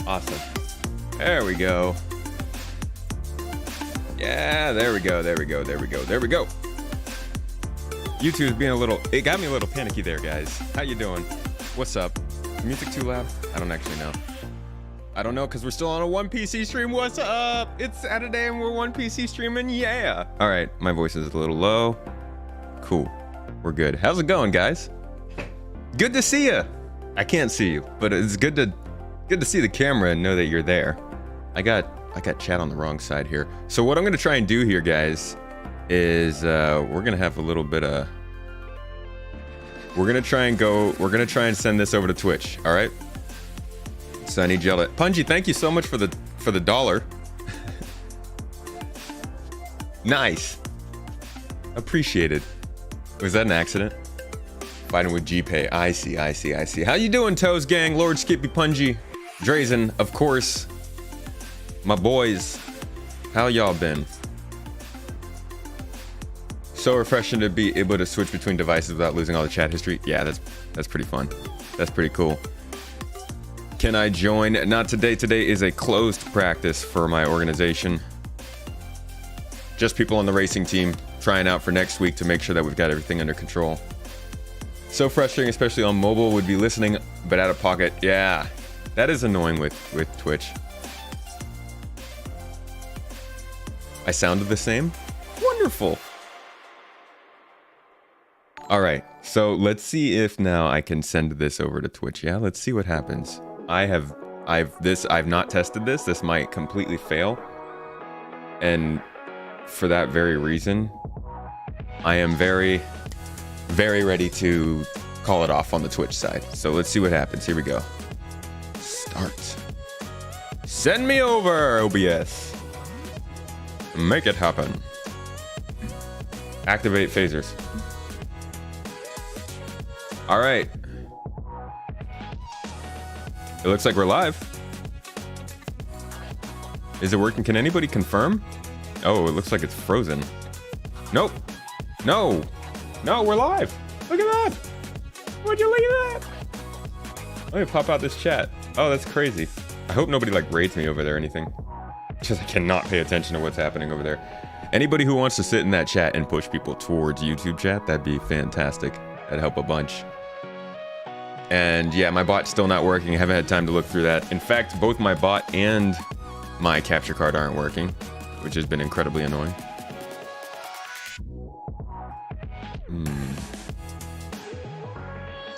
Awesome. There we go. Yeah, there we go. YouTube's being a little, it got me a little panicky there, guys. How you doing? What's up? Is the music too loud? I don't actually know. I don't know, because we're still on a one PC stream. What's up? It's Saturday and we're one PC streaming. Yeah. All right, my voice is a little low. Cool. We're good. How's it going, guys? Good to see you. I can't see you, but it's good to see the camera and know that you're there. I got chat on the wrong side here. So what I'm gonna try and do here, guys, is we're gonna have a little bit of, we're gonna try and send this over to Twitch. All right. So I need y'all to, Punji, thank you so much for the $1. Nice. Appreciate it. Was that an accident? Fighting with GPay. I see. How you doing, Toes Gang? Lord Skippy, Punji, Drazen, of course. My boys. How y'all been? So refreshing to be able to switch between devices without losing all the chat history. Yeah, that's pretty fun. That's pretty cool. Can I join? Not today. Today is a closed practice for my organization. Just people on the racing team trying out for next week to make sure that we've got everything under control. So frustrating, especially on mobile, would be listening, but out of pocket. Yeah, that is annoying with Twitch. I sounded the same? Wonderful. All right, so let's see if now I can send this over to Twitch. Yeah, let's see what happens. I've not tested this. This might completely fail. And for that very reason, I am very, very ready to call it off on the Twitch side. So let's see what happens. Here we go. Start. Send me over, OBS. Make it happen. Activate phasers. All right. It looks like we're live. Is it working? Can anybody confirm? Oh, it looks like it's frozen. Nope. No, we're live. Look at that. Would you look at that? Let me pop out this chat. Oh, that's crazy. I hope nobody like raids me over there or anything. Because I cannot pay attention to what's happening over there. Anybody who wants to sit in that chat and push people towards YouTube chat, that'd be fantastic. That'd help a bunch. And yeah, my bot's still not working. I haven't had time to look through that. In fact, both my bot and my capture card aren't working, which has been incredibly annoying.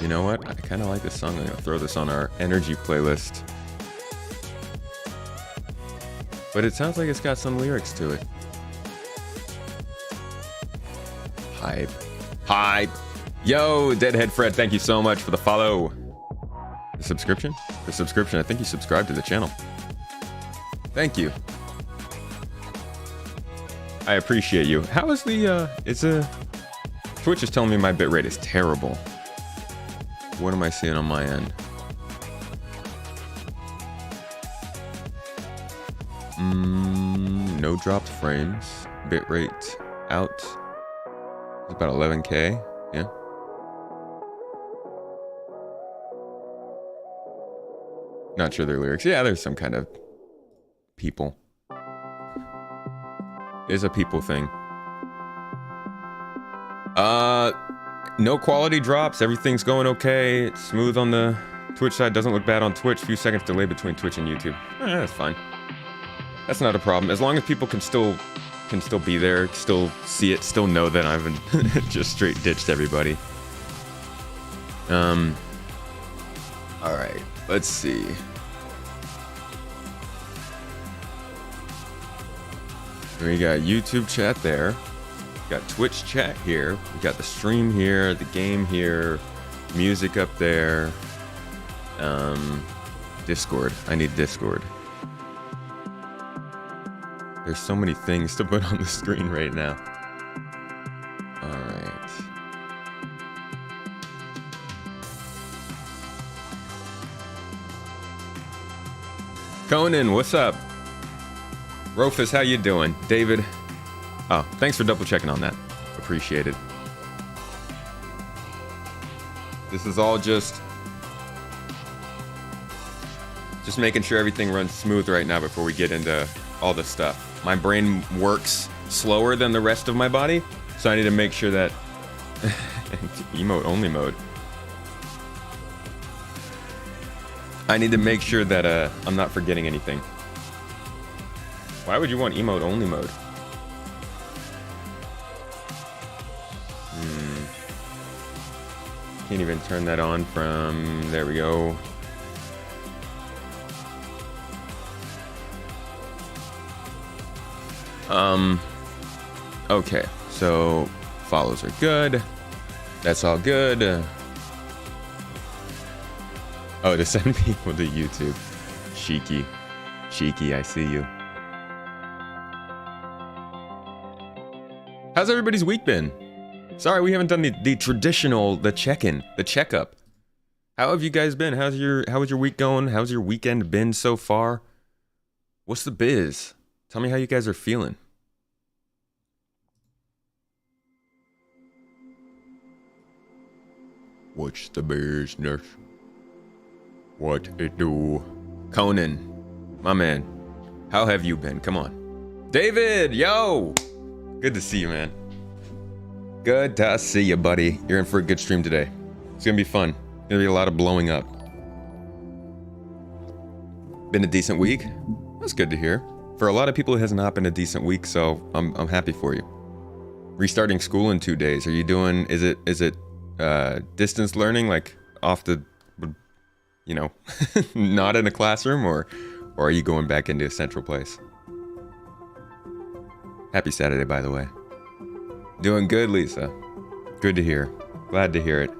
You know what? I kind of like this song. I'm gonna throw this on our energy playlist. But it sounds like it's got some lyrics to it. Hype. Hype. Yo, Deadhead Fred, thank you so much for the follow. The subscription? The subscription. I think you subscribed to the channel. Thank you. I appreciate you. How is the, Twitch is telling me my bitrate is terrible. What am I seeing on my end? No dropped frames. Bitrate out. It's about 11K. Yeah. Not sure their lyrics. Yeah, there's some kind of people. Is a people thing. No quality drops. Everything's going okay. It's smooth on the Twitch side. Doesn't look bad on Twitch. Few seconds delay between Twitch and YouTube. That's fine. That's not a problem. As long as people can still be there, still see it, still know that I haven't just straight ditched everybody. All right. Let's see. We got YouTube chat there. We got Twitch chat here. We got the stream here, the game here, music up there. Discord. I need Discord. There's so many things to put on the screen right now. All right. Conan, what's up? Rofus, how you doing? David. Oh, thanks for double checking on that. Appreciate it. This is all just Just making sure everything runs smooth right now before we get into all the stuff. My brain works slower than the rest of my body, so I need to make sure that... Emote only mode. I need to make sure that I'm not forgetting anything. Why would you want emote only mode? Can't even turn that on from... There we go. Okay, so follows are good. That's all good. Oh, to send people to YouTube. Cheeky. Cheeky, I see you. How's everybody's week been? Sorry, we haven't done the traditional, the check-in, the checkup. How have you guys been? How was your week going? How's your weekend been so far? What's the biz? Tell me how you guys are feeling. What's the business? What it do? Conan, my man, how have you been? Come on. David, yo! Good to see you, man. Good to see you, buddy. You're in for a good stream today. It's gonna be fun. Gonna be a lot of blowing up. Been a decent week? That's good to hear. For a lot of people, it has not been a decent week, so I'm happy for you. Restarting school in 2 days. Are you doing? Is it distance learning, like off the, you know, not in a classroom, or are you going back into a central place? Happy Saturday, by the way. Doing good, Lisa. Good to hear. Glad to hear it.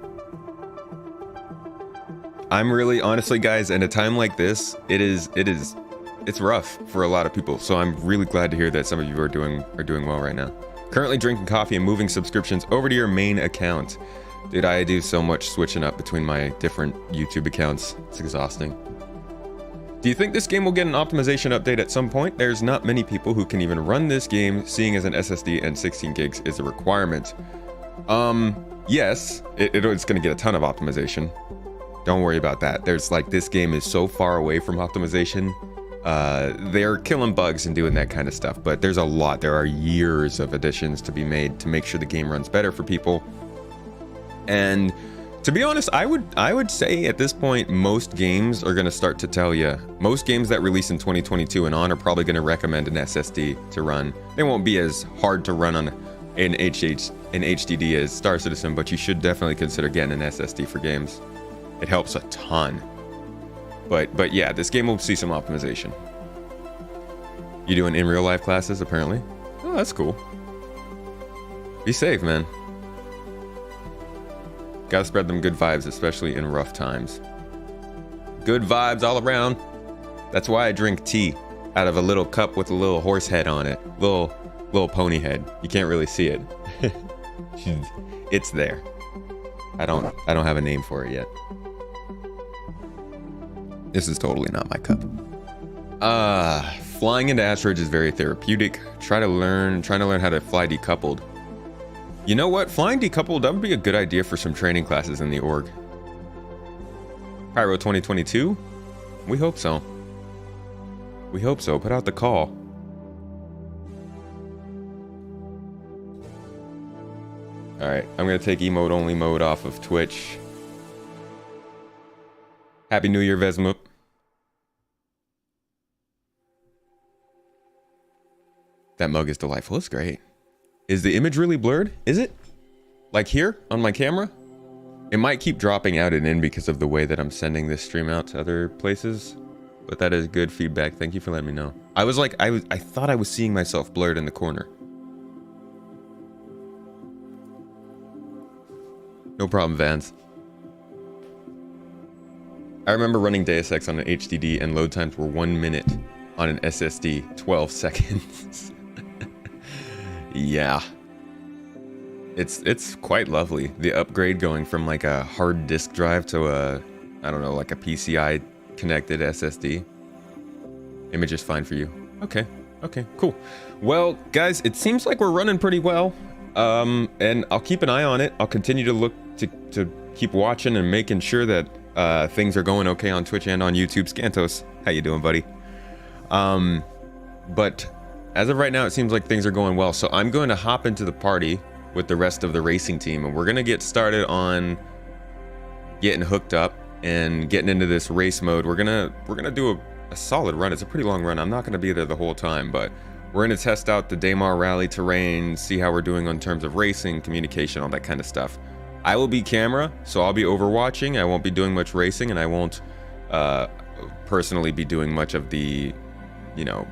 I'm really, honestly, guys, in a time like this, it's rough for a lot of people. So I'm really glad to hear that some of you are doing well right now. Currently drinking coffee and moving subscriptions over to your main account. Dude, I do so much switching up between my different YouTube accounts. It's exhausting. Do you think this game will get an optimization update at some point? There's not many people who can even run this game, seeing as an SSD and 16 gigs is a requirement. Yes, it's gonna get a ton of optimization. Don't worry about that. There's like, this game is so far away from optimization. They're killing bugs and doing that kind of stuff, but there's a lot. There are years of additions to be made to make sure the game runs better for people. And to be honest, I would say at this point, most games are going to start to tell you. Most games that release in 2022 and on are probably going to recommend an SSD to run. They won't be as hard to run on an HDD as Star Citizen, but you should definitely consider getting an SSD for games. It helps a ton. But yeah, this game will see some optimization. You doing in real life classes, apparently? Oh, that's cool. Be safe, man. Gotta spread them good vibes, especially in rough times. Good vibes all around. That's why I drink tea out of a little cup with a little horse head on it. Little pony head. You can't really see it. It's there. I don't have a name for it yet. This is totally not my cup. Flying into asteroids is very therapeutic. Trying to learn how to fly decoupled. You know what? Flying decoupled, that would be a good idea for some training classes in the org. Pyro 2022? We hope so. We hope so. Put out the call. Alright, I'm gonna take emote only mode off of Twitch. Happy New Year, Vesmup. That mug is delightful. It's great. Is the image really blurred? Is it? Like here on my camera? It might keep dropping out and in because of the way that I'm sending this stream out to other places. But that is good feedback. Thank you for letting me know. I was like, I thought I was seeing myself blurred in the corner. No problem, Vance. I remember running Deus Ex on an HDD and load times were 1 minute. On an SSD, 12 seconds. Yeah. It's quite lovely. The upgrade going from like a hard disk drive to a, I don't know, like a PCI connected SSD. Image is fine for you. Okay, cool. Well, guys, it seems like we're running pretty well. And I'll keep an eye on it. I'll continue to look to keep watching and making sure that things are going okay on Twitch and on YouTube. Scantos, how you doing, buddy? But as of right now, it seems like things are going well. So I'm going to hop into the party with the rest of the racing team, and we're going to get started on getting hooked up and getting into this race mode. We're gonna do a solid run. It's a pretty long run. I'm not gonna be there the whole time, but we're gonna test out the Daymar Rally terrain, see how we're doing in terms of racing, communication, all that kind of stuff. I will be camera, so I'll be overwatching. I won't be doing much racing, and I won't personally be doing much of the, you know,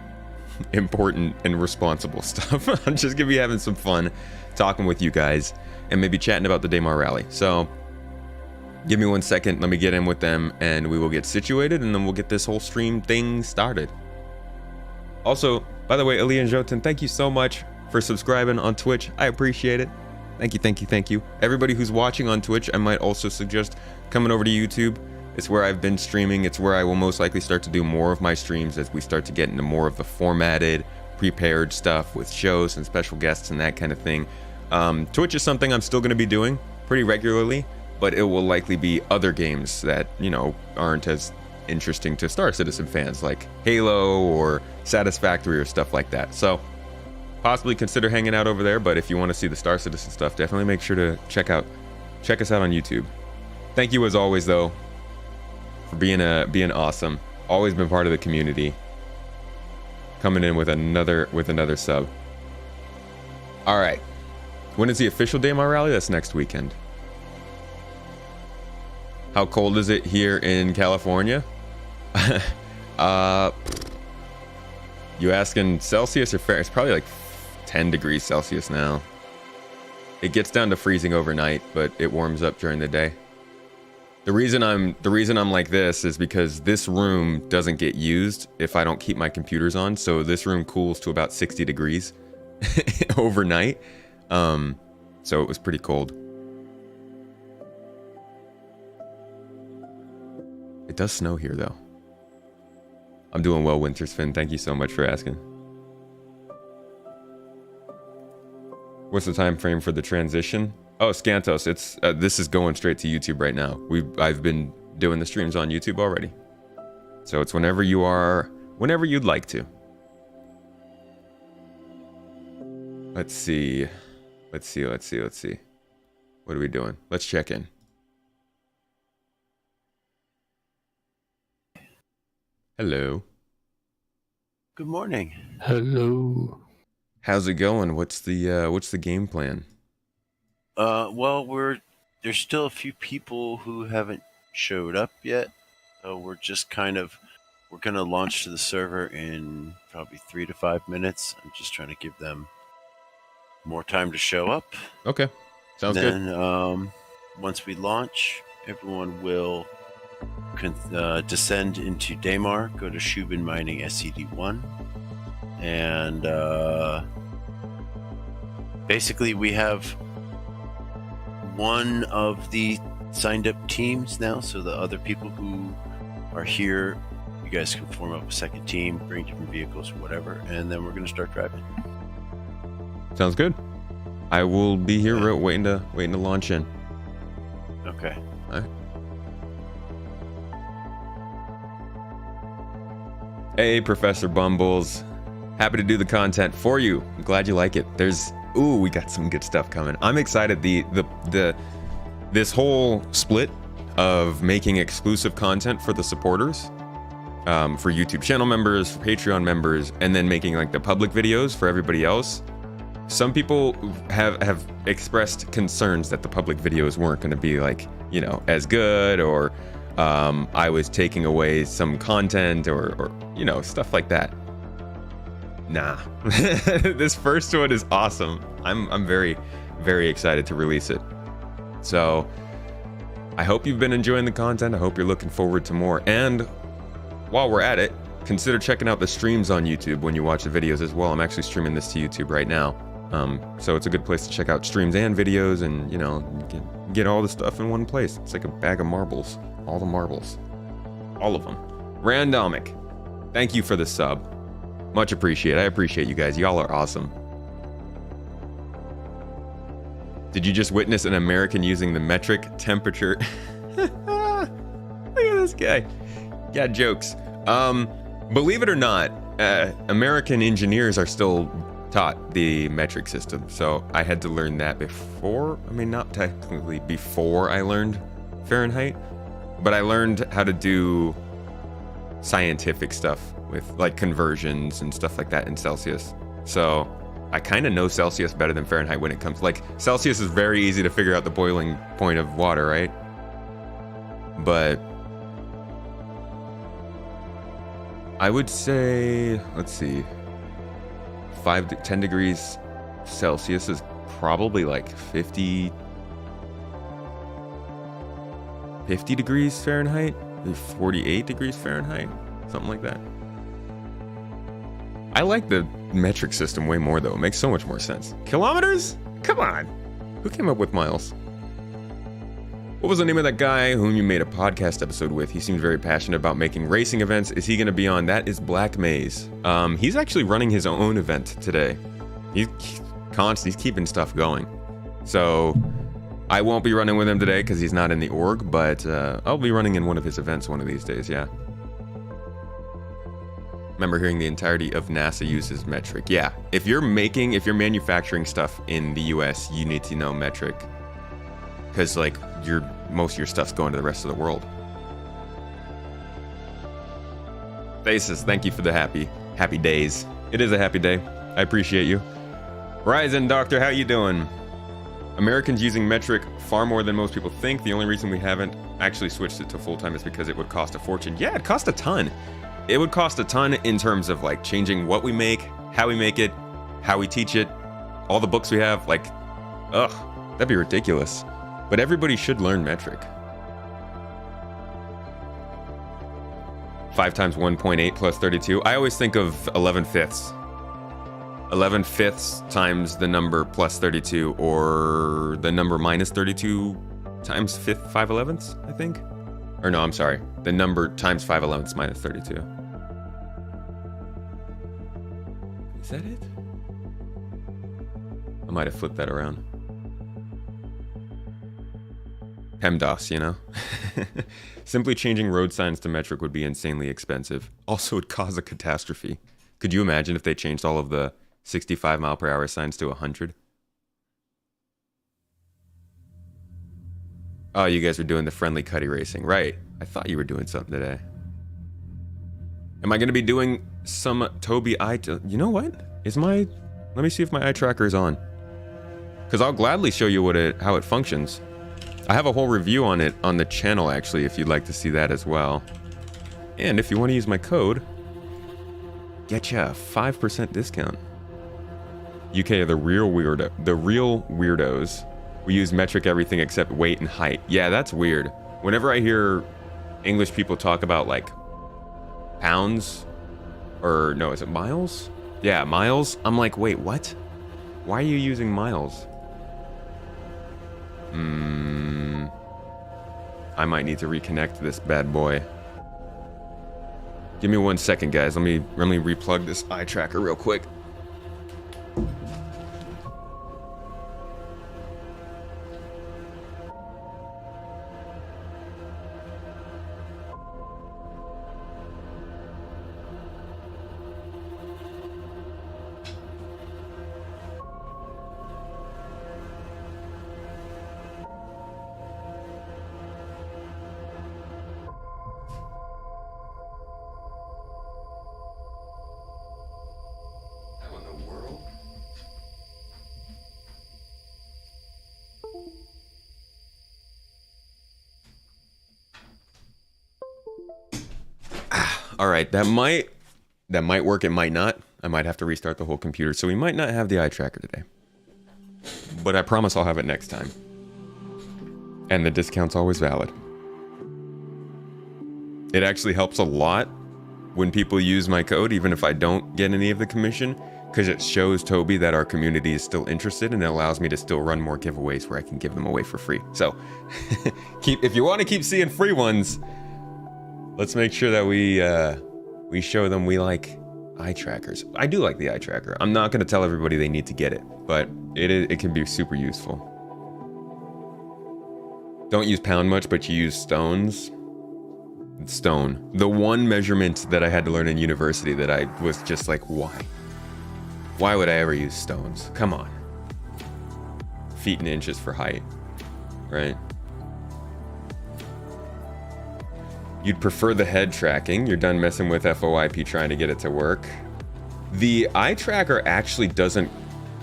important and responsible stuff. I'm just gonna be having some fun talking with you guys and maybe chatting about the Daymar Rally. So give me 1 second, let me get in with them, and we will get situated, and then we'll get this whole stream thing started. Also, by the way, Ali and Jotun, thank you so much for subscribing on Twitch. I appreciate it. Thank you, thank you, thank you. Everybody who's watching on Twitch, I might also suggest coming over to YouTube. It's where I've been streaming. It's where I will most likely start to do more of my streams as we start to get into more of the formatted, prepared stuff with shows and special guests and that kind of thing. Twitch is something I'm still going to be doing pretty regularly, but it will likely be other games that, you know, aren't as interesting to Star Citizen fans, like Halo or Satisfactory or stuff like that. So possibly consider hanging out over there, but if you want to see the Star Citizen stuff, definitely make sure to check us out on YouTube. Thank you as always, though, for being awesome. Always been part of the community. Coming in with another sub. All right. When is the official Daymar Rally? That's next weekend. How cold is it here in California? You asking Celsius or Fahrenheit? It's probably like 10 degrees Celsius now. It gets down to freezing overnight, but it warms up during the day. The reason I'm like this is because this room doesn't get used if I don't keep my computers on. So this room cools to about 60 degrees overnight. So it was pretty cold. It does snow here, though. I'm doing well, Wintersfin. Thank you so much for asking. What's the time frame for the transition? Oh, Scantos, it's this is going straight to YouTube right now. I've been doing the streams on YouTube already. So it's whenever you'd like to. Let's see. What are we doing? Let's check in. Hello. Good morning. Hello. How's it going? What's the game plan? Well, there's still a few people who haven't showed up yet. So we're gonna launch to the server in probably 3 to 5 minutes. I'm just trying to give them more time to show up. Okay. Sounds good. Then, once we launch, everyone will descend into Daymar, go to Shubin Mining SCD-1, and basically we have one of the signed up teams now, so the other people who are here, you guys can form up a second team, bring different vehicles or whatever, and then we're going to start driving. Sounds good. I will be here waiting to launch in. Okay. All right. Hey, Professor Bumbles. Happy to do the content for you. I'm glad you like it. We got some good stuff coming. I'm excited. This whole split of making exclusive content for the supporters, for YouTube channel members, for Patreon members, and then making like the public videos for everybody else. Some people have expressed concerns that the public videos weren't going to be like, you know, as good, or I was taking away some content, or you know, stuff like that. Nah. This first one is awesome. I'm very, very excited to release it. So I hope you've been enjoying the content. I hope you're looking forward to more. And while we're at it, consider checking out the streams on YouTube when you watch the videos as well. I'm actually streaming this to YouTube right now. So it's a good place to check out streams and videos, and, you know, get all the stuff in one place. It's like a bag of marbles. All the marbles. All of them. Randomic, thank you for the sub. Much appreciated. I appreciate you guys. Y'all are awesome. Did you just witness an American using the metric temperature? this guy. Yeah, jokes. Believe it or not, American engineers are still taught the metric system. So I had to learn that before. I mean, not technically before I learned Fahrenheit, but I learned how to do scientific stuff with like conversions and stuff like that in Celsius. So I kind of know Celsius better than Fahrenheit when it comes, like, Celsius is very easy to figure out the boiling point of water, right? But I would say, let's see, 5 to 10 degrees Celsius is probably like 50 degrees Fahrenheit, maybe 48 degrees Fahrenheit, something like that. I like the metric system way more though. It makes so much more sense. Kilometers? Come on. Who came up with miles? What was the name of that guy whom you made a podcast episode with? He seems very passionate about making racing events. Is he going to be on? That is Black Maze. He's actually running his own event today. He's keeping stuff going. So I won't be running with him today because he's not in the org, but I'll be running in one of his events one of these days, yeah. Remember hearing the entirety of NASA uses metric. Yeah, if you're manufacturing stuff in the US, you need to know metric. Because like most of your stuff's going to the rest of the world. Faces, thank you for the happy days. It is a happy day. I appreciate you. Ryzen Doctor, how you doing? Americans using metric far more than most people think. The only reason we haven't actually switched it to full-time is because it would cost a fortune. Yeah, it cost a ton. It would cost a ton in terms of like changing what we make, how we make it, how we teach it, all the books we have. Like, ugh, that'd be ridiculous. But everybody should learn metric. 5 times 1.8 plus 32. I always think of 11 fifths. 11 fifths times the number plus 32, or the number minus 32 times 5 elevenths, I think. Or no, I'm sorry. The number times 5 elevenths minus 32. Is that it? I might have flipped that around. PEMDAS, you know? Simply changing road signs to metric would be insanely expensive. Also, it'd cause a catastrophe. Could you imagine if they changed all of the 65 mile per hour signs to 100? Oh, you guys were doing the friendly cutty racing. Right. I thought you were doing something today. Am I going to be doing some Toby eye... You know what? Let me see if my eye tracker is on. Because I'll gladly show you how it functions. I have a whole review on it on the channel, actually, if you'd like to see that as well. And if you want to use my code, get you a 5% discount. UK are the real weirdos. We use metric everything except weight and height. Yeah, that's weird. Whenever I hear English people talk about like pounds, or no, is it miles? Yeah, miles. I'm like, wait, what? Why are you using miles? I might need to reconnect this bad boy. Give me 1 second, guys. Let me replug this eye tracker real quick. All right, that might work, it might not. I might have to restart the whole computer, so we might not have the eye tracker today. But I promise I'll have it next time. And the discount's always valid. It actually helps a lot when people use my code, even if I don't get any of the commission, because it shows Toby that our community is still interested, and it allows me to still run more giveaways where I can give them away for free. So, if you want to keep seeing free ones, let's make sure that we show them we like eye trackers. I do like the eye tracker. I'm not going to tell everybody they need to get it, but it can be super useful. Don't use pound much, but you use stones. stone. The one measurement that I had to learn in university that I was just like, why? Why would I ever use stones? Come on. Feet and inches for height, right? You'd prefer the head tracking. You're done messing with FOIP trying to get it to work. The eye tracker actually doesn't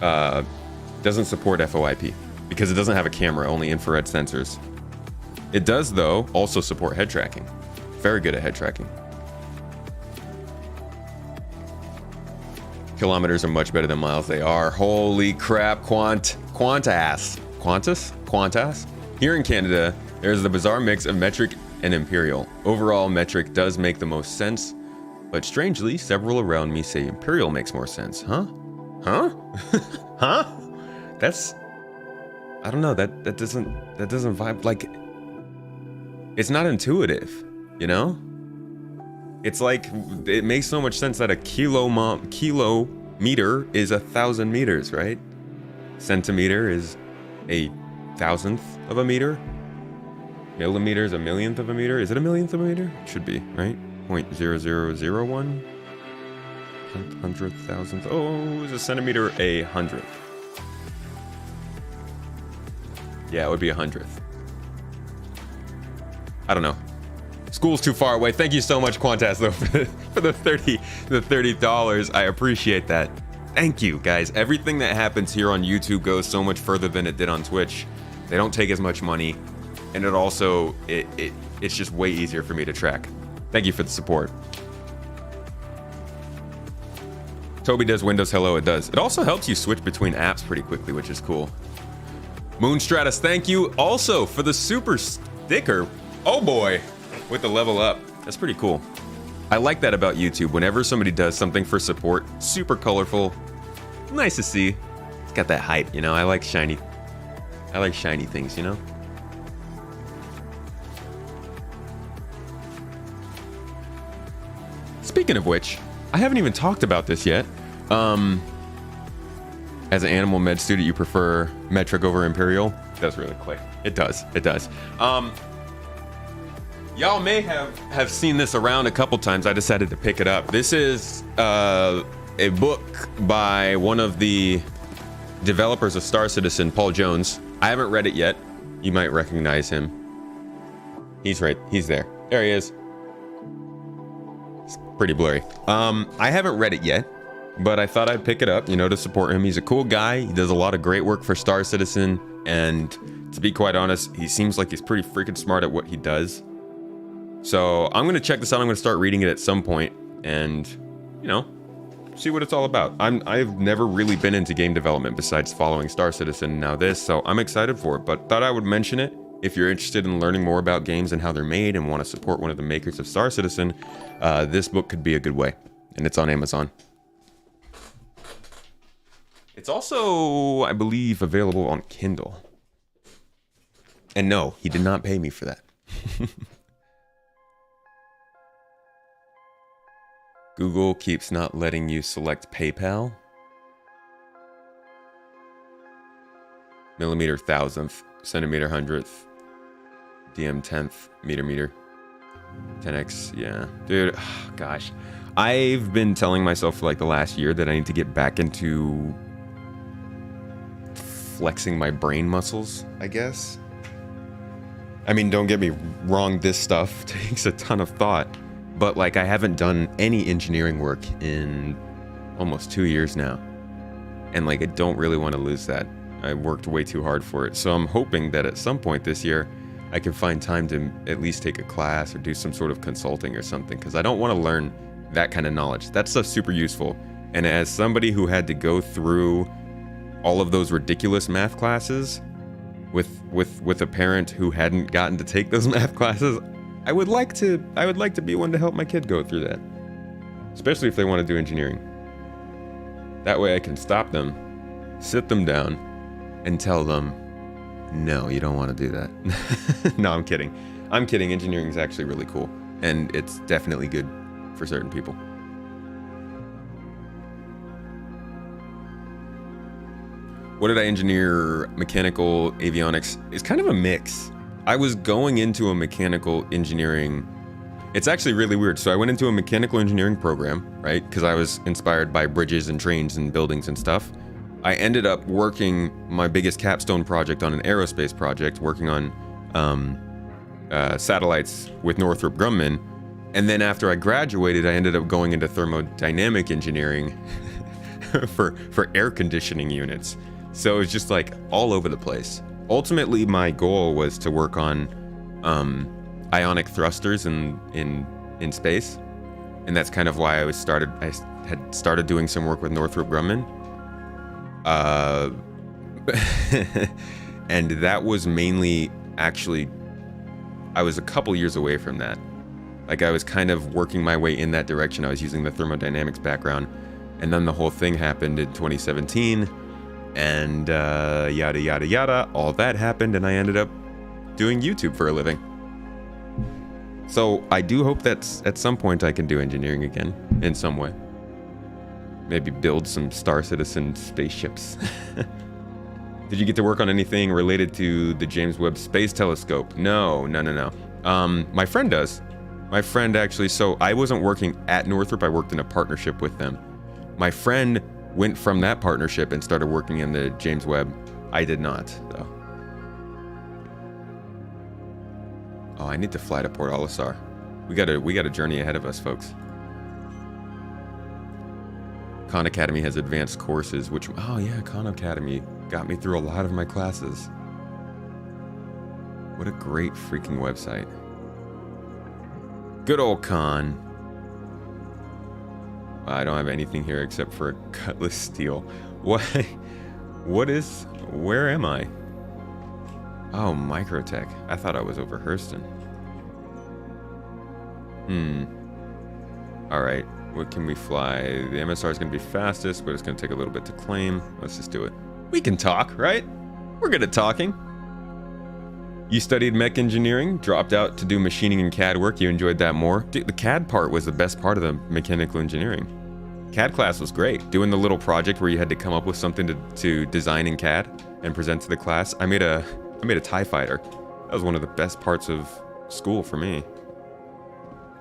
support FOIP because it doesn't have a camera, only infrared sensors. It does, though, also support head tracking. Very good at head tracking. Kilometers are much better than miles. They are. Holy crap, Qantas. Here in Canada, there's the bizarre mix of metric and imperial. Overall, metric does make the most sense, but strangely, several around me say imperial makes more sense. Huh? Huh? That's, I don't know, that doesn't vibe, like, it's not intuitive, you know? It's like, it makes so much sense that a kilometer is 1,000 meters, right? Centimeter is a thousandth of a meter. Millimeter is a millionth of a meter. Is it a millionth of a meter? It should be, right? 0.0001. Hundredth, thousandth. Oh, is a centimeter a hundredth? Yeah, it would be a hundredth. I don't know. School's too far away. Thank you so much, Qantas, though, for the $30. I appreciate that. Thank you, guys. Everything that happens here on YouTube goes so much further than it did on Twitch. They don't take as much money, and it also it's just way easier for me to track. Thank you for the support. Toby does Windows Hello. It does. It also helps you switch between apps pretty quickly, which is cool. Moonstratus, thank you also for the super sticker. Oh boy, with the level up. That's pretty cool. I like that about YouTube. Whenever somebody does something for support, super colorful, nice to see. It's got that hype, you know. I like shiny things, you know. Speaking of which, I haven't even talked about this yet. As an animal med student, you prefer metric over imperial? It does really click. It does. Y'all may have seen this around a couple times. I decided to pick it up. This is a book by one of the developers of Star Citizen, Paul Jones. I haven't read it yet. You might recognize him. He's there. There he is. It's pretty blurry. I haven't read it yet, but I thought I'd pick it up, you know, to support him. He's a cool guy. He does a lot of great work for Star Citizen, and to be quite honest, he seems like he's pretty freaking smart at what he does. So I'm going to check this out. I'm going to start reading it at some point and, you know, see what it's all about. I've never really been into game development besides following Star Citizen and now this, so I'm excited for it, but thought I would mention it. If you're interested in learning more about games and how they're made and want to support one of the makers of Star Citizen, this book could be a good way, and it's on Amazon. It's also, I believe, available on Kindle. And no, he did not pay me for that. Google keeps not letting you select PayPal. Millimeter thousandth, centimeter hundredth, DM tenth, meter, 10x, yeah. Dude, gosh. I've been telling myself for like the last year that I need to get back into flexing my brain muscles, I guess. I mean, don't get me wrong, this stuff takes a ton of thought. But like, I haven't done any engineering work in almost 2 years now. And like, I don't really want to lose that. I worked way too hard for it. So I'm hoping that at some point this year, I can find time to at least take a class or do some sort of consulting or something. Because I don't want to learn that kind of knowledge. That stuff's super useful. And as somebody who had to go through all of those ridiculous math classes with a parent who hadn't gotten to take those math classes, I would like to be one to help my kid go through that, especially if they want to do engineering. That way I can stop them, sit them down, and tell them, no, you don't want to do that. No, I'm kidding. Engineering is actually really cool, and it's definitely good for certain people. What did I engineer? Mechanical, avionics. It's kind of a mix. I was going into a mechanical engineering It's actually really weird. So I went into a mechanical engineering program, right? Because I was inspired by bridges and trains and buildings and stuff. I ended up working my biggest capstone project on an aerospace project, working on satellites with Northrop Grumman. And then after I graduated, I ended up going into thermodynamic engineering for air conditioning units. So it's just like all over the place. Ultimately, my goal was to work on ionic thrusters in space, and that's kind of why I had started doing some work with Northrop Grumman. And that was mainly, actually, I was a couple years away from that. Like, I was kind of working my way in that direction. I was using the thermodynamics background, and then the whole thing happened in 2017, and yada yada yada, all that happened, and I ended up doing YouTube for a living. So I do hope that at some point I can do engineering again, in some way. Maybe build some Star Citizen spaceships. Did you get to work on anything related to the James Webb Space Telescope? No. My friend does. My friend actually, so I wasn't working at Northrop, I worked in a partnership with them. My friend went from that partnership and started working in the James Webb. I did not, though. Oh, I need to fly to Port Olisar. We got a journey ahead of us, folks. Khan Academy has advanced courses, which, oh yeah, Khan Academy got me through a lot of my classes. What a great freaking website. Good old Khan. I don't have anything here except for a cutlass steel. What? Where am I? Oh, Microtech. I thought I was over Hurston. Alright, what can we fly? The MSR is going to be fastest, but it's going to take a little bit to claim. Let's just do it. We can talk, right? We're good at talking. You studied mech engineering, dropped out to do machining and CAD work. You enjoyed that more? Dude, the CAD part was the best part of the mechanical engineering. CAD class was great. Doing the little project where you had to come up with something to design in CAD and present to the class. I made a TIE fighter. That was one of the best parts of school for me.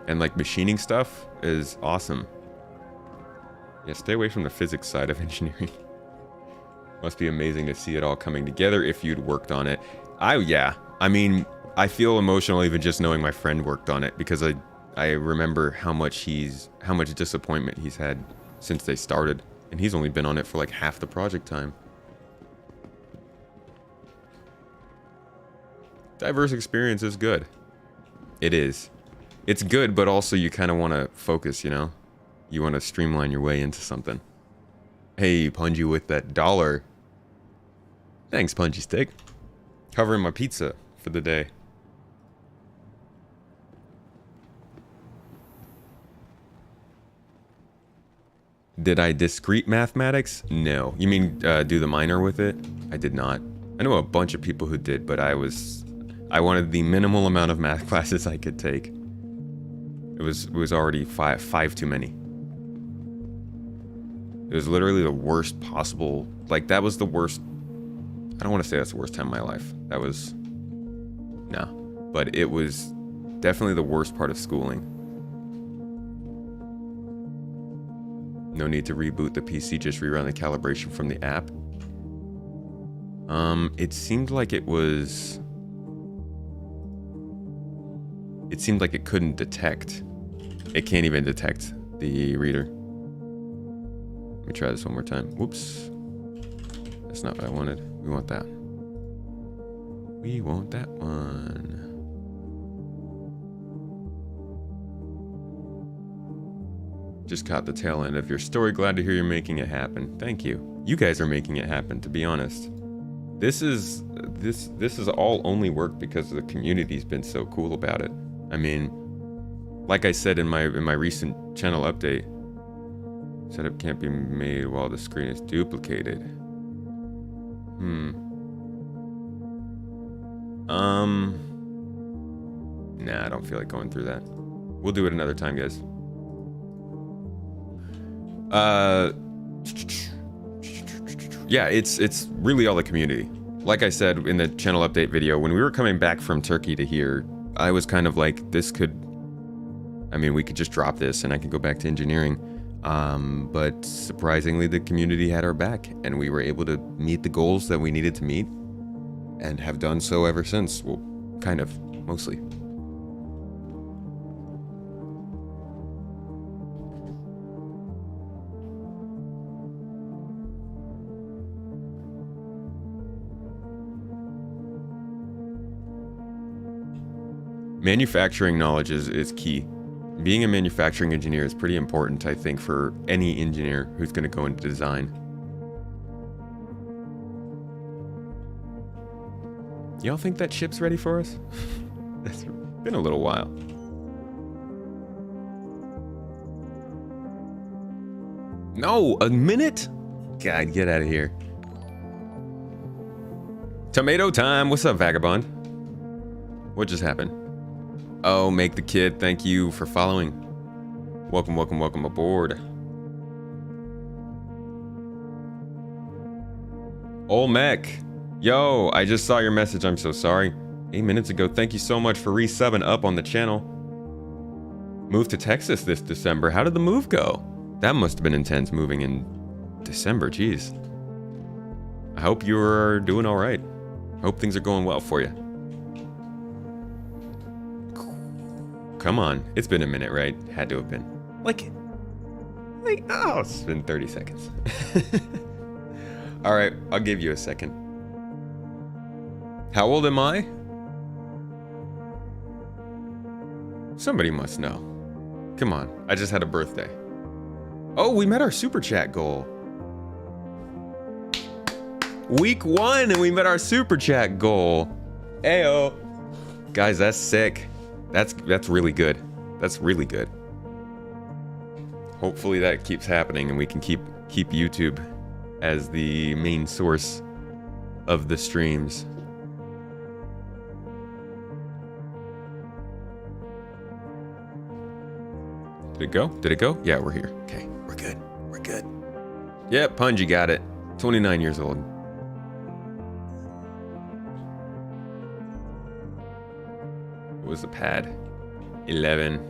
And like machining stuff is awesome. Yeah, stay away from the physics side of engineering. Must be amazing to see it all coming together if you'd worked on it. I mean, I feel emotional even just knowing my friend worked on it, because I remember how much disappointment he's had since they started, and he's only been on it for like half the project time. Diverse experience is good. It is. It's good, but also you kind of want to focus, you know? You want to streamline your way into something. Hey, Punji with that $1. Thanks, Punji Stick. Covering my pizza for the day. Did I discrete mathematics? No. You mean do the minor with it? I did not. I know a bunch of people who did, but I wanted the minimal amount of math classes I could take. It was already five too many. It was literally the worst possible, like that was the worst. I don't want to say that's the worst time of my life. That was, no, but it was definitely the worst part of schooling. No need to reboot the PC, just rerun the calibration from the app. It seemed like it seemed like it couldn't detect. It can't even detect the reader. Let me try this one more time. Whoops. That's not what I wanted. We want that. We want that one. Just caught the tail end of your story. Glad to hear you're making it happen. Thank you. You guys are making it happen, to be honest. This is all only work because the community's been so cool about it. I mean, like I said in my recent channel update, setup can't be made while the screen is duplicated. Nah, I don't feel like going through that. We'll do it another time, guys. Yeah, it's really all the community. Like I said in the channel update video, when we were coming back from Turkey to here, I was kind of like, this could I mean, we could just drop this and I could go back to engineering. But surprisingly, the community had our back, and we were able to meet the goals that we needed to meet, and have done so ever since. Well, kind of, mostly. Manufacturing knowledge is key. Being a manufacturing engineer is pretty important, I think, for any engineer who's going to go into design. Y'all think that ship's ready for us? It's been a little while. No, a minute? God, get out of here. Tomato time. What's up, vagabond? What just happened? Oh, make the kid. Thank you for following. Welcome, welcome, welcome aboard. Olmec. Yo, I just saw your message. I'm so sorry. 8 minutes ago. Thank you so much for resubbing up on the channel. Moved to Texas this December. How did the move go? That must have been intense moving in December. Jeez. I hope you're doing all right. Hope things are going well for you. Come on. It's been a minute, right? Had to have been. Like, oh, it's been 30 seconds. All right, I'll give you a second. How old am I? Somebody must know. Come on, I just had a birthday. Oh, we met our super chat goal. Week 1 and we met our super chat goal. Ayo. Guys, that's sick. That's really good. That's really good. Hopefully that keeps happening and we can keep YouTube as the main source of the streams. Did it go? Did it go? Yeah, we're here. Okay, we're good. We're good. Yep, Punji got it. 29 years old. What was the pad? 11.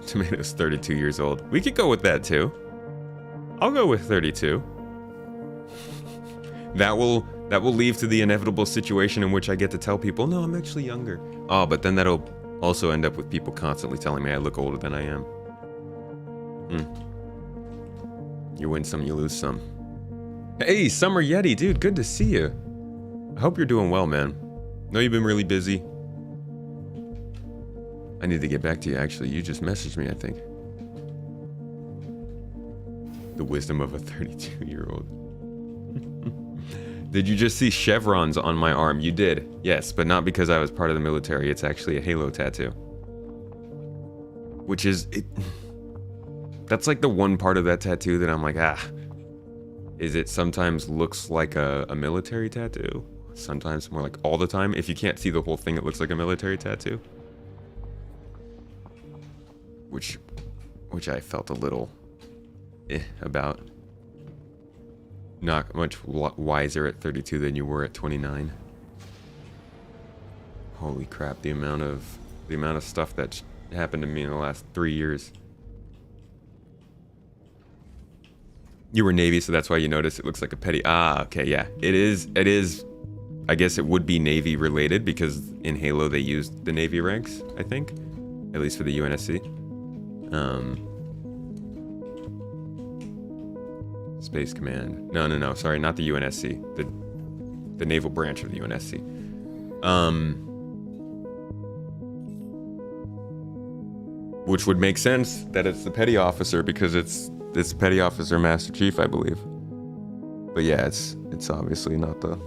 Tomato's 32 years old. We could go with that too. I'll go with 32. That will lead to the inevitable situation in which I get to tell people, no, I'm actually younger. Oh, but then that'll also end up with people constantly telling me I look older than I am. You win some, you lose some. Hey, Summer Yeti, dude, good to see you. I hope you're doing well, man. Know you've been really busy. I need to get back to you, actually. You just messaged me, I think. The wisdom of a 32-year-old. Did you just see chevrons on my arm? You did. Yes, but not because I was part of the military. It's actually a halo tattoo. Which is... That's like the one part of that tattoo that I'm like, is it sometimes looks like a military tattoo? Sometimes more like all the time. If you can't see the whole thing, it looks like a military tattoo. Which I felt a little about. Not much wiser at 32 than you were at 29. Holy crap, the amount of stuff that happened to me in the last 3 years. You were Navy, so that's why you noticed it looks like a petty. Ah, okay, yeah. It is, I guess it would be Navy related because in Halo they used the Navy ranks, I think. At least for the UNSC. Space Command. No, sorry, not the UNSC. The naval branch of the UNSC. Which would make sense that it's the petty officer because it's petty officer Master Chief, I believe. But yeah, it's obviously not the...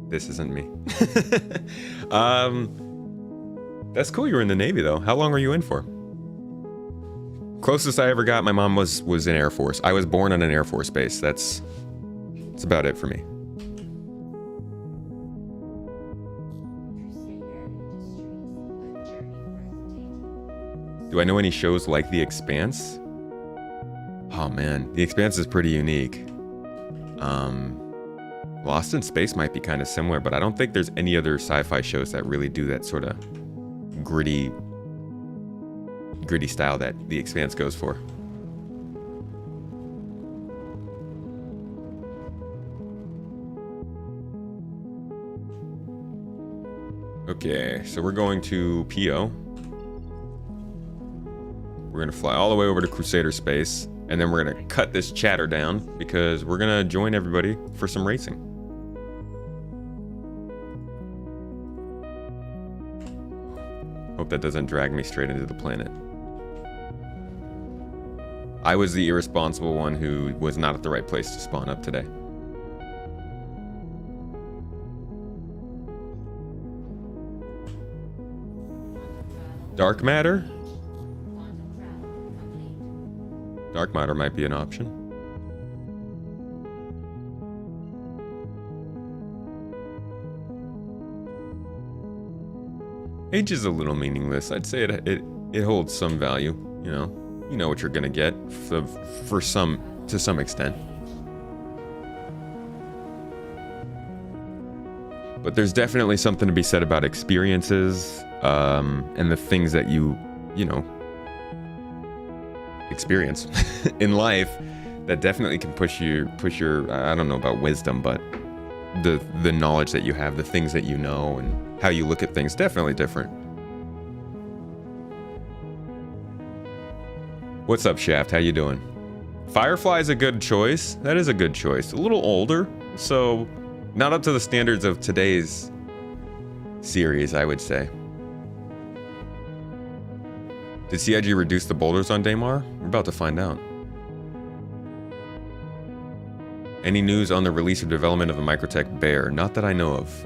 This isn't me. That's cool you were in the Navy though. How long were you in for? Closest I ever got, my mom was in Air Force. I was born on an Air Force base. That's about it for me. Do I know any shows like The Expanse? Oh man, The Expanse is pretty unique. Lost in Space might be kind of similar, but I don't think there's any other sci-fi shows that really do that sort of gritty style that The Expanse goes for. Okay, so we're going to PO. We're gonna fly all the way over to Crusader Space, and then we're gonna cut this chatter down because we're gonna join everybody for some racing. Hope that doesn't drag me straight into the planet. I was the irresponsible one who was not at the right place to spawn up today. Dark matter? Dark matter might be an option. Age is a little meaningless. I'd say it holds some value, you know. You know what you're gonna get to some extent. But there's definitely something to be said about experiences, and the things that you know, experience in life that definitely can push your, I don't know about wisdom, but the knowledge that you have, the things that you know, and how you look at things, definitely different. What's up, Shaft? How you doing? Firefly is a good choice. That is a good choice. A little older, so not up to the standards of today's series, I would say. Did CIG reduce the boulders on Daymar? We're about to find out. Any news on the release or development of a Microtech Bear? Not that I know of.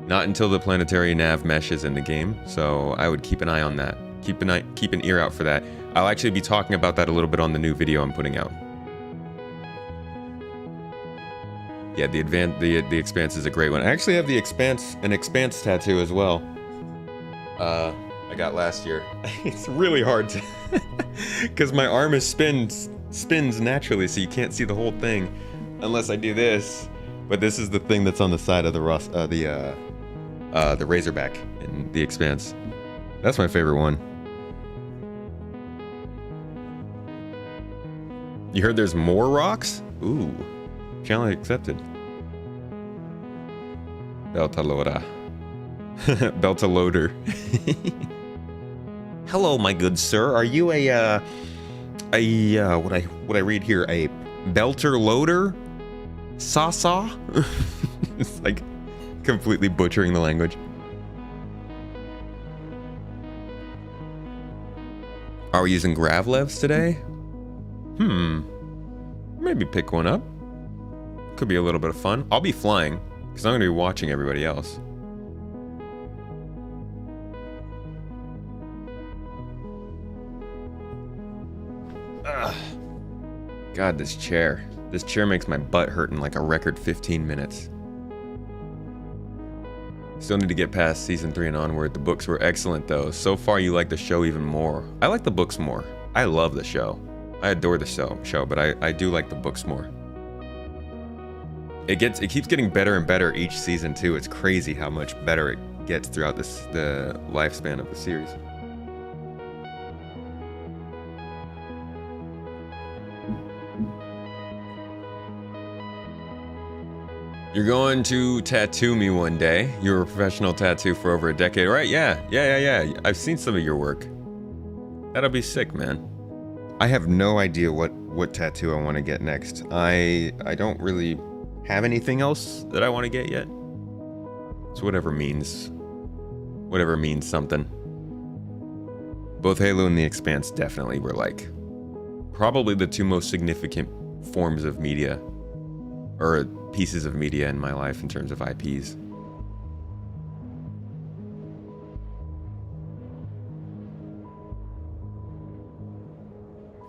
Not until the planetary nav mesh is in the game, so I would keep an eye on that. Keep an ear out for that. I'll actually be talking about that a little bit on the new video I'm putting out. Yeah, the Expanse is a great one. I actually have an Expanse tattoo as well. I got last year. It's really hard to, because my arm spins naturally, so you can't see the whole thing unless I do this. But this is the thing that's on the side of the Razorback in the Expanse. That's my favorite one. You heard there's more rocks? Ooh, challenge accepted. Beltalora. Beltaloader. Hello, my good sir. Are you what I read here, a belter loader? Saw? It's like completely butchering the language. Are we using Gravlevs today? Maybe pick one up. Could be a little bit of fun. I'll be flying, because I'm going to be watching everybody else. Ugh. God, this chair. This chair makes my butt hurt in like a record 15 minutes. Still need to get past season 3 and onward. The books were excellent though. So far you like the show even more. I like the books more. I love the show. I adore the show, but I do like the books more. It keeps getting better and better each season too. It's crazy how much better it gets throughout the lifespan of the series. You're going to tattoo me one day. You were a professional tattoo for over a decade, right? Yeah. I've seen some of your work. That'll be sick, man. I have no idea what tattoo I want to get next. I don't really have anything else that I want to get yet. So whatever means something. Both Halo and The Expanse definitely were like probably the two most significant forms of media, or pieces of media in my life in terms of IPs.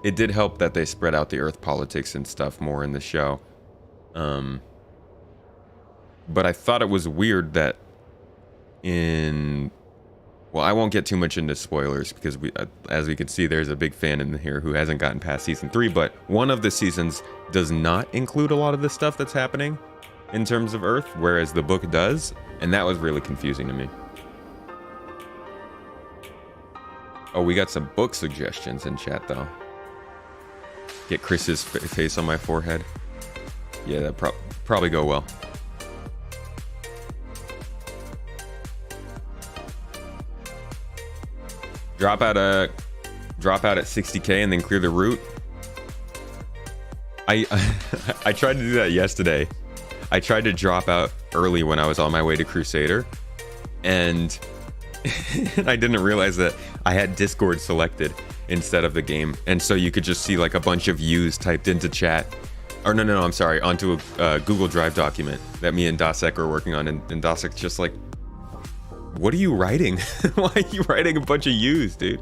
It did help that they spread out the Earth politics and stuff more in the show. But I thought it was weird that well, I won't get too much into spoilers because as we can see, there's a big fan in here who hasn't gotten past season 3, but one of the seasons does not include a lot of the stuff that's happening in terms of Earth, whereas the book does, and that was really confusing to me. Oh, we got some book suggestions in chat, though. Get Chris's face on my forehead. Yeah, that probably go well. Drop out at 60K and then clear the route. I tried to do that yesterday. I tried to drop out early when I was on my way to Crusader, and I didn't realize that I had Discord selected instead of the game, and so you could just see like a bunch of U's typed into chat. Or no, I'm sorry, onto a Google Drive document that me and Dasek are working on, and Dasek's just like, what are you writing? Why are you writing a bunch of U's, dude?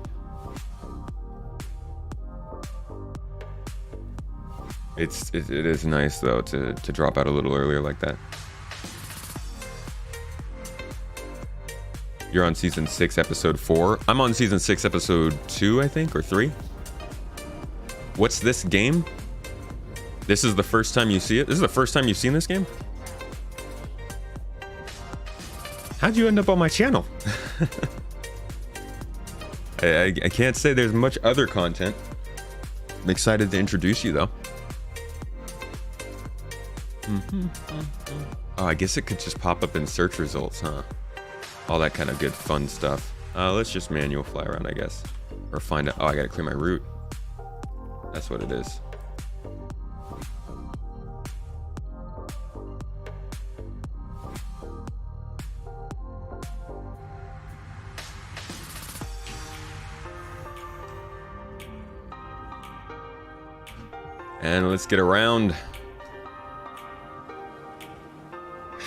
It is nice though to drop out a little earlier like that. You're on season 6, episode 4. I'm on season 6, episode 2, I think, or 3. What's this game? This is the first time you see it? This is the first time you've seen this game? How'd you end up on my channel? I can't say there's much other content. I'm excited to introduce you though. Oh, I guess it could just pop up in search results, huh? All that kind of good fun stuff. Let's just manual fly around, I guess. Or find out. Oh, I gotta clear my route. That's what it is. And let's get around.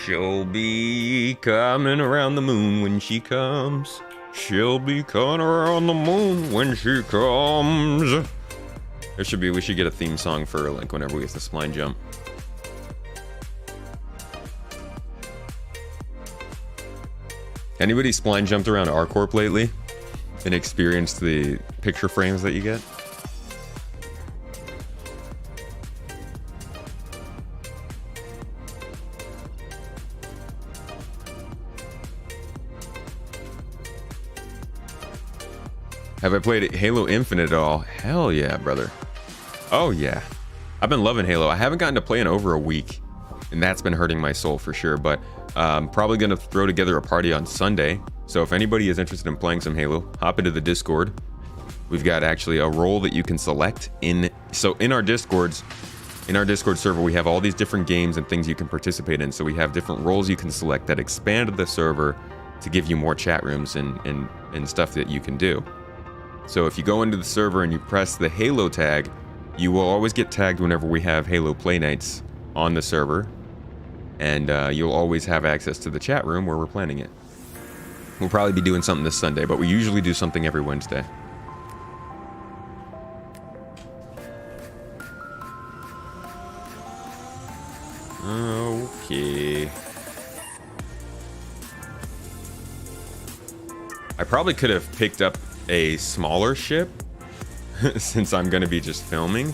She'll be coming around the moon when she comes. She'll be coming around the moon when she comes. We should get a theme song for like whenever we get the spline jump. Anybody spline jumped around R-Corp lately and experienced the picture frames that you get? Have I played Halo Infinite at all? Hell yeah, brother. Oh yeah. I've been loving Halo. I haven't gotten to play in over a week, and that's been hurting my soul for sure, but I'm probably going to throw together a party on Sunday. So if anybody is interested in playing some Halo, hop into the Discord. We've got actually a role that you can select in our Discord server, we have all these different games and things you can participate in. So we have different roles you can select that expand the server to give you more chat rooms and stuff that you can do. So if you go into the server and you press the Halo tag, you will always get tagged whenever we have Halo play nights on the server, and you'll always have access to the chat room where we're planning it. We'll probably be doing something this Sunday, but we usually do something every Wednesday. Okay. I probably could have picked up a smaller ship since I'm gonna be just filming.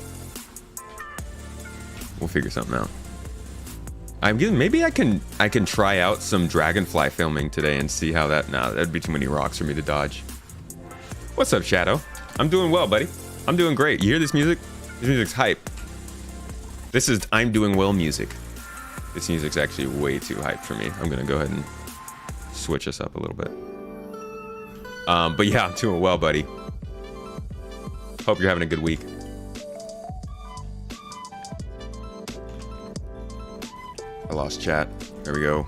We'll figure something out. Maybe I can try out some Dragonfly filming today and see how that. Nah, that'd be too many rocks for me to dodge. What's up, Shadow? I'm doing well, buddy. I'm doing great. You hear this music? This music's hype. This is I'm doing well music. This music's actually way too hype for me. I'm gonna go ahead and switch us up a little bit. But yeah, I'm doing well, buddy. Hope you're having a good week. I lost chat. There we go.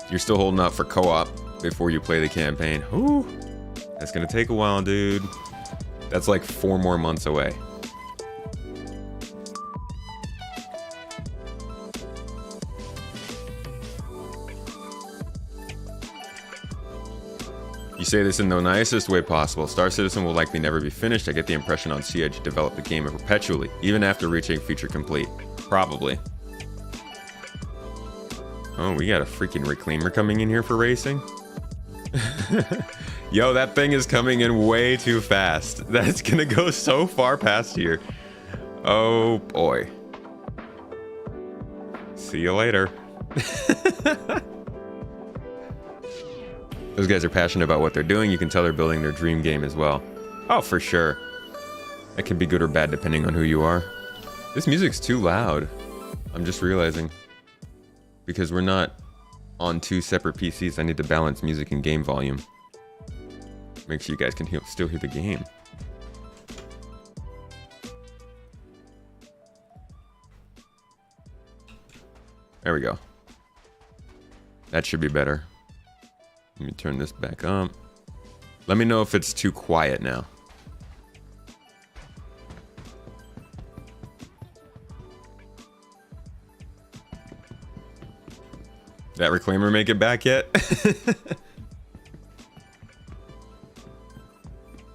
You're still holding up for co-op before you play the campaign. Ooh, that's gonna take a while, dude. That's like 4 more months away. You say this in the nicest way possible. Star Citizen will likely never be finished. I get the impression on Siege developed the game perpetually, even after reaching feature complete. Probably. Oh, we got a freaking reclaimer coming in here for racing. Yo, that thing is coming in way too fast. That's gonna go so far past here. Oh boy. See you later. Those guys are passionate about what they're doing. You can tell they're building their dream game as well. Oh, for sure. That can be good or bad depending on who you are. This music's too loud. I'm just realizing. Because we're not on 2 separate PCs, I need to balance music and game volume. Make sure you guys can still hear the game. There we go. That should be better. Let me turn this back up. Let me know if it's too quiet now. That reclaimer make it back yet?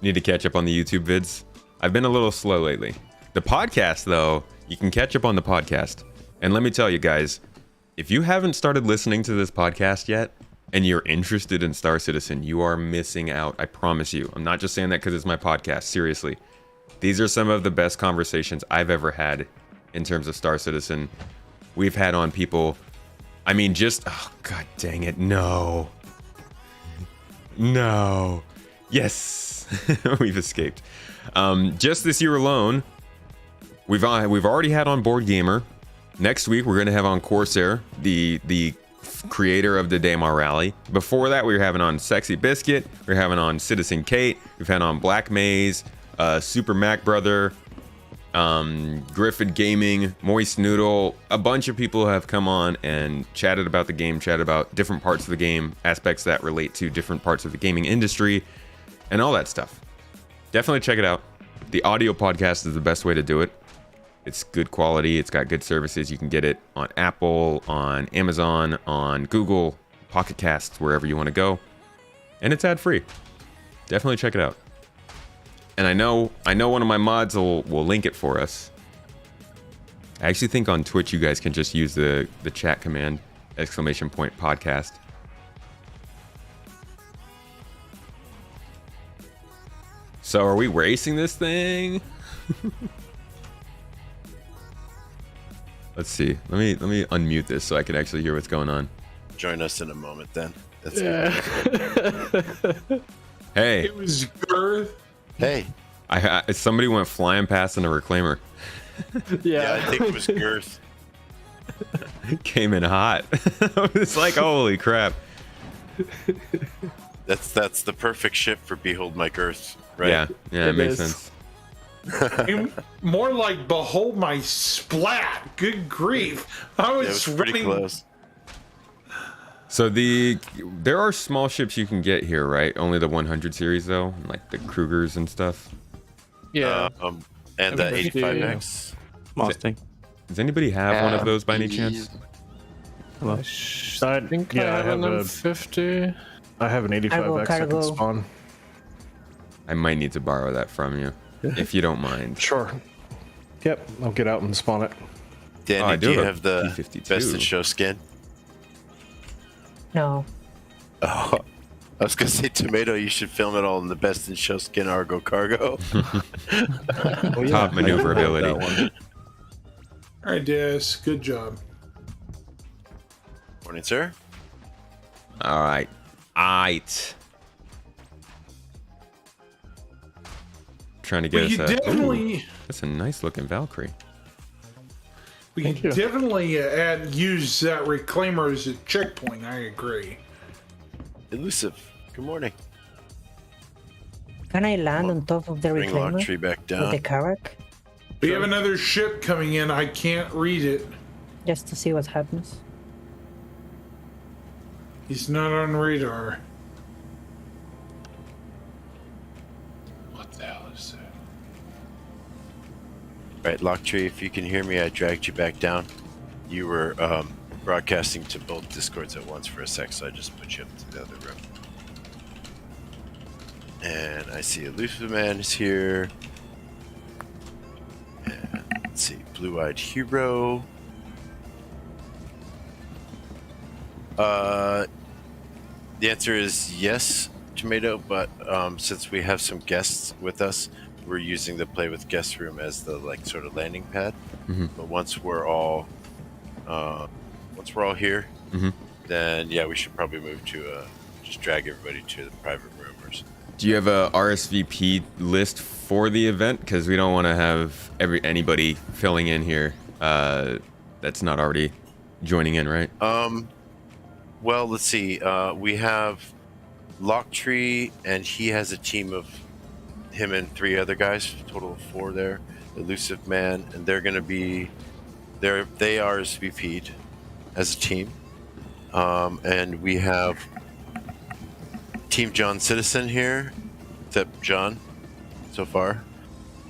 Need to catch up on the YouTube vids. I've been a little slow lately. The podcast, though, you can catch up on the podcast. And let me tell you guys, if you haven't started listening to this podcast yet, and you're interested in Star Citizen, you are missing out. I promise you. I'm not just saying that because it's my podcast. Seriously. These are some of the best conversations I've ever had in terms of Star Citizen. We've had on people... I mean, just... Oh, god dang it. No. No. Yes. We've escaped. Just this year alone, we've already had on Board Gamer. Next week, we're going to have on Corsair, the creator of the Daymar Rally. Before that, we were having on Sexy Biscuit. We were having on Citizen Kate. We've had on Black Maze, Super Mac Brother, Griffith Gaming, Moist Noodle. A bunch of people have come on and chatted about the game, chatted about different parts of the game, aspects that relate to different parts of the gaming industry, and all that stuff. Definitely check it out. The audio podcast is the best way to do it. It's good quality. It's got good services. You can get it on Apple, on Amazon, on Google, Pocket Casts, wherever you want to go. And it's ad-free. Definitely check it out. And I know one of my mods will link it for us. I actually think on Twitch you guys can just use the chat command, !podcast. So are we racing this thing? Let's see. Let me unmute this so I can actually hear what's going on. Join us in a moment then. That's Hey. It was Girth. Hey. Somebody went flying past in a reclaimer. Yeah, I think it was Girth. Came in hot. It's like, holy crap. That's the perfect ship for Behold My Girth, right? Yeah, it makes sense. More like behold my splat. Good grief. I was, It was pretty close. So there are small ships you can get here, right? Only the 100 series though, like the Krugers and stuff. Yeah. And the 85X. Mustang. Does anybody have one of those by any chance? I think I have an M50. I have an 85X I can spawn. I might need to borrow that from you, if you don't mind. Sure. Yep, I'll get out and spawn it. Danny, do you have the P52. Best in Show skin? No. Oh, I was gonna say Tomato. You should film it all in the Best in Show skin Argo Cargo. Top maneuverability. All right, Des. Good job. Morning, sir. All right. Trying to get us a... Definitely... That's a nice looking Valkyrie. We can definitely use that reclaimer as a checkpoint. I agree. Elusive. Good morning. Can I land on top of the Bring reclaimer Lock Tree back with down. the Karak? We have another ship coming in. I can't read it. Just to see what happens. He's not on radar. What the hell is that? Right, Locktree, if you can hear me, I dragged you back down. You were broadcasting to both Discords at once for a sec, so I just put you up to the other room. And I see Elusive Man is here. And let's see, Blue-Eyed Hero. The answer is yes, Tomato, but since we have some guests with us, we're using the Play with Guest room as the sort of landing pad. Mm-hmm. But once we're all once we're all here, Mhm. then yeah, we should probably move to just drag everybody to the private room or something. Do you have a RSVP list for the event? Because we don't want to have anybody filling in here that's not already joining in, right? Well, let's see. We have Locktree, and he has a team of him and 3 other guys, total of 4 there. Elusive Man, and they're going to be they are RSVP'd as a team. And we have Team John Citizen here, except John so far.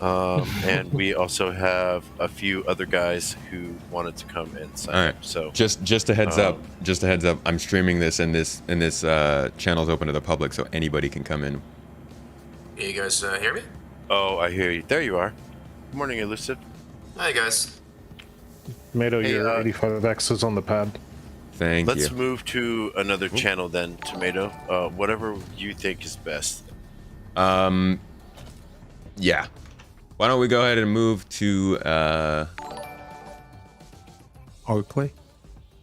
And we also have a few other guys who wanted to come and sign All right. up. So just a heads up. Just a heads up. I'm streaming this, and this channel's open to the public, so anybody can come in. You guys hear me? Oh, I hear you. There you are. Good morning, Elusive. Hi guys. Tomato, Hey, your 85X is on the pad. Thank Let's you. move to another channel then, Tomato. Whatever you think is best. Yeah. Why don't we go ahead and move to Orgplay?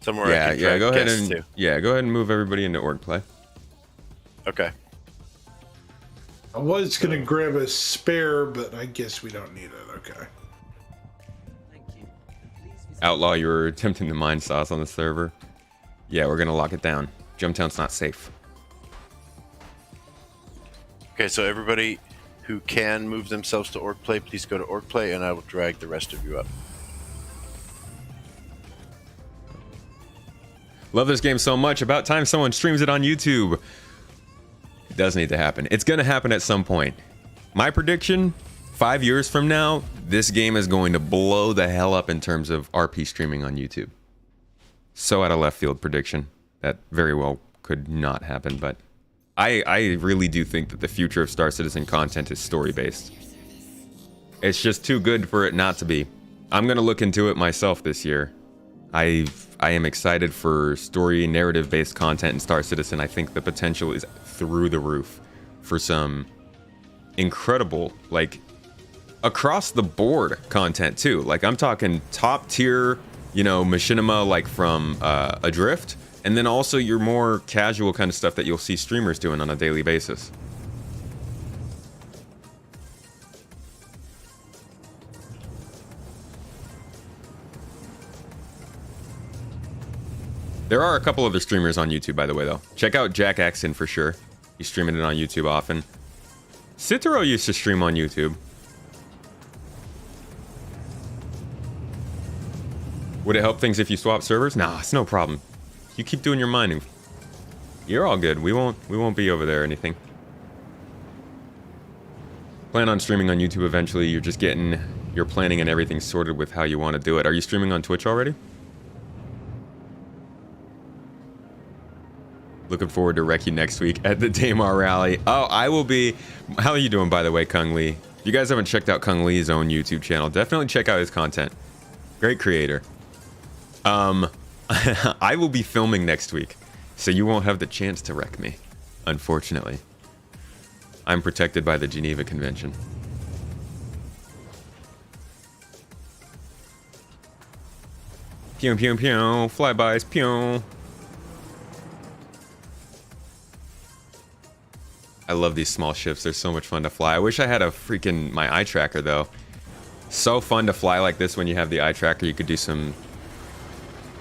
Somewhere I can yeah, drag go ahead guests and to. go ahead and move everybody into org play. Okay. I was gonna grab a spare, but I guess we don't need it. Okay. Outlaw, you were attempting to mine sauce on the server. Yeah, we're gonna lock it down. Jumptown's not safe. Okay, so everybody who can move themselves to org play, please go to org play, and I will drag the rest of you up. Love this game so much. About time someone streams it on YouTube. It does need to happen. It's gonna happen at some point. My prediction, 5 years from now, this game is going to blow the hell up in terms of RP streaming on YouTube. So out of left field prediction. That very well could not happen, but I really do think that the future of Star Citizen content is story-based. It's just too good for it not to be. I'm gonna look into it myself this year. I am excited for story narrative-based content in Star Citizen. I think the potential is through the roof for some incredible, like, across the board content too. Like, I'm talking top tier, machinima, like from Adrift, and then also your more casual kind of stuff that you'll see streamers doing on a daily basis. There are a couple other streamers on YouTube, by the way, though. Check out Jack Axon for sure. He's streaming it on YouTube often. Citaro used to stream on YouTube. Would it help things if you swap servers? Nah, it's no problem. You keep doing your mining. You're all good. We won't be over there or anything. Plan on streaming on YouTube eventually. You're just getting your planning and everything sorted with how you want to do it. Are you streaming on Twitch already? Looking forward to wreck you next week at the Daymar Rally. Oh, I will be. How are you doing, by the way, Kung Lee? If you guys haven't checked out Kung Lee's own YouTube channel, definitely check out his content. Great creator. I will be filming next week, so you won't have the chance to wreck me, unfortunately. I'm protected by the Geneva Convention. Pew pew pew, flybys, pew. I love these small ships. They're so much fun to fly. I wish I had my eye tracker though. So fun to fly like this when you have the eye tracker. You could do some.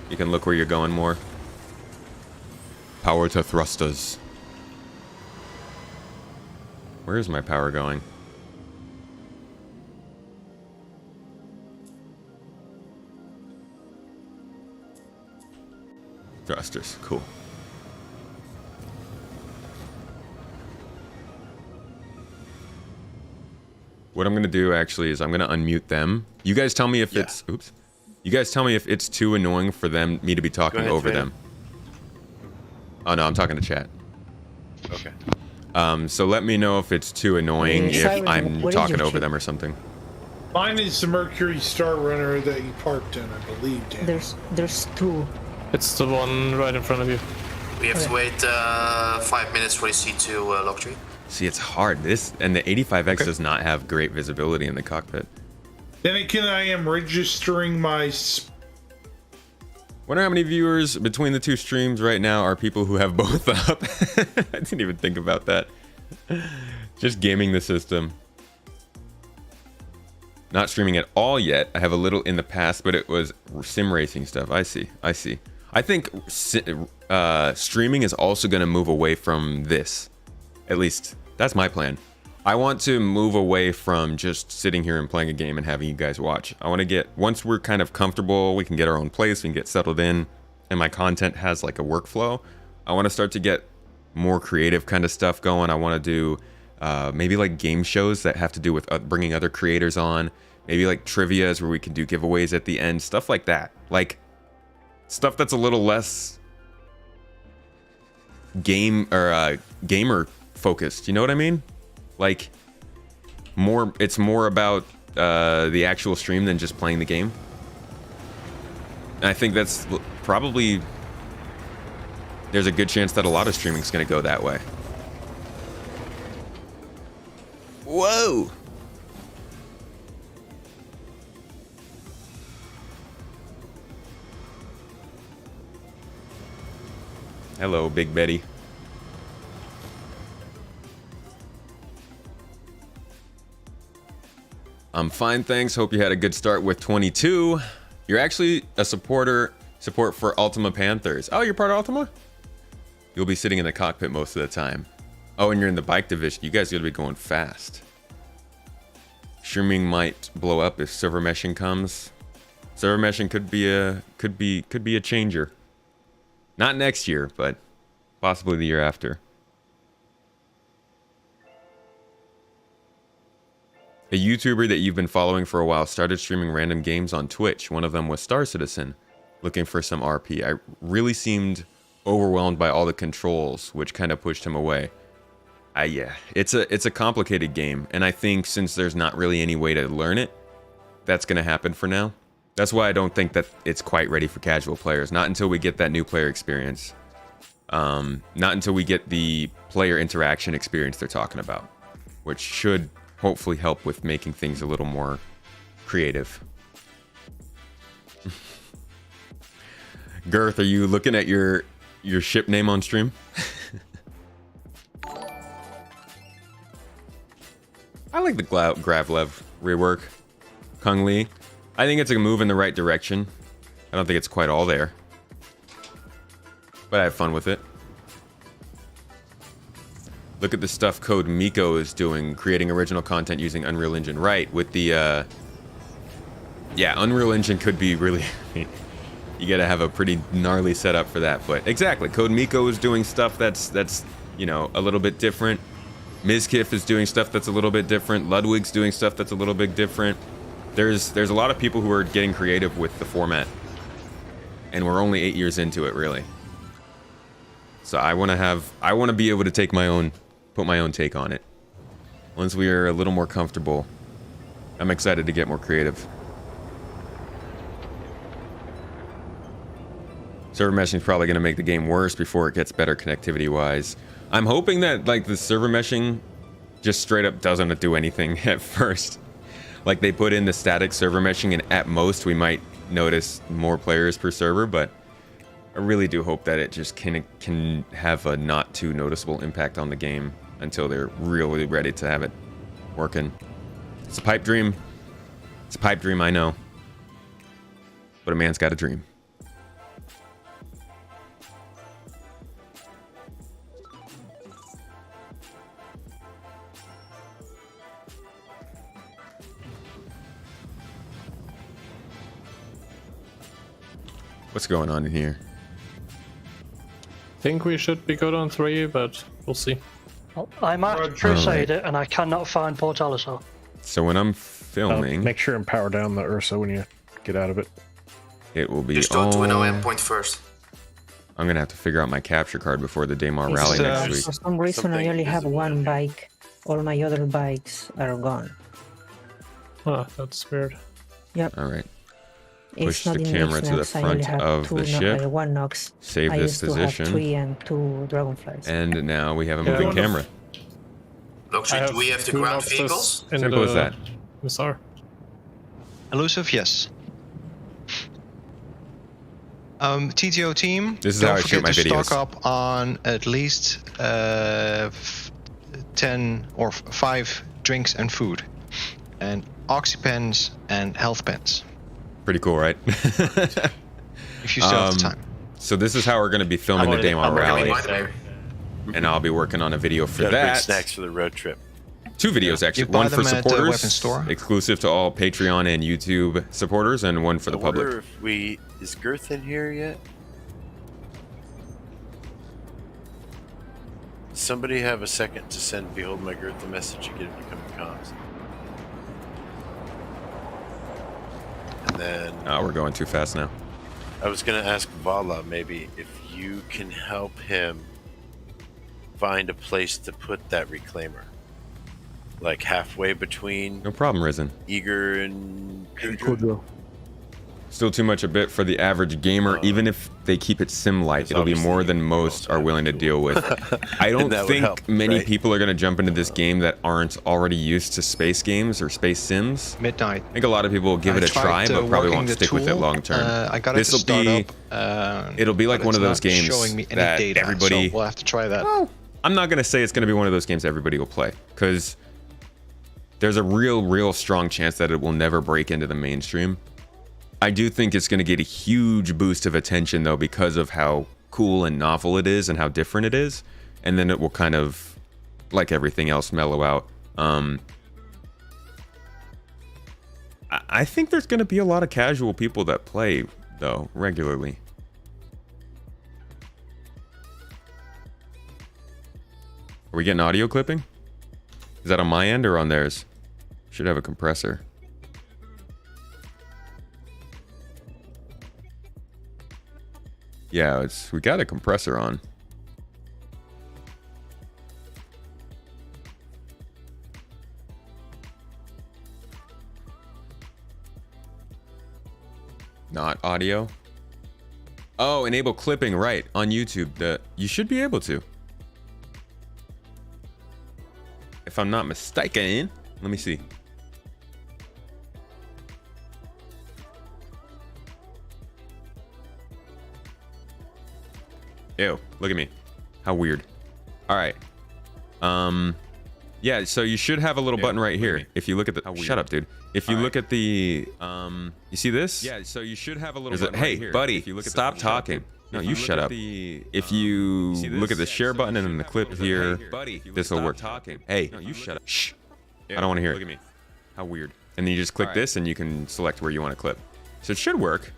You can look where you're going more. Power to thrusters. Where is my power going? Thrusters, cool. What I'm gonna do actually is I'm gonna unmute them. You guys tell me if it's oops. You guys tell me if it's too annoying for me to be talking over them. Oh no, I'm talking to chat. Okay. So let me know if it's too annoying if I'm talking over them or something. Mine is the Mercury Star Runner that you parked in, I believe, Dan. There's 2. It's the one right in front of you. We have to wait 5 minutes for the C2 lock tree. See, it's hard. And the 85X does not have great visibility in the cockpit. Then again, I am registering my Wonder how many viewers between the two streams right now are people who have both up. I didn't even think about that. Just gaming the system. Not streaming at all yet. I have a little in the past, but it was sim racing stuff. I see. I think streaming is also going to move away from this. At least, that's my plan. I want to move away from just sitting here and playing a game and having you guys watch. I want to get, once we're kind of comfortable, we can get our own place, we can get settled in, and my content has like a workflow, I want to start to get more creative kind of stuff going. I want to do maybe like game shows that have to do with bringing other creators on. Maybe like trivias where we can do giveaways at the end, stuff like that. Like stuff that's a little less gamer focused. You know what I mean? Like it's more about the actual stream than just playing the game. And I think that's probably, there's a good chance that a lot of streaming is going to go that way. Whoa. Hello, Big Betty. I'm fine, thanks. Hope you had a good start with 22. You're actually a support for Ultima Panthers. Oh, you're part of Ultima? You'll be sitting in the cockpit most of the time. Oh, and you're in the bike division. You guys gotta be going fast. Streaming might blow up if server meshing comes. Server meshing could be a changer. Not next year, but possibly the year after. A YouTuber that you've been following for a while started streaming random games on Twitch. One of them was Star Citizen, looking for some RP. I really seemed overwhelmed by all the controls, which kind of pushed him away. Yeah, it's a complicated game, and I think since there's not really any way to learn it, that's going to happen for now. That's why I don't think that it's quite ready for casual players. Not until we get that new player experience. Not until we get the player interaction experience they're talking about, which should hopefully help with making things a little more creative. Girth, are you looking at your ship name on stream? I like the Gravlev rework. Kung Lee. I think it's a move in the right direction. I don't think it's quite all there, but I have fun with it. Look at the stuff Code Miko is doing, creating original content using Unreal Engine. Right, with the, yeah, Unreal Engine could be really, you gotta have a pretty gnarly setup for that, but exactly, Code Miko is doing stuff that's, you know, a little bit different. Mizkif is doing stuff that's a little bit different. Ludwig's doing stuff that's a little bit different. There's a lot of people who are getting creative with the format, and we're only 8 years into it, really. So I want to be able to put my own take on it. Once we are a little more comfortable, I'm excited to get more creative. Server meshing is probably going to make the game worse before it gets better connectivity-wise. I'm hoping that like the server meshing just straight up doesn't do anything at first. Like they put in the static server meshing, and at most we might notice more players per server, but I really do hope that it just can have a not too noticeable impact on the game until they're really ready to have it working. It's a pipe dream. It's a pipe dream, I know. But a man's got a dream. What's going on in here? Think we should be good on 3, but we'll see. Well, I'm at Crusader and I cannot find Port Alisar. So when I'm filming, make sure and power down the Ursa when you get out of it. It will be Just go to an OM point first. I'm gonna have to figure out my capture card before the Daymar Rally next week. For some reason, I only have one bike. All my other bikes are gone. Huh, that's weird. Yep. All right. It's Push not the in camera to the Nox. I only front have of two the ship. One Nox. Save I this used to have position. 3 and 2 Dragonflies. And now we have a moving camera. Luxury, do we have the ground vehicles? Simple as that. Missar. Elusive, yes. TTO team, This is don't how I shoot forget my to videos. stock up on at least 10 or 5 drinks and food, and oxypens and health pens. Pretty cool, right? If you still have the time. So this is how we're going to be filming the Daymar Rally, There. and I'll be working on a video for Gotta bring that. snacks for the road trip. 2 videos actually. You buy One for them at the supporters, weapons store. exclusive to all Patreon and YouTube supporters, and one for the I wonder public. if is Girth in here yet? Somebody have a second to send Behold My Girth a message and get him to come to comms. And then Oh, we're going too fast now. I was gonna ask Vala maybe if you can help him find a place to put that reclaimer. Like halfway between No problem, Risen. Eager and Kudra. Still too much a bit for the average gamer. Even if they keep it sim light, it'll be more than most are willing to deal with. I don't that would think help, many right? people are going to jump into this game that aren't already used to space games or space sims. Midnight. I think a lot of people will give it a try, but probably won't stick with it long term. I got it to start up. It'll be like but one of it's those not games showing me any that data, everybody. so we'll have to try that. Well, I'm not going to say it's going to be one of those games everybody will play, because there's a real strong chance that it will never break into the mainstream. I do think it's going to get a huge boost of attention, though, because of how cool and novel it is and how different it is. And then it will kind of, like everything else, mellow out. I think there's going to be a lot of casual people that play, though, regularly. Are we getting audio clipping? Is that on my end or on theirs? Should have a compressor. Yeah, we got a compressor on. Not audio. Oh, enable clipping, right, on YouTube. You should be able to. If I'm not mistaken. Let me see. Ew, look at me. How weird. All right. Yeah, so you should have a little button right here. If you look at the shut up, dude. If you look at the you see this? Yeah, so you should have a little button right here. Hey, buddy, if you look at stop talking. No, you shut up. If you look at the share button and then the clip here, this will work. Hey, you shut up. Shh. I don't want to hear it. Look at me. How weird. And then you just click this and you can select where you want to clip. So it should work.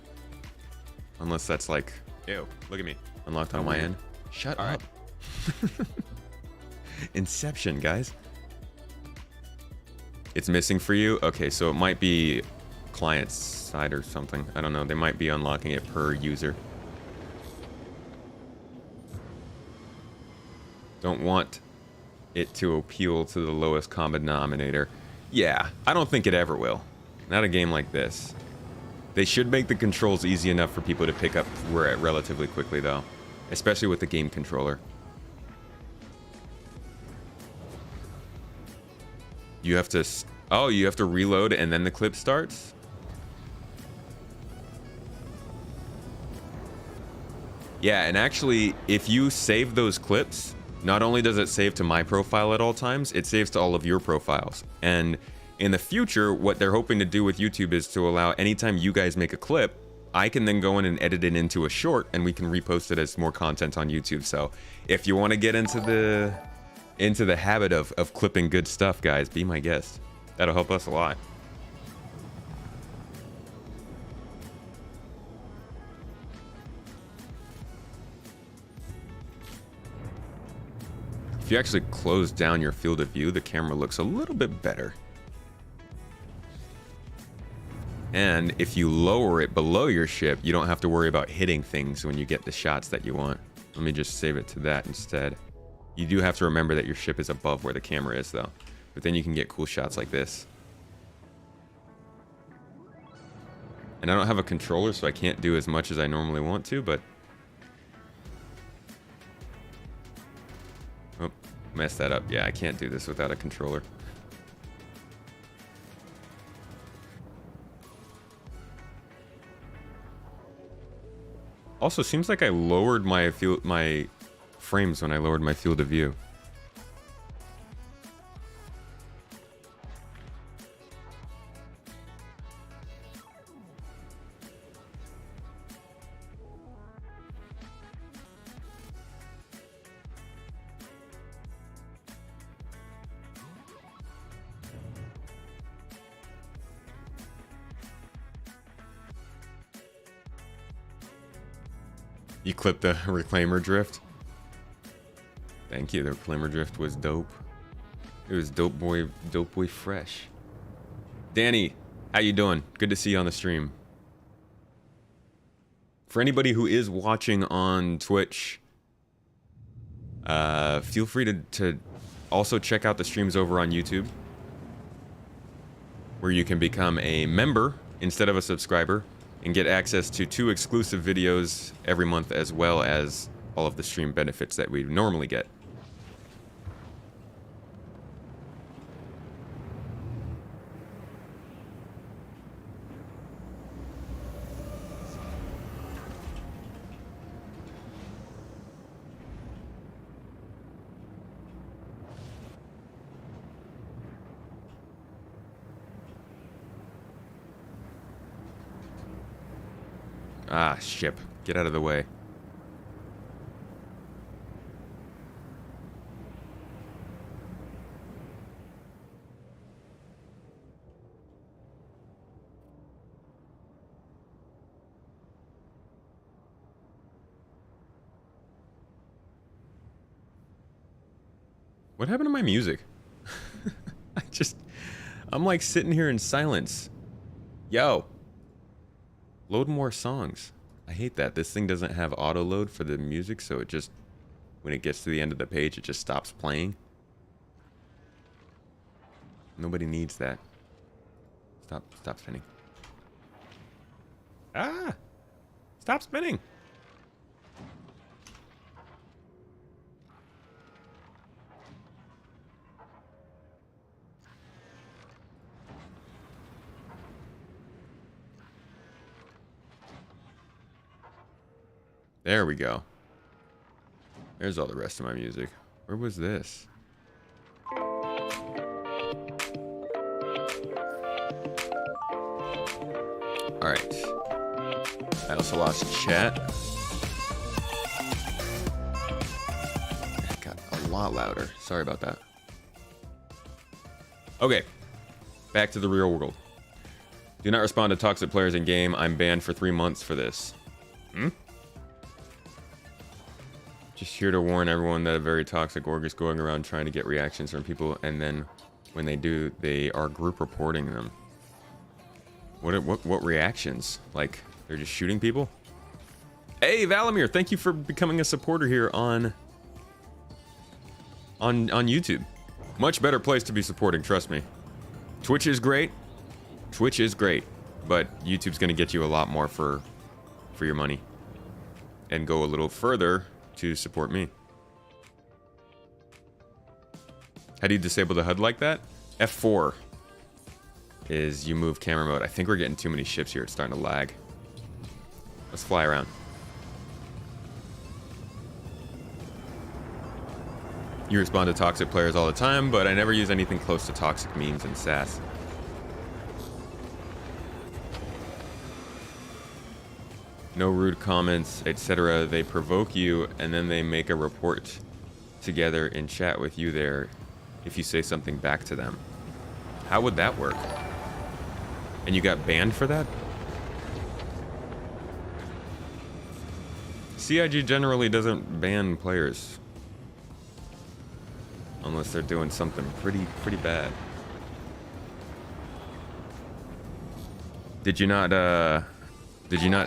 Unless that's like, ew, look at me. Unlocked on my end. Shut up. Inception, guys. It's missing for you? Okay, so it might be client side or something. I don't know. They might be unlocking it per user. Don't want it to appeal to the lowest common denominator. Yeah, I don't think it ever will. Not a game like this. They should make the controls easy enough for people to pick up relatively quickly, though. Especially with the game controller. You have to... Oh, you have to reload and then the clip starts? Yeah, and actually, if you save those clips, not only does it save to my profile at all times, it saves to all of your profiles. And in the future, what they're hoping to do with YouTube is to allow anytime you guys make a clip, I can then go in and edit it into a short and we can repost it as more content on YouTube. So if you want to get into the habit of clipping good stuff, guys, be my guest. That'll help us a lot. If you actually close down your field of view, the camera looks a little bit better. And if you lower it below your ship, you don't have to worry about hitting things when you get the shots that you want. Let me just save it to that instead. You do have to remember that your ship is above where the camera is, though. But then you can get cool shots like this. And I don't have a controller, so I can't do as much as I normally want to, but... Oh, messed that up. Yeah, I can't do this without a controller. Also, seems like I lowered my frames when I lowered my field of view. You clipped the Reclaimer drift? Thank you, the Reclaimer drift was dope. It was dope boy fresh. Danny, how you doing? Good to see you on the stream. For anybody who is watching on Twitch, feel free to also check out the streams over on YouTube, where you can become a member instead of a subscriber and get access to 2 exclusive videos every month, as well as all of the stream benefits that we normally get. Ah, ship. Get out of the way. What happened to my music? I'm like sitting here in silence. Yo. Load more songs. I hate that. This thing doesn't have auto load for the music, so it just, when it gets to the end of the page, it just stops playing. Nobody needs that. Stop spinning. Ah! Stop spinning! There we go. There's all the rest of my music. Where was this? Alright. I also lost chat. It got a lot louder. Sorry about that. Okay. Back to the real world. Do not respond to toxic players in game. I'm banned for 3 months for this. Just here to warn everyone that a very toxic org is going around trying to get reactions from people, and then when they do, they are group reporting them. What reactions? Like, they're just shooting people? Hey, Valamir, thank you for becoming a supporter here on YouTube. Much better place to be supporting, trust me. Twitch is great. Twitch is great, but YouTube's gonna get you a lot more for your money. And go a little further to support me. How do you disable the HUD like that? F4 is you move camera mode. I think we're getting too many ships here. It's starting to lag. Let's fly around. You respond to toxic players all the time, but I never use anything close to toxic memes and sass. No rude comments, etc. They provoke you, and then they make a report together in chat with you there if you say something back to them. How would that work? And you got banned for that? CIG generally doesn't ban players. Unless they're doing something pretty bad. Did you not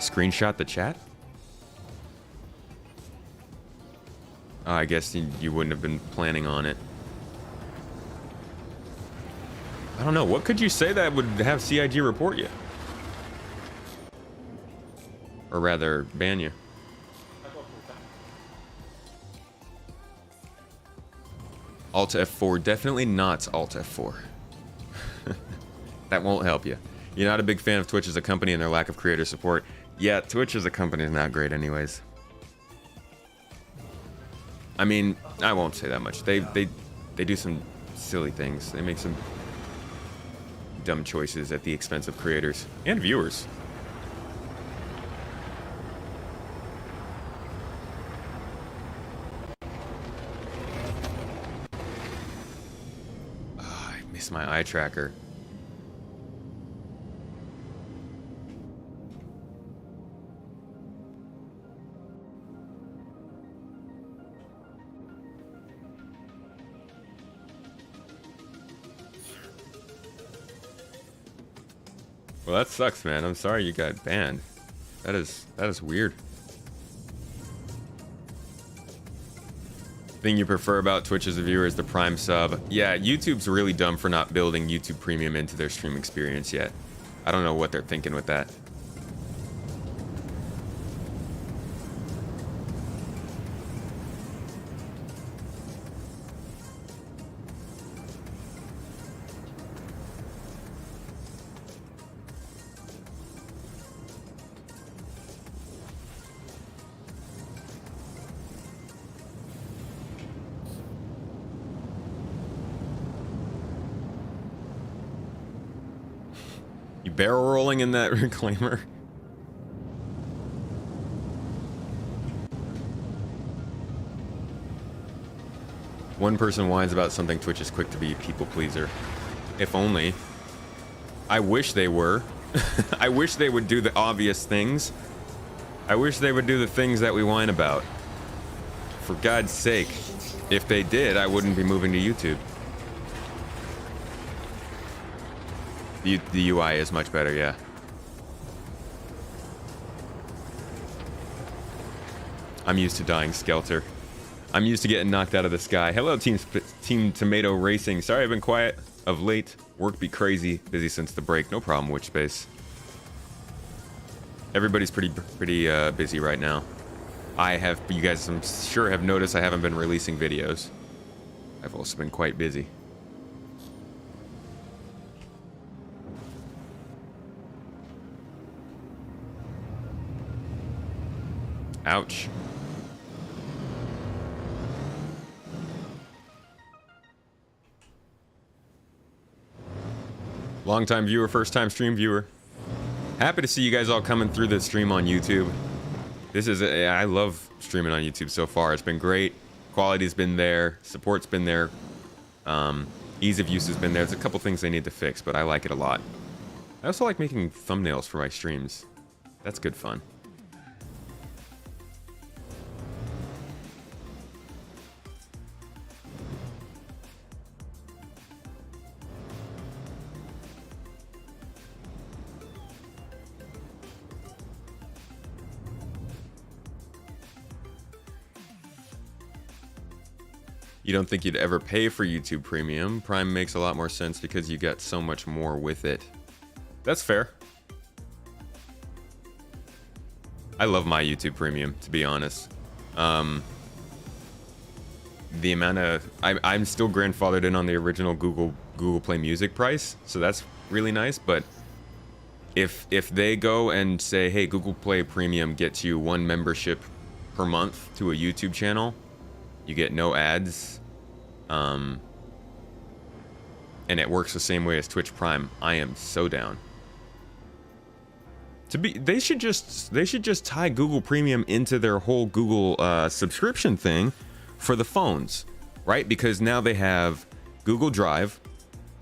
screenshot the chat? Oh, I guess you wouldn't have been planning on it. I don't know. What could you say that would have CIG report you? Or rather, ban you? Alt F4. Definitely not Alt F4. That won't help you. You're not a big fan of Twitch as a company and their lack of creator support. Yeah, Twitch as a company is not great anyways. I mean, I won't say that much. They do some silly things. They make some dumb choices at the expense of creators and viewers. Oh, I miss my eye tracker. Well, that sucks, man. I'm sorry you got banned. That is weird. Thing you prefer about Twitch as a viewer is the Prime sub. Yeah, YouTube's really dumb for not building YouTube Premium into their stream experience yet. I don't know what they're thinking with that. You barrel rolling in that reclaimer. One person whines about something Twitch is quick to be a people pleaser. If only. I wish they were. I wish they would do the obvious things. I wish they would do the things that we whine about. For God's sake. If they did, I wouldn't be moving to YouTube. The UI is much better, yeah. I'm used to dying Skelter. I'm used to getting knocked out of the sky. Hello, Team Tomato Racing. Sorry I've been quiet of late. Work be crazy. Busy since the break. No problem, Witch Space. Everybody's pretty busy right now. You guys, I'm sure, have noticed I haven't been releasing videos. I've also been quite busy. Ouch. Long-time viewer, first-time stream viewer. Happy to see you guys all coming through the stream on YouTube. I love streaming on YouTube so far. It's been great. Quality's been there. Support's been there. Ease of use has been there. There's a couple things they need to fix, but I like it a lot. I also like making thumbnails for my streams. That's good fun. You don't think you'd ever pay for YouTube Premium? Prime makes a lot more sense because you get so much more with it. That's fair. I love my YouTube Premium, to be honest. The amount of... I'm still grandfathered in on the original Google Play Music price, so that's really nice, but if they go and say, hey, Google Play Premium gets you 1 membership per month to a YouTube channel, you get no ads, and it works the same way as Twitch Prime, I am so down. They should just tie Google Premium into their whole Google subscription thing for the phones, right? Because now they have Google Drive,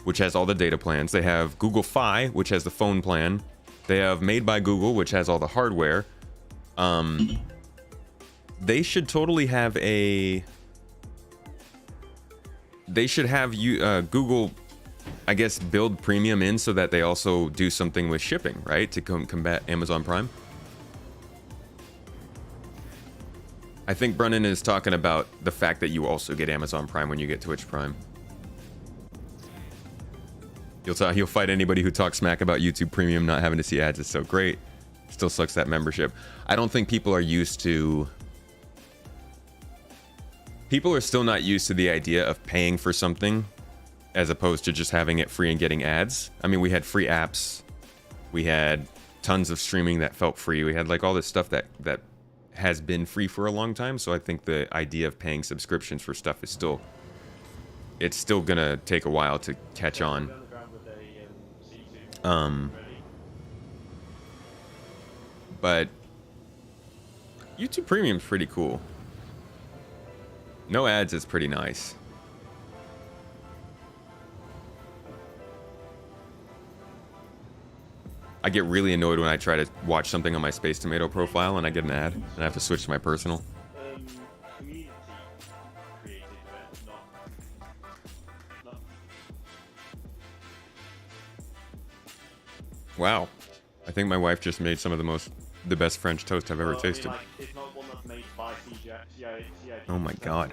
which has all the data plans. They have Google Fi, which has the phone plan. They have Made by Google, which has all the hardware. They should totally have a... They should have Google, I guess, build Premium in so that they also do something with shipping, right? To combat Amazon Prime. I think Brennan is talking about the fact that you also get Amazon Prime when you get Twitch Prime. He'll fight anybody who talks smack about YouTube Premium not having to see ads. It's so great. Still sucks that membership. I don't think people are used to... People are still not used to the idea of paying for something as opposed to just having it free and getting ads. I mean, we had free apps. We had tons of streaming that felt free. We had like all this stuff that has been free for a long time. So I think the idea of paying subscriptions for stuff is still, it's still gonna take a while to catch on. But YouTube Premium's pretty cool. No ads is pretty nice. I get really annoyed when I try to watch something on my Space Tomato profile and I get an ad and I have to switch to my personal. Wow. I think my wife just made some of the best French toast I've ever tasted. Oh my god.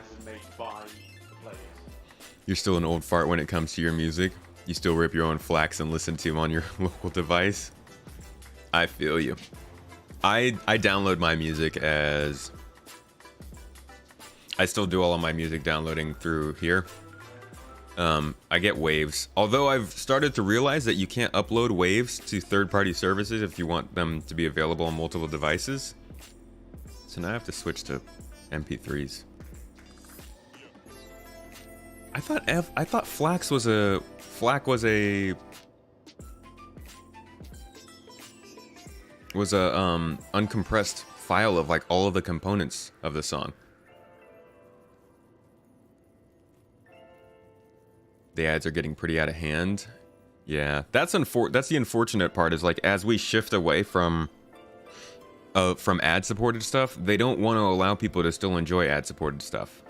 You're still an old fart when it comes to your music. You still rip your own flax and listen to them on your local device. I feel you. I download my music as... I still do all of my music downloading through here. I get waves. Although I've started to realize that you can't upload waves to third-party services if you want them to be available on multiple devices. So now I have to switch to MP3s. I thought FLAC was a uncompressed file of like all of the components of the song. The ads are getting pretty out of hand. Yeah, that's the unfortunate part is like as we shift away from ad-supported stuff, they don't want to allow people to still enjoy ad-supported stuff.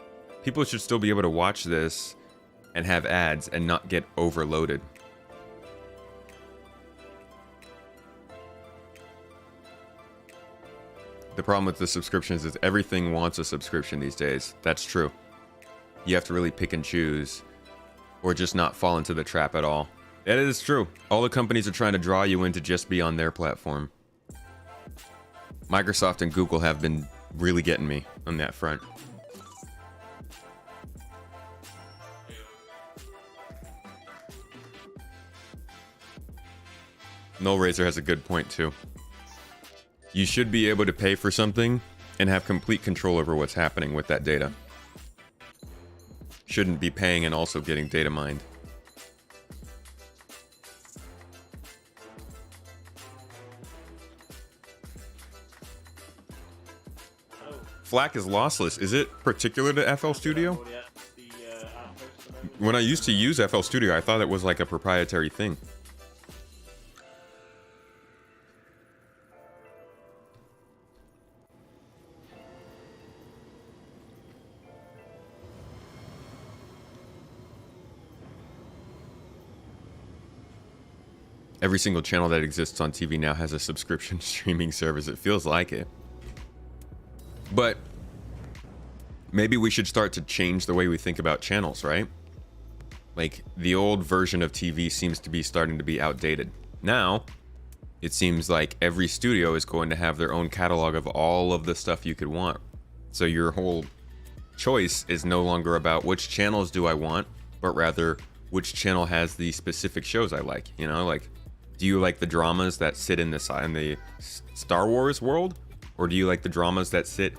People should still be able to watch this and have ads and not get overloaded. The problem with the subscriptions is everything wants a subscription these days. That's true. You have to really pick and choose or just not fall into the trap at all. That is true. All the companies are trying to draw you in to just be on their platform. Microsoft and Google have been really getting me on that front. Nullraiser has a good point too. You should be able to pay for something and have complete control over what's happening with that data. Shouldn't be paying and also getting data mined. FLAC is lossless. Is it particular to FL Studio? When I used to use FL Studio, I thought it was like a proprietary thing. Every single channel that exists on TV now has a subscription streaming service. It feels like it. But maybe we should start to change the way we think about channels, right? Like the old version of TV seems to be starting to be outdated. Now, it seems like every studio is going to have their own catalog of all of the stuff you could want. So your whole choice is no longer about which channels do I want, but rather which channel has the specific shows I like. You know, like, do you like the dramas that sit in the Star Wars world? Or do you like the dramas that sit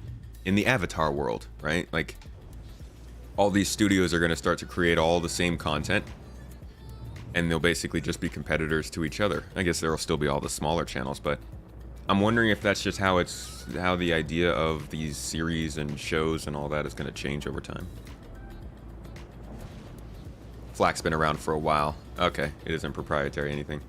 in the Avatar world, right? Like, all these studios are going to start to create all the same content. And they'll basically just be competitors to each other. I guess there will still be all the smaller channels, but I'm wondering if that's just how the idea of these series and shows and all that is going to change over time. FLAC's been around for a while. Okay, it isn't proprietary anything.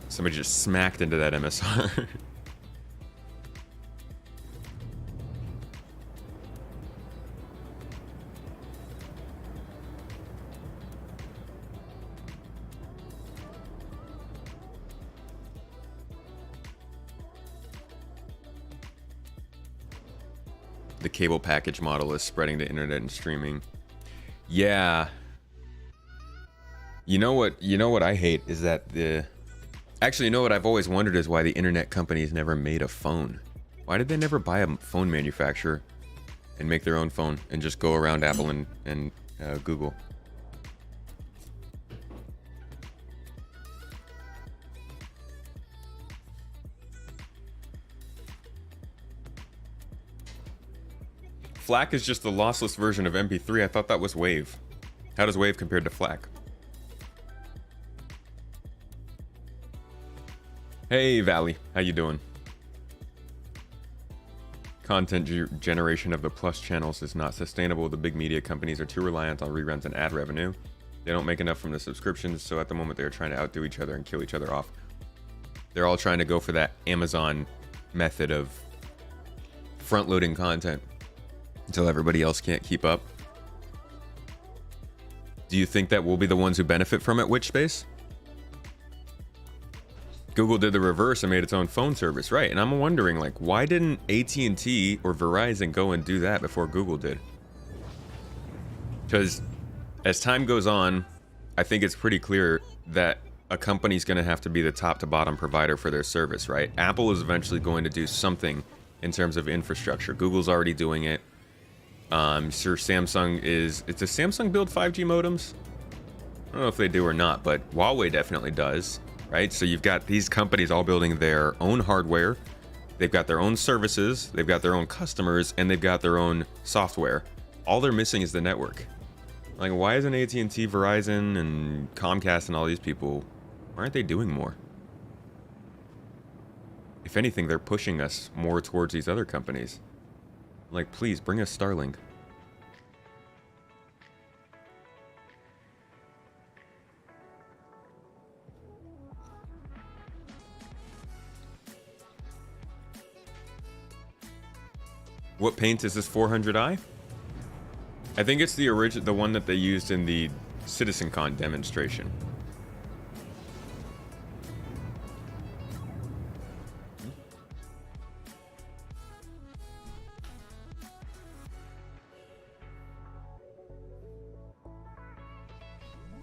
Somebody just smacked into that MSR. The cable package model is spreading to internet and streaming. Yeah. You know what I hate is that actually, you know what I've always wondered is why the internet companies never made a phone. Why did they never buy a phone manufacturer and make their own phone and just go around Apple and Google? FLAC is just the lossless version of MP3. I thought that was Wave. How does Wave compare to FLAC? Hey, Valley. How you doing? Content generation of the Plus channels is not sustainable. The big media companies are too reliant on reruns and ad revenue. They don't make enough from the subscriptions, so at the moment they're trying to outdo each other and kill each other off. They're all trying to go for that Amazon method of front-loading content until everybody else can't keep up. Do you think that we'll be the ones who benefit from it, Witchspace? Google did the reverse and made its own phone service, right? And I'm wondering, like, why didn't AT&T or Verizon go and do that before Google did? Because as time goes on, I think it's pretty clear that a company's going to have to be the top to bottom provider for their service, right? Apple is eventually going to do something in terms of infrastructure. Google's already doing it. Sure, Samsung is... Does Samsung build 5G modems? I don't know if they do or not, but Huawei definitely does, right? So you've got these companies all building their own hardware. They've got their own services. They've got their own customers, and they've got their own software. All they're missing is the network. Like, why isn't AT&T, Verizon, and Comcast and all these people... Why aren't they doing more? If anything, they're pushing us more towards these other companies. Like, please, bring us Starlink. What paint is this 400i? I think it's the the one that they used in the CitizenCon demonstration.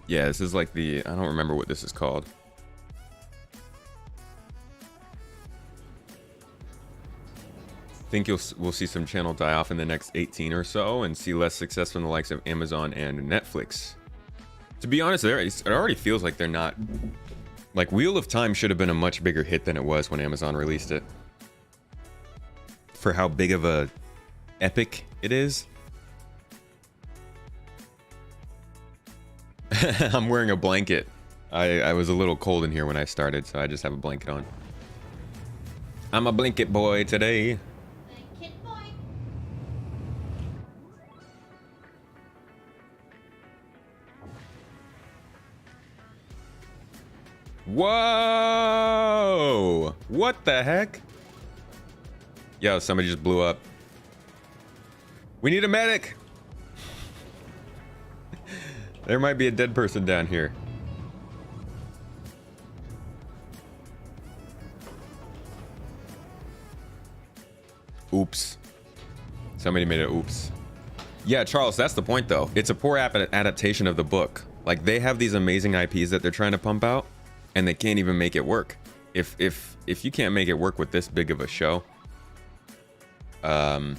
Yeah, this is like the... I don't remember what this is called. Think we'll see some channel die off in the next 18 or so and see less success from the likes of Amazon and Netflix. To be honest, it already feels like they're not... Like, Wheel of Time should have been a much bigger hit than it was when Amazon released it. For how big of a epic it is. I'm wearing a blanket. I was a little cold in here when I started, so I just have a blanket on. I'm a blanket boy today. Blanket boy. Whoa! What the heck? Yo, somebody just blew up. We need a medic! There might be a dead person down here. Oops. Somebody made it oops. Yeah, Charles, that's the point though. It's a poor adaptation of the book. Like, they have these amazing IPs that they're trying to pump out, and they can't even make it work. If you can't make it work with this big of a show, then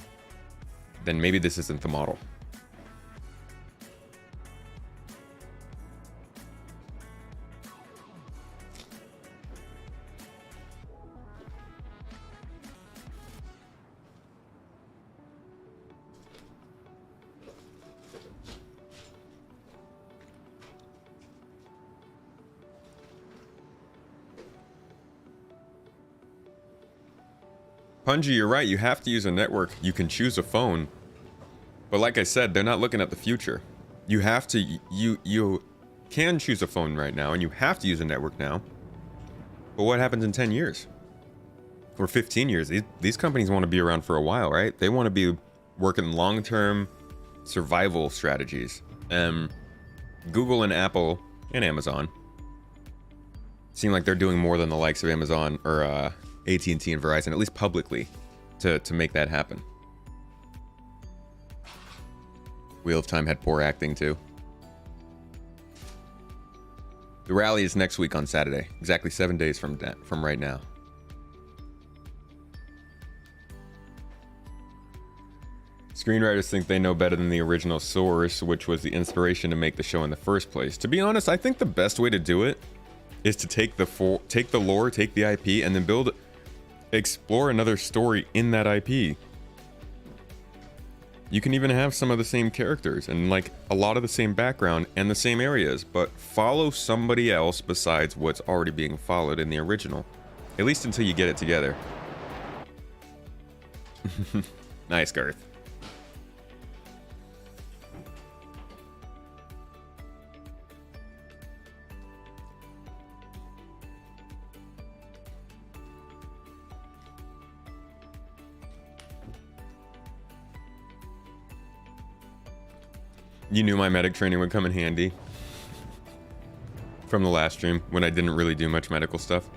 maybe this isn't the model. Punji, you're right. You have to use a network. You can choose a phone. But like I said, they're not looking at the future. You have to... You can choose a phone right now, and you have to use a network now. But what happens in 10 years? Or 15 years? These companies want to be around for a while, right? They want to be working long-term survival strategies. Google and Apple and Amazon seem like they're doing more than the likes of Amazon or AT&T and Verizon, at least publicly, to make that happen. Wheel of Time had poor acting too. The rally is next week on Saturday, exactly 7 days from right now. Screenwriters think they know better than the original source, which was the inspiration to make the show in the first place. To be honest, I think the best way to do it is to take the lore, take the IP, and then explore another story in that IP. You can even have some of the same characters and like a lot of the same background and the same areas, but follow somebody else besides what's already being followed in the original. At least until you get it together. Nice, Garth. You knew my medic training would come in handy from the last stream when I didn't really do much medical stuff.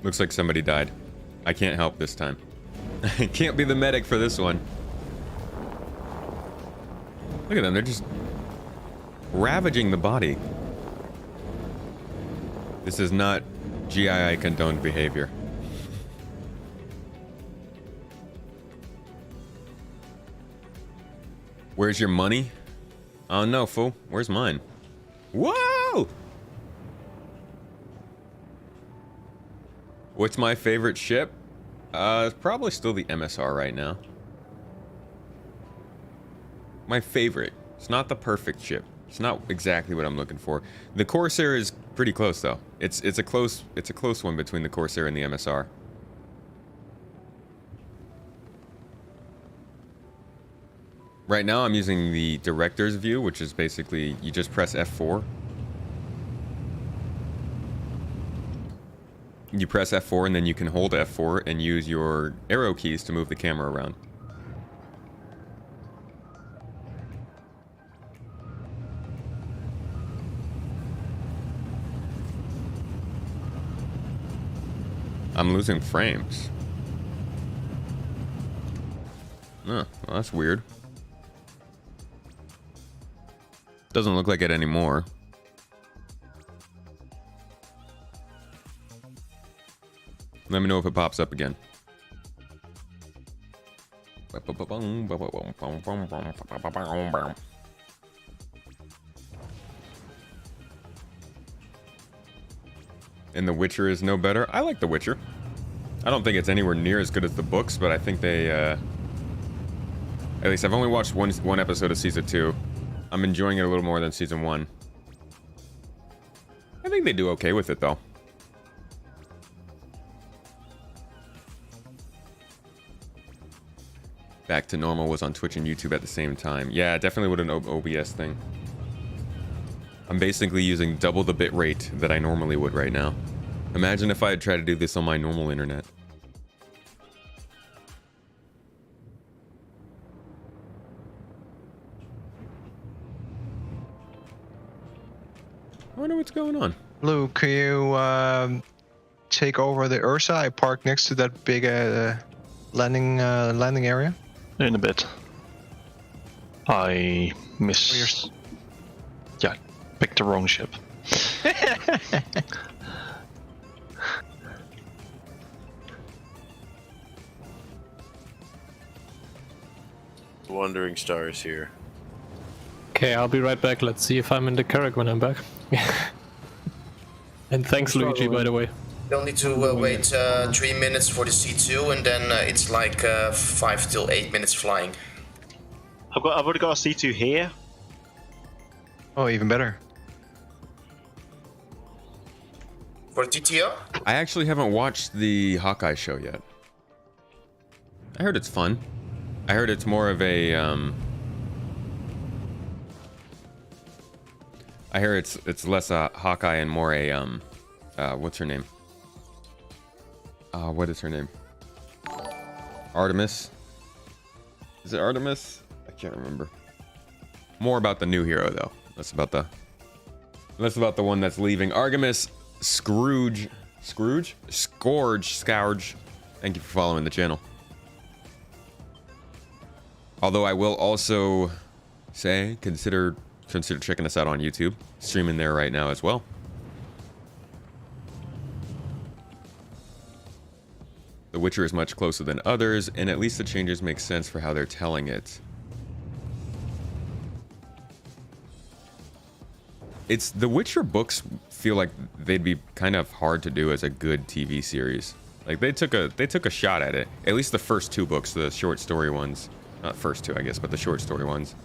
Looks like somebody died. I can't help this time. I can't be the medic for this one. Look at them, they're just ravaging the body. This is not GII condoned behavior. Where's your money? Oh no, fool. Where's mine? Whoa! What's my favorite ship? It's probably still the MSR right now. My favorite. It's not the perfect ship. It's not exactly what I'm looking for. The Corsair is pretty close though. It's a close one between the Corsair and the MSR. Right now I'm using the director's view, which is basically you just press F4. You press F4 and then you can hold F4 and use your arrow keys to move the camera around. I'm losing frames. Oh, well, that's weird. Doesn't look like it anymore. Let me know if it pops up again. And The Witcher is no better. I like The Witcher. I don't think it's anywhere near as good as the books, but I think they, at least I've only watched one episode of season 2. I'm enjoying it a little more than season 1. I think they do okay with it, though. Back to Normal was on Twitch and YouTube at the same time. Yeah, definitely with an OBS thing. I'm basically using double the bit rate that I normally would right now. Imagine if I had tried to do this on my normal internet. I wonder what's going on. Luke, can you take over the Ursa? I parked next to that big landing area. In a bit. I miss. Yeah, picked the wrong ship. Wandering Stars here. Okay, I'll be right back. Let's see if I'm in the Carrack when I'm back. And thanks, Luigi, by the way. You'll need to wait 3 minutes for the C2, and then it's like 5 till 8 minutes flying. I've already got a C2 here. Oh, even better. For TTO? I actually haven't watched the Hawkeye show yet. I heard it's fun. I heard it's more of a I hear it's less Hawkeye and more a what's her name? What is her name? Artemis. Is it Artemis? I can't remember. More about the new hero though. Less about the one that's leaving. Artemis, Scourge. Thank you for following the channel. Although I will also say consider checking us out on YouTube. Streaming there right now as well. The Witcher is much closer than others, and at least the changes make sense for how they're telling it. It's the Witcher books feel like they'd be kind of hard to do as a good TV series. Like they took a shot at it. At least the first 2 books, the short story ones. Not first 2, I guess, but the short story ones.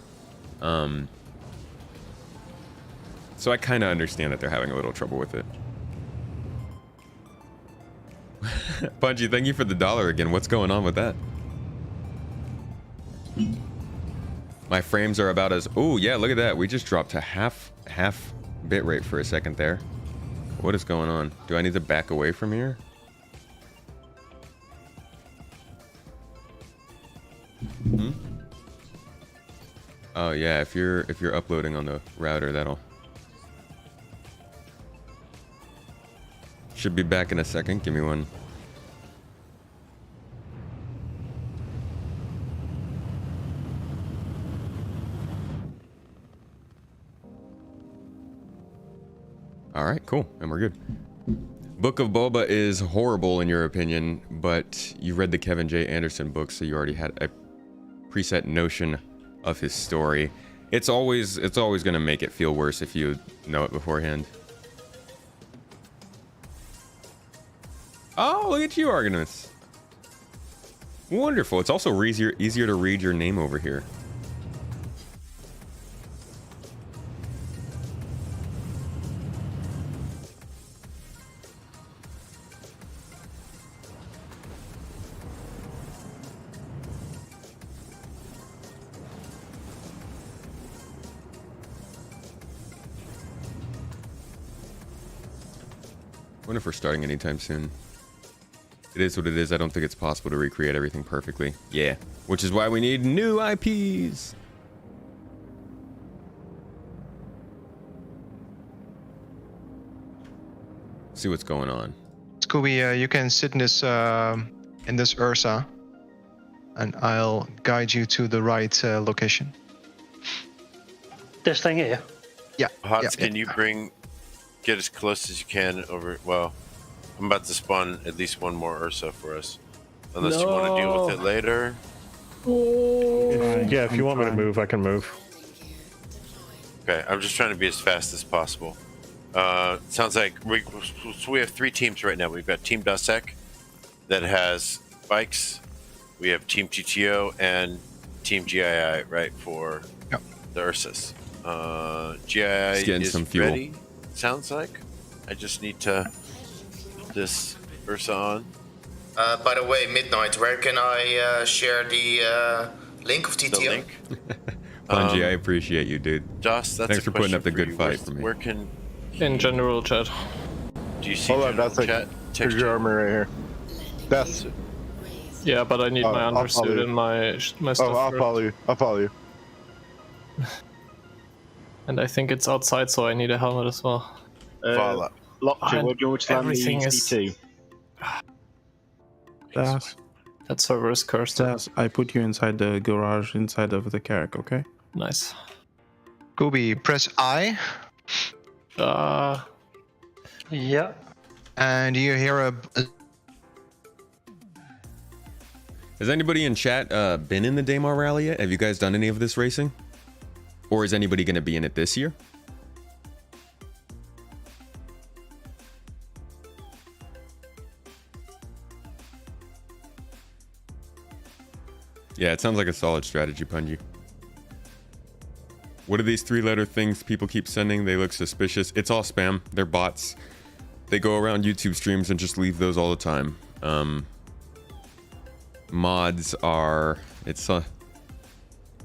So I kind of understand that they're having a little trouble with it. Punchy, thank you for the $1 again. What's going on with that? My frames are about as... Oh, yeah, look at that. We just dropped to half bitrate for a second there. What is going on? Do I need to back away from here? Hmm? Oh, yeah, if you're uploading on the router, that'll... Should be back in a second. Give me one. All right, cool. And we're good. Book of Boba is horrible in your opinion, but you read the Kevin J. Anderson book, so you already had a preset notion of his story. It's always going to make it feel worse if you know it beforehand. Oh, look at you, Argonauts. Wonderful. It's also easier to read your name over here. I wonder if we're starting anytime soon. It is what it is. I don't think it's possible to recreate everything perfectly. Yeah. Which is why we need new IPs. See what's going on. Scooby, you can sit in this Ursa, and I'll guide you to the right location. This thing here? Yeah. Hots, can you get as close as you can over... Well, I'm about to spawn at least one more Ursa for us. Unless you want to deal with it later. Yeah, if you want me to move, I can move. Okay, I'm just trying to be as fast as possible. Sounds like we have 3 teams right now. We've got Team Dosek that has bikes. We have Team TTO and Team GII, right, for the Ursas. GII is some fuel. ready, sounds like. I just need to put this Ursa on. By the way, Midnight, where can I share the link of TTO? The link? Bungie, I appreciate you, dude. Joss, that's Thanks a for putting up the question good you. fight for me. Where can... In general chat. Do you see Hold on, that's like chat? here's your armor right here. That's... Yeah, but I need my undersuit and my stuff. Oh, I'll follow you. I'll follow you. And I think it's outside, so I need a helmet as well. Follow. Lockjaw, where do you want to land the everything is- C2? That server is cursed. I put you inside the garage, inside of the carrack, okay? Nice. Scooby, press I, Yeah. and you hear a... Has anybody in chat been in the Daymar Rally yet? Have you guys done any of this racing? Or is anybody going to be in it this year? Yeah, it sounds like a solid strategy, Punji. What are these 3-letter things people keep sending? They look suspicious. It's all spam. They're bots. They go around YouTube streams and just leave those all the time. Mods are...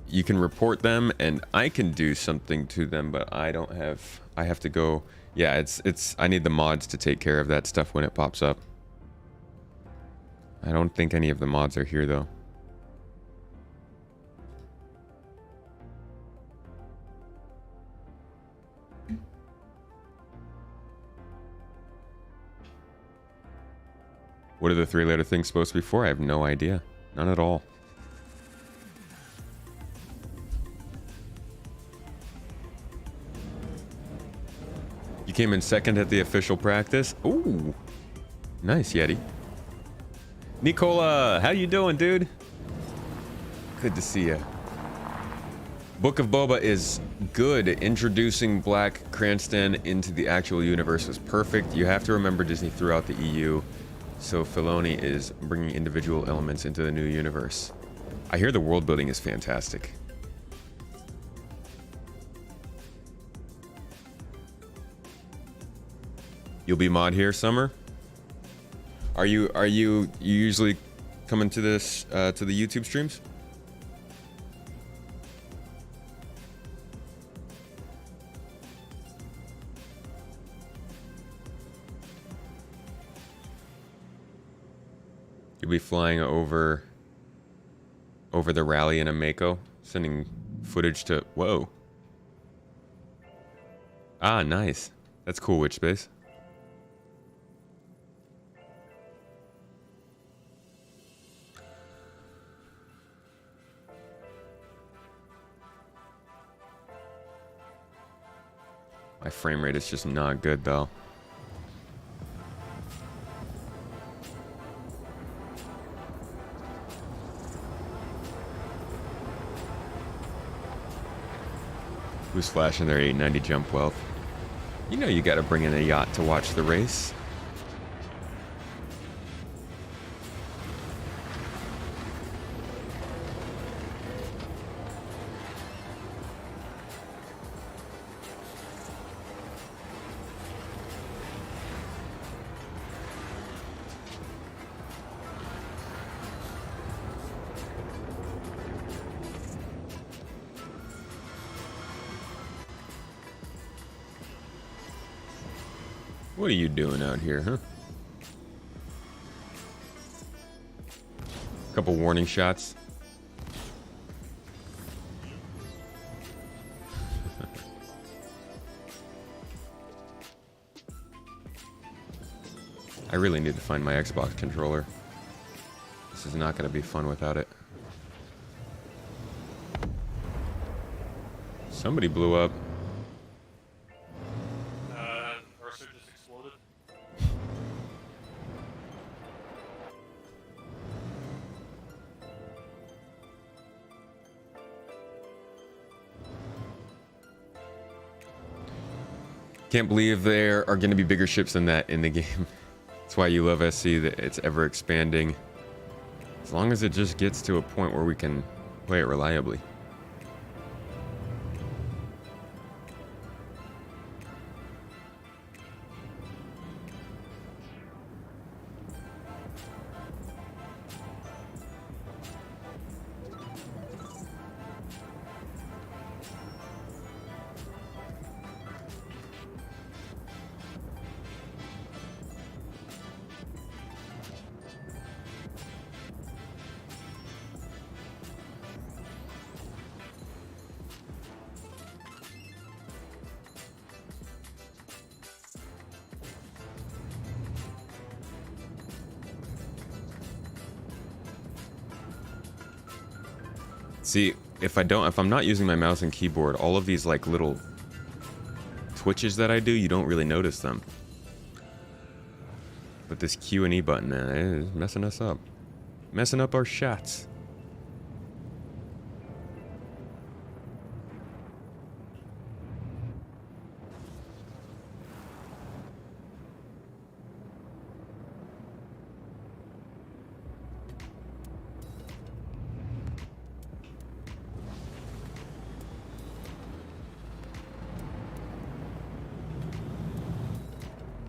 you can report them, and I can do something to them, but I don't have... I have to go... Yeah, I need the mods to take care of that stuff when it pops up. I don't think any of the mods are here, though. What are the 3-letter things supposed to be for? I have no idea. None at all. You came in second at the official practice? Ooh. Nice, Yeti. Nicola, how you doing, dude? Good to see you. Book of Boba is good. Introducing Black Cranston into the actual universe was perfect. You have to remember Disney threw out the EU, so Filoni is bringing individual elements into the new universe. I hear the world building is fantastic. You'll be mod here, Summer? Are you usually coming to this to the YouTube streams? You'll be flying over the rally in a Mako, sending footage to... Whoa. Ah, nice. That's cool, Witch Space. My frame rate is just not good, though. Who's flashing their 890 jump wealth? You know you gotta bring in a yacht to watch the race. What are you doing out here, huh? Couple warning shots. I really need to find my Xbox controller. This is not going to be fun without it. Somebody blew up. Ursa just exploded. Can't believe there are going to be bigger ships than that in the game. That's why you love SC, that it's ever expanding. As long as it just gets to a point where we can play it reliably. See, if I'm not using my mouse and keyboard, all of these like little twitches that I do, you don't really notice them. But this Q and E button, man, it is messing us up. Messing up our shots.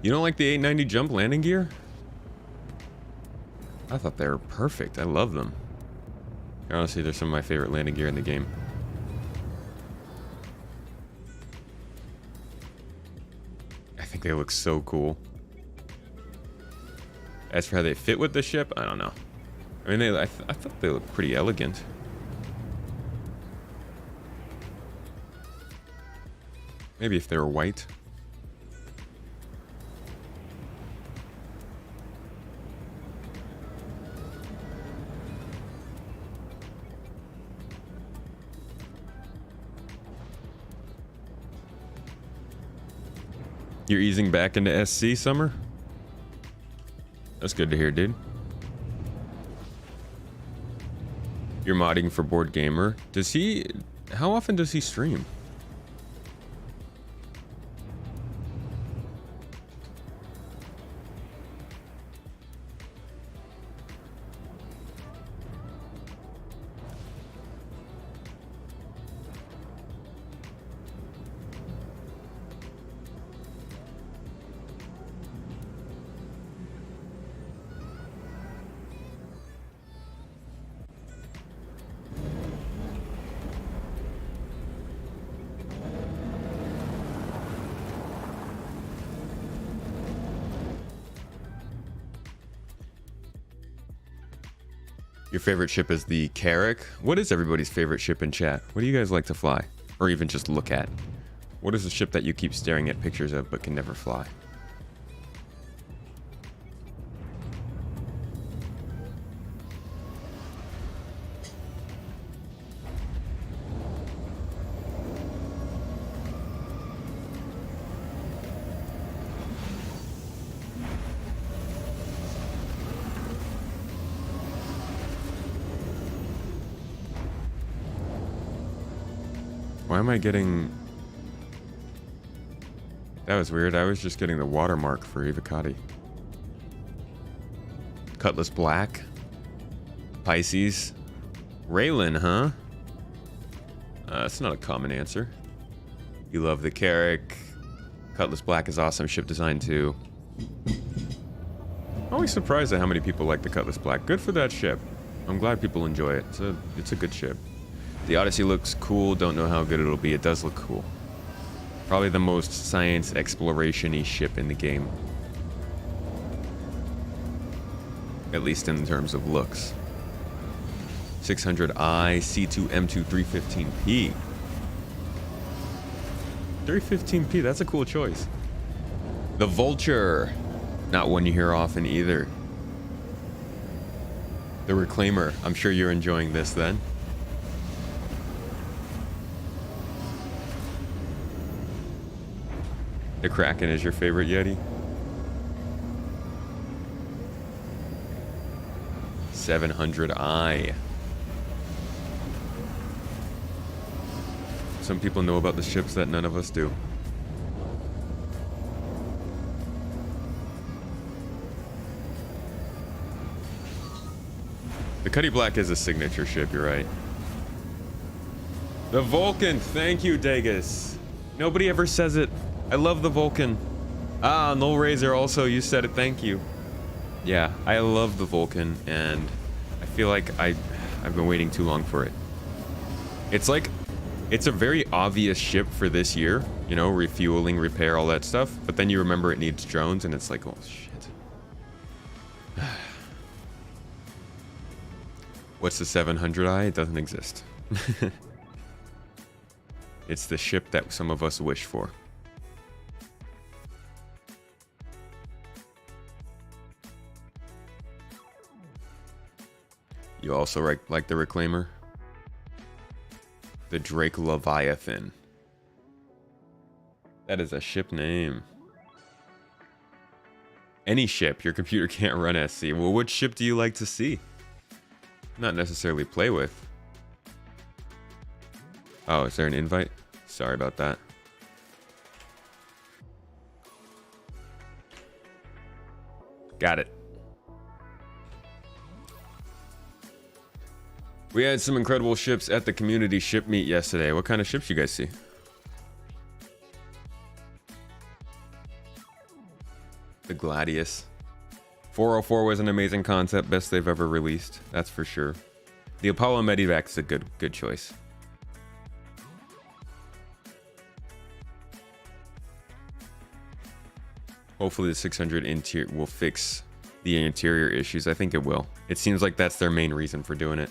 You don't like the 890 jump landing gear? I thought they were perfect. I love them. Honestly, they're some of my favorite landing gear in the game. I think they look so cool. As for how they fit with the ship, I don't know. I mean, I thought they looked pretty elegant. Maybe if they were white. You're easing back into SC, Summer? That's good to hear, dude. You're modding for Board Gamer. Does he? How often does he stream? Your favorite ship is the Carrack. What is everybody's favorite ship in chat? What do you guys like to fly? Or even just look at? What is the ship that you keep staring at pictures of but can never fly? Why am I getting... That was weird. I was just getting the watermark for Evocati. Cutlass Black. Pisces. Raylan, huh? That's not a common answer. You love the Carrack. Cutlass Black is awesome. Ship design too. Always surprised at how many people like the Cutlass Black. Good for that ship. I'm glad people enjoy it. It's a good ship. The Odyssey looks cool. Don't know how good it'll be. It does look cool. Probably the most science exploration-y ship in the game. At least in terms of looks. 600i, C2, M2, 315p. 315p, that's a cool choice. The Vulture. Not one you hear often either. The Reclaimer. I'm sure you're enjoying this then. The Kraken is your favorite Yeti? 700i. Some people know about the ships that none of us do. The Cutty Black is a signature ship, you're right. The Vulcan, thank you, Dagus. Nobody ever says it. I love the Vulcan. Ah, Null Razor also, you said it, thank you. Yeah, I love the Vulcan, and I feel like I've been waiting too long for it. It's like, it's a very obvious ship for this year, you know, refueling, repair, all that stuff, but then you remember it needs drones, and it's like, oh shit. What's the 700i? It doesn't exist. It's the ship that some of us wish for. You also like the Reclaimer? The Drake Leviathan. That is a ship name. Any ship your computer can't run SC. Well, which ship do you like to see? Not necessarily play with. Oh, is there an invite? Sorry about that. Got it. We had some incredible ships at the community ship meet yesterday. What kind of ships you guys see? The Gladius. 404 was an amazing concept, best they've ever released. That's for sure. The Apollo Medivac is a good choice. Hopefully the 600 interior will fix the interior issues. I think it will. It seems like that's their main reason for doing it.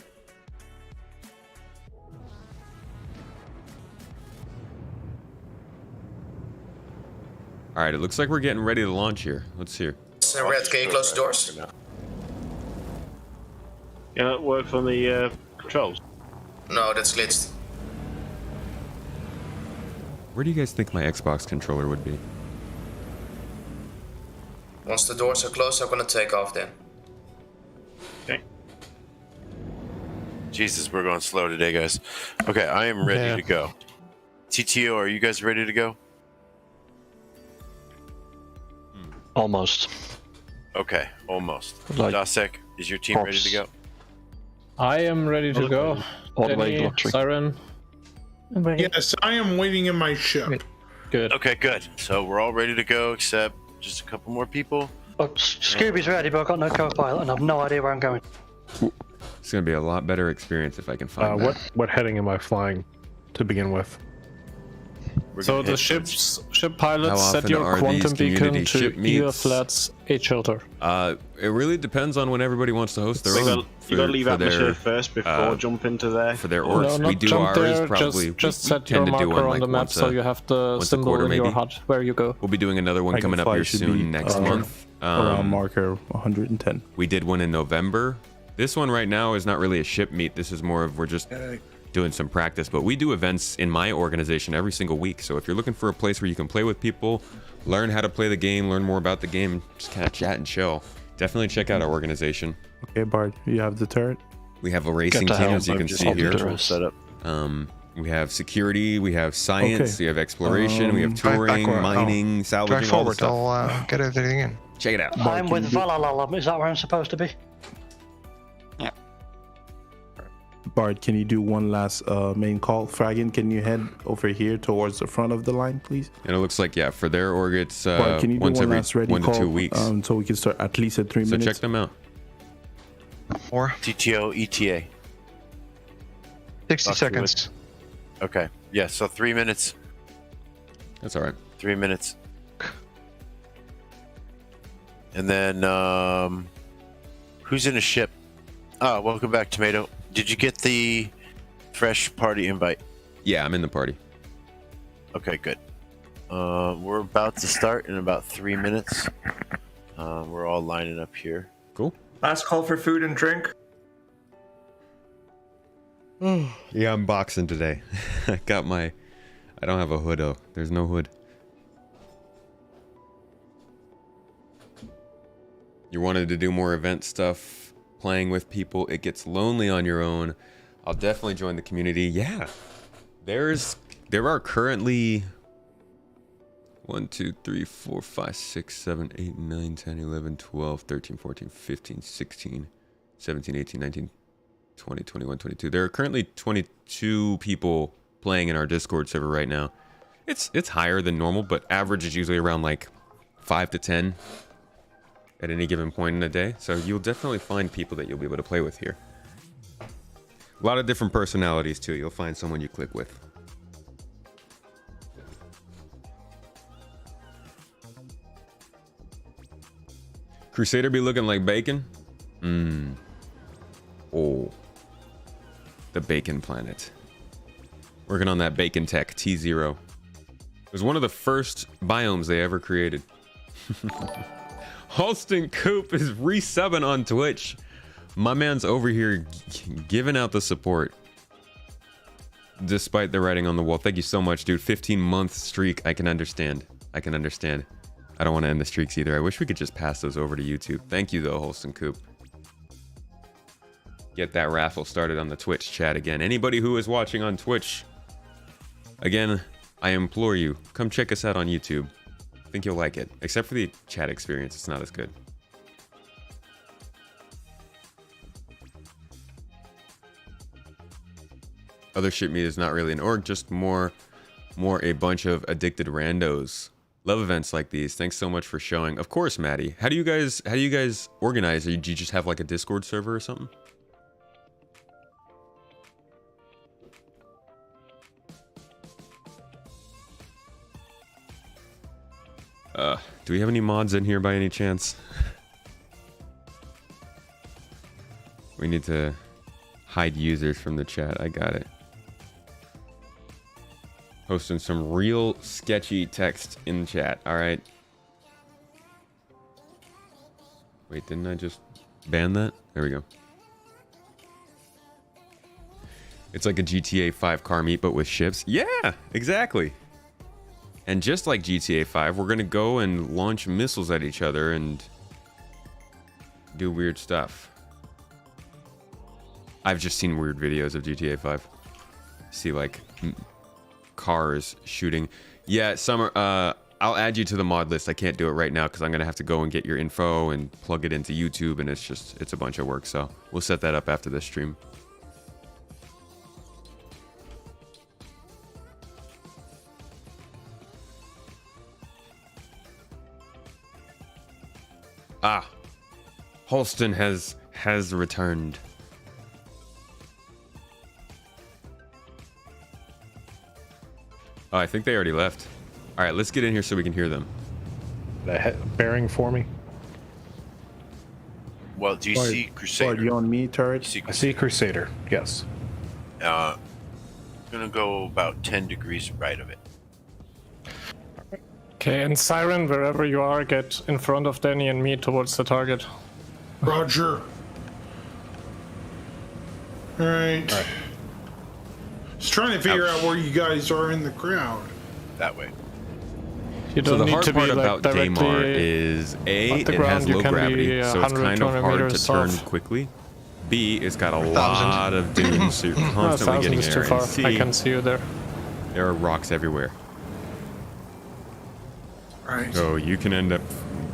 All right, it looks like we're getting ready to launch here. Let's hear. Red, can you close the doors? Yeah, that works on the controls. No, that's glitched. Where do you guys think my Xbox controller would be? Once the doors are closed, I'm gonna take off then. Okay. Jesus, we're going slow today, guys. Okay, I am ready to go. TTO, are you guys ready to go? Almost. Okay, almost. Like, Dasek, is your team ready to go? I am ready to go. All the way Danny, lottery. Siren. I'm ready. Yes, I am waiting in my ship. Good. Okay, good. So we're all ready to go, except just a couple more people. Scooby's ready, but I've got no co-pilot and I've no idea where I'm going. It's gonna be a lot better experience if I can find that. What heading am I flying to begin with? So the ship pilots set your quantum beacon to either flats H shelter. It really depends on when everybody wants to host their own. You gotta leave atmosphere first before jump into there. For their orcs, No, we do ours there, probably. Just set your marker on the map so you have the symbol in your HUD where you go. We'll be doing another one coming up here soon next month. Around marker 110. We did one in November. This one right now is not really a ship meet. This is more of we're just doing some practice. But we do events in my organization every single week. So if you're looking for a place where you can play with people, learn how to play the game, learn more about the game, just kind of chat and chill, definitely check out our organization. Okay, Bard, you have the turret? We have a racing team, as you can see here. Set up. We have security, we have science, we have exploration, we have touring, mining, salvaging, Drive all the forward, stuff. I'll get everything in. Check it out. I'm with Valhalla. Is that where I'm supposed to be? Bard, can you do one last main call? Fragan, can you head over here towards the front of the line, please? And it looks like, yeah, for their org, it's Bard, can you do once one every last ready 1 call, to 2 weeks. so we can start at least at 3 minutes? So check them out. Or TTO, ETA. 60 seconds. Okay. Yeah, so 3 minutes. That's all right. 3 minutes. And then, who's in a ship? Oh, welcome back, Tomato. Did you get the fresh party invite? Yeah, I'm in the party. Okay, good. We're about to start in about 3 minutes. We're all lining up here. Cool. Last call for food and drink. Yeah, I'm boxing today. I don't have a hood though. There's no hood. You wanted to do more event stuff, playing with people. It gets lonely on your own. I'll definitely join the community. Yeah. There are currently 1, 2, 3, 4, 5, 6, 7, 8, 9, 10, 11, 12, 13, 14, 15, 16, 17, 18, 19, 20, 21, 22. There are currently 22 people playing in our Discord server right now. It's higher than normal, but average is usually around like 5 to 10 at any given point in a day. So you'll definitely find people that you'll be able to play with here. A lot of different personalities too. You'll find someone you click with. Crusader be looking like bacon? Oh. The Bacon Planet. Working on that bacon tech, T0. It was one of the first biomes they ever created. Halston Coop is resubbing on Twitch. My man's over here giving out the support. Despite the writing on the wall. Thank you so much, dude. 15-month streak. I can understand. I don't want to end the streaks either. I wish we could just pass those over to YouTube. Thank you, though, Holston Coop. Get that raffle started on the Twitch chat again. Anybody who is watching on Twitch, again, I implore you, come check us out on YouTube. I think you'll like it. Except for the chat experience, it's not as good. Other shit meet is not really an org, just more a bunch of addicted randos. Love events like these. Thanks so much for showing. Of course, Maddie. How do you guys organize? Do you just have like a Discord server or something? Do we have any mods in here by any chance? We need to hide users from the chat. I got it. Posting some real sketchy text in the chat. All right. Wait, didn't I just ban that? There we go. It's like a GTA 5 car meet, but with ships. Yeah, exactly. And just like GTA 5, we're going to go and launch missiles at each other and do weird stuff. I've just seen weird videos of GTA 5. See like cars shooting. Yeah, Summer. I'll add you to the mod list. I can't do it right now because I'm gonna have to go and get your info and plug it into YouTube, and it's a bunch of work. So we'll set that up after this stream. Ah, Holston has returned. Oh, I think they already left. All right, let's get in here so we can hear them. Bearing for me. Well, do you see Crusader? Are you on me, turret? I see Crusader. Yes. Gonna go about 10 degrees right of it. Okay, and Siren, wherever you are, get in front of Danny and me towards the target. Roger. All right. Just trying to figure out where you guys are in the crowd. That way. You don't So the need hard to part be about like Daymar directly is A, on it the has ground. You low can gravity, be so it's 100, kind of 200 hard to meters turn off. quickly. B, it's got a lot of dunes, so you're constantly 1,000 getting is too air. far. And C, I can see you there. there are rocks everywhere. Right. So you can end up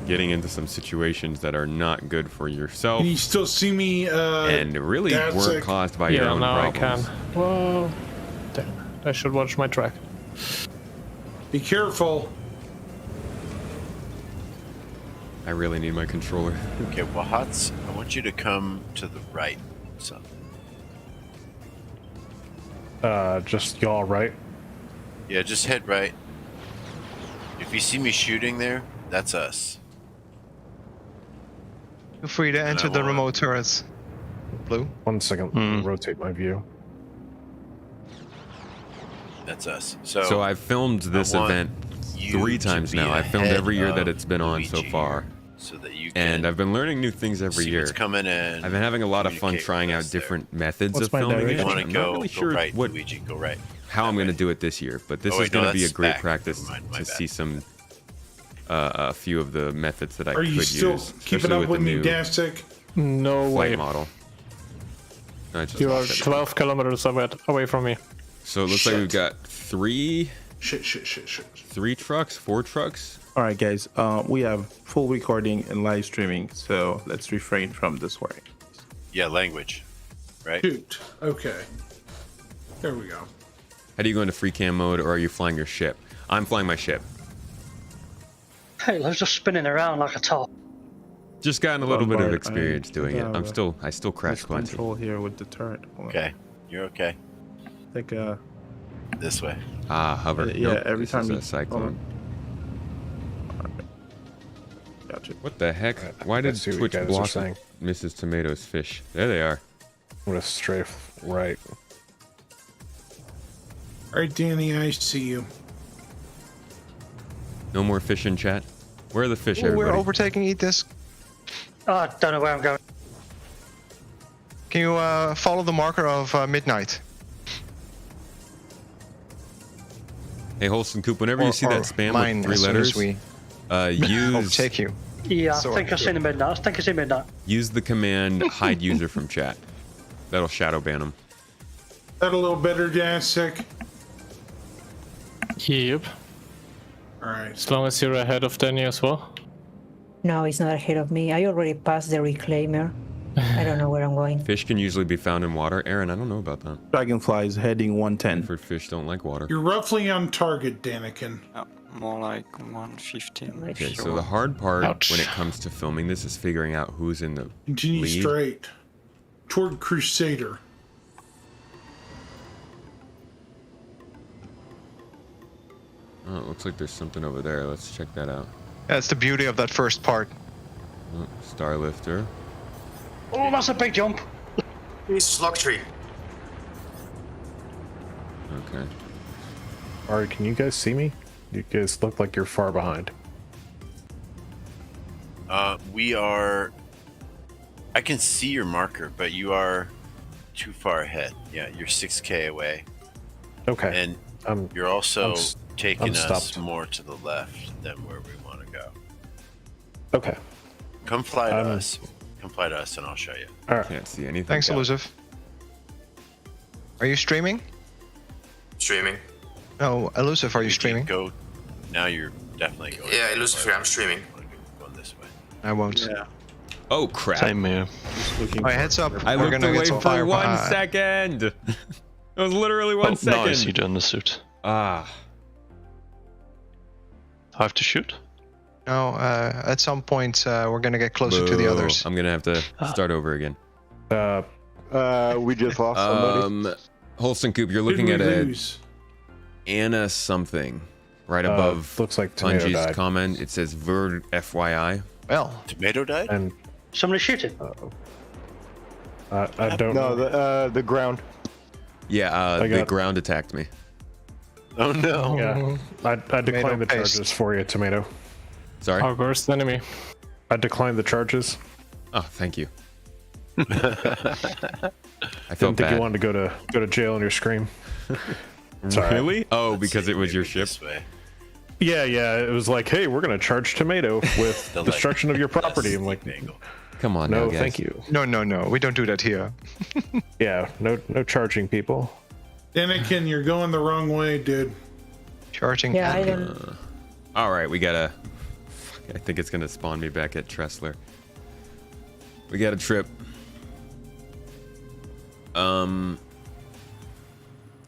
getting into some situations that are not good for yourself. Can you still see me? And really weren't caused by your own problems. I can. Whoa. Damn. I should watch my track. Be careful. I really need my controller. Okay, well, Hots, I want you to come to the right. So. Just y'all right? Yeah, just head right. If you see me shooting there, that's us. Feel free to enter the remote turrets. Blue. 1 second. Rotate my view. That's us. So I've filmed this event 3 times now. I've filmed every year that it's been on so far. So that you and I've been learning new things every year. Coming in. I've been having a lot of fun trying out different methods of filming it. I'm not really sure right, what, Luigi, go right. how I'm going to do it this year, but this is going to be a great practice to see some a few of the methods that I could use. Are you still keeping up with me, Dastic? No way. Flight model. You are 12 kilometers away from me. So it looks like we've got 3 3 trucks, 4 trucks. All right, guys. We have full recording and live streaming, so let's refrain from the swearing. Yeah, language. Right? Shoot. Okay. There we go. How do you go into free cam mode, or are you flying your ship? I'm flying my ship. Hey, I was just spinning around like a top. Just gotten a little bit of experience doing it. I still crash plenty. Control here with the turret. Okay, you're okay. Like this way. Hover. Yeah, nope, every time you cyclone. Gotcha. What the heck? Why did Twitch block Mrs. Tomato's fish? There they are. I'm gonna strafe right. All right, Danny, I see you. No more fish in chat. Where are the fish, everybody? We're overtaking Eat This. Oh, I don't know where I'm going. Can you follow the marker of midnight? Hey, Holston Coop, whenever you see that spam with 3 letters, use... I'll take you. Yeah, I think I've seen the midnight. I think I see midnight. Use the command hide user from chat. That'll shadow ban them. That a little better, Dastic? Yep. All right. As long as you're ahead of Danny as well. No, he's not ahead of me. I already passed the reclaimer. I don't know where I'm going. Fish can usually be found in water. Aaron, I don't know about that. Dragonfly is heading 110. For fish don't like water. You're roughly on target, Danikin. More like 115. Okay, so the hard part when it comes to filming this is figuring out who's in the Continue lead. straight toward Crusader. Oh, it looks like there's something over there. Let's check that out. That's the beauty of that first part. Oh, Starlifter. Oh, that's a big jump. Jesus, lock tree. Okay. Alright, can you guys see me? You guys look like you're far behind. We are... I can see your marker, but you are too far ahead. Yeah, you're 6K away. Okay. And you're also taking us stopped. more to the left than where we want to go. Okay. Come fly to us. Come fly to us and I'll show you. Alright. Can't see anything. Thanks, Elusive. Are you streaming? Streaming. No, Elusive, are you streaming? Go. Now you're definitely going. Yeah, Lucifer, I'm streaming. Going this way. I won't. Yeah. Oh crap! Same here. Alright, heads up. I We're looked gonna away get some for fire. 1 second. It was literally 1 second. Nice, you done the suit. Ah. I have to shoot? No, at some point we're gonna get closer to the Boo. others. I'm gonna have to start over again. We just lost somebody. Holston Coop, you're Did looking we at lose? Anna something right above looks like Tomato Punji's died. comment. It says Verd FYI. Well, Tomato died? And Somebody shoot it. I don't know. No, the ground. Yeah, the got- ground attacked me. Oh no. Yeah, I declined the paste. charges for you, Tomato. Sorry. Our worst enemy. I declined the charges. Oh, thank you. I Didn't felt think you bad. wanted to go to jail on your scream. Sorry. Really? Oh, Let's because see, it was your maybe ship. this way. Yeah, it was like, hey, we're gonna charge Tomato with The destruction of your That's property. I'm the like, angle. Come on, now, no, guys. thank you. no, we don't do that here. Yeah, no charging people. Anakin, you're going the wrong way, dude. Charging. Yeah, I enemy. don't. All right, we gotta. I think it's gonna spawn me back at Tressler. We got a trip.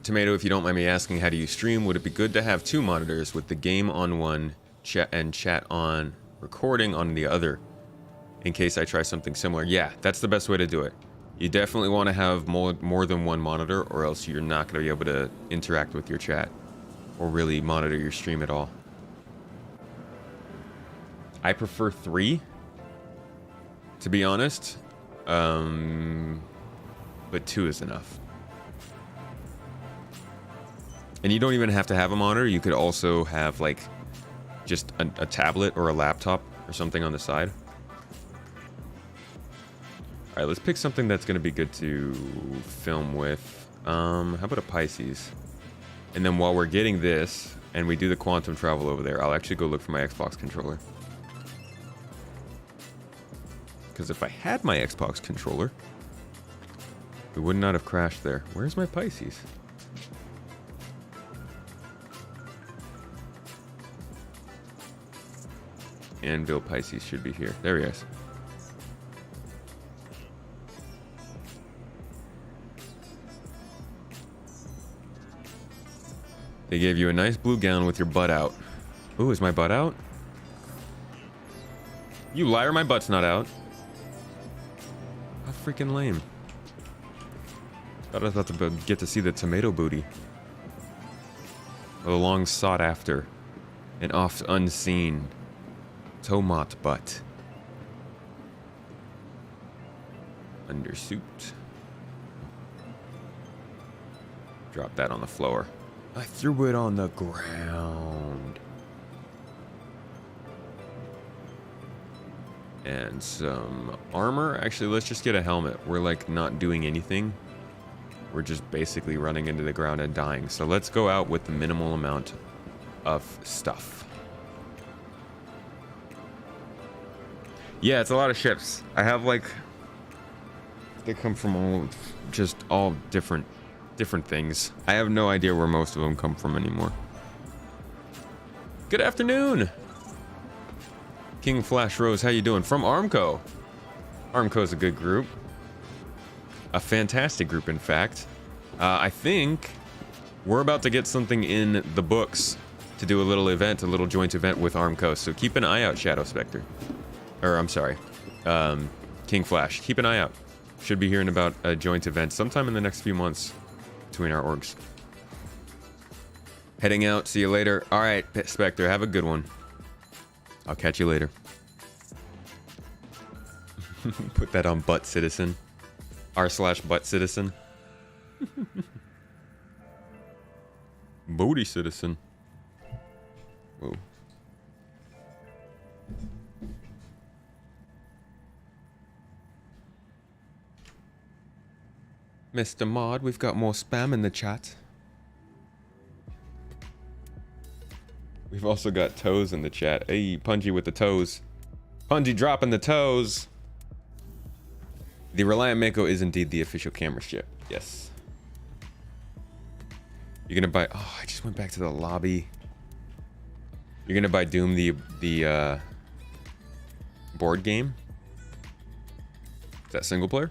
Tomato, if you don't mind me asking, how do you stream? Would it be good to have 2 monitors with the game on one, chat on recording on the other, in case I try something similar? Yeah, that's the best way to do it. You definitely want to have more than 1 monitor, or else you're not going to be able to interact with your chat or really monitor your stream at all. I prefer 3, to be honest, but 2 is enough. And you don't even have to have a monitor. You could also have like just a tablet or a laptop or something on the side. All right, let's pick something that's going to be good to film with. How about a Pisces? And then while we're getting this and we do the quantum travel over there, I'll actually go look for my Xbox controller. Because if I had my Xbox controller, it would not have crashed there. Where's my Pisces? Anvil Pisces should be here. There he is. They gave you a nice blue gown with your butt out. Ooh, is my butt out? You liar, my butt's not out. How freaking lame. Thought I was about to get to see the tomato booty. The long sought after and oft unseen tomat butt. Undersuit. Drop that on the floor. I threw it on the ground. And some armor. Actually, let's just get a helmet. We're like not doing anything. We're just basically running into the ground and dying. So let's go out with the minimal amount of stuff. Yeah, it's a lot of ships. I have like, they come from all different things. I have no idea where most of them come from anymore. Good afternoon, King Flash Rose. How you doing? From Armco. Armco's a good group. A fantastic group, in fact. I think we're about to get something in the books to do a little event, a little joint event with Armco. So keep an eye out, Shadow Spectre. Or, I'm sorry, King Flash. Keep an eye out. Should be hearing about a joint event sometime in the next few months between our orgs. Heading out. See you later. All right, Spectre, have a good one. I'll catch you later. Put that on Butt Citizen. r/Butt Citizen. Booty Citizen. Whoa. Mr. Mod, we've got more spam in the chat. We've also got toes in the chat. Hey, Punji with the toes. Punji dropping the toes. The Reliant Mako is indeed the official camera ship. Yes. You're gonna buy. Oh, I just went back to the lobby. You're gonna buy Doom the board game. Is that single player?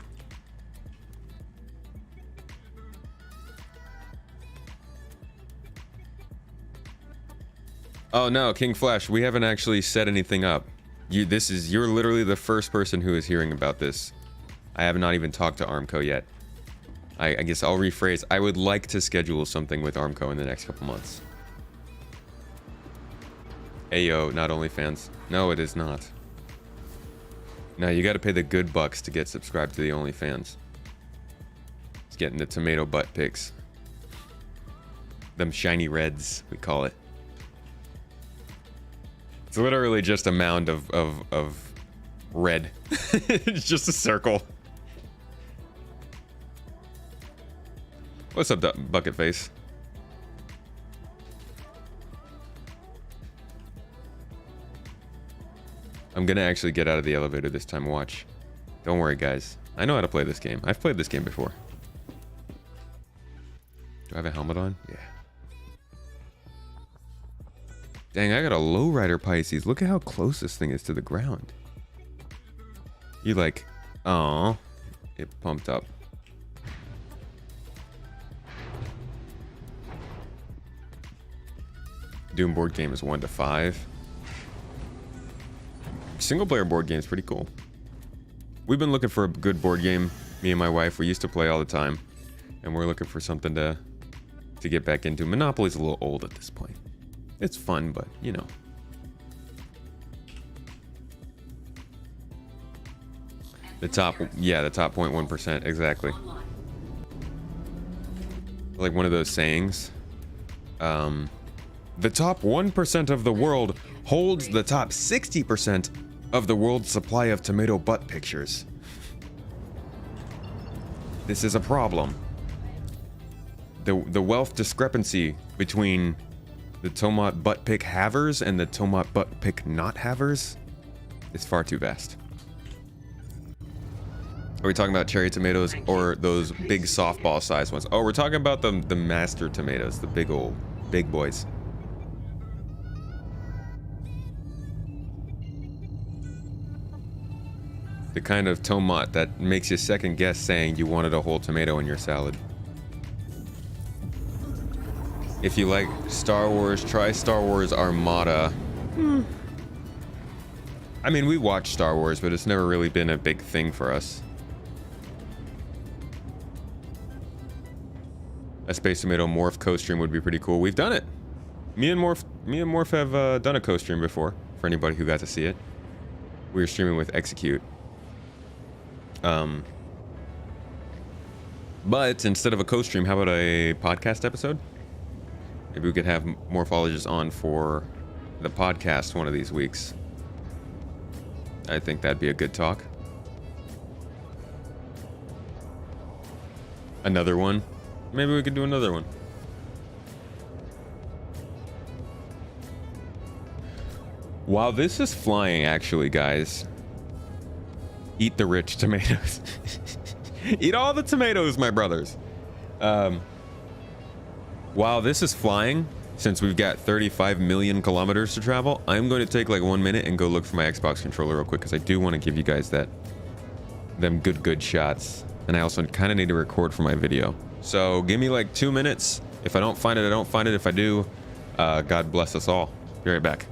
Oh no, King Flash, we haven't actually set anything up. You're literally the first person who is hearing about this. I have not even talked to Armco yet. I guess I'll rephrase. I would like to schedule something with Armco in the next couple months. Ayo, not OnlyFans. No, it is not. No, you gotta pay the good bucks to get subscribed to the OnlyFans. It's getting the tomato butt pics. Them shiny reds, we call it. It's literally just a mound of red. It's just a circle. What's up, Bucket Face? I'm gonna actually get out of the elevator this time. Watch. Don't worry, guys. I know how to play this game. I've played this game before. Do I have a helmet on? Yeah. Dang, I got a lowrider Pisces. Look at how close this thing is to the ground. You like, oh, it pumped up. Doom board game is 1 to 5. Single player board game is pretty cool. We've been looking for a good board game. Me and my wife, we used to play all the time, and we're looking for something to get back into. Monopoly's a little old at this point. It's fun, but you know. The top 0.1%, exactly. Like one of those sayings. The top 1% of the world holds the top 60% of the world's supply of tomato butt pictures. This is a problem. The wealth discrepancy between the tomat butt pick havers and the tomat butt pick not havers is far too vast. Are we talking about cherry tomatoes or those big softball sized ones? Oh, we're talking about the master tomatoes, the big boys. The kind of tomat that makes you second guess saying you wanted a whole tomato in your salad. If you like Star Wars, try Star Wars Armada. I mean, we watch Star Wars, but it's never really been a big thing for us. A Space Tomato Morph co-stream would be pretty cool. We've done it. Me and Morph have done a co-stream before, for anybody who got to see it. We were streaming with Execute. But instead of a co-stream, how about a podcast episode? Maybe we could have Morphologists on for the podcast one of these weeks. I think that'd be a good talk. Another one? Maybe we could do another one. While this is flying, actually, guys, eat the rich tomatoes. Eat all the tomatoes, my brothers. While this is flying, since we've got 35 million kilometers to travel, I'm going to take like 1 minute and go look for my Xbox controller real quick, because I do want to give you guys them good shots. And I also kind of need to record for my video. So give me like 2 minutes. If I don't find it, I don't find it. If I do, God bless us all. Be right back.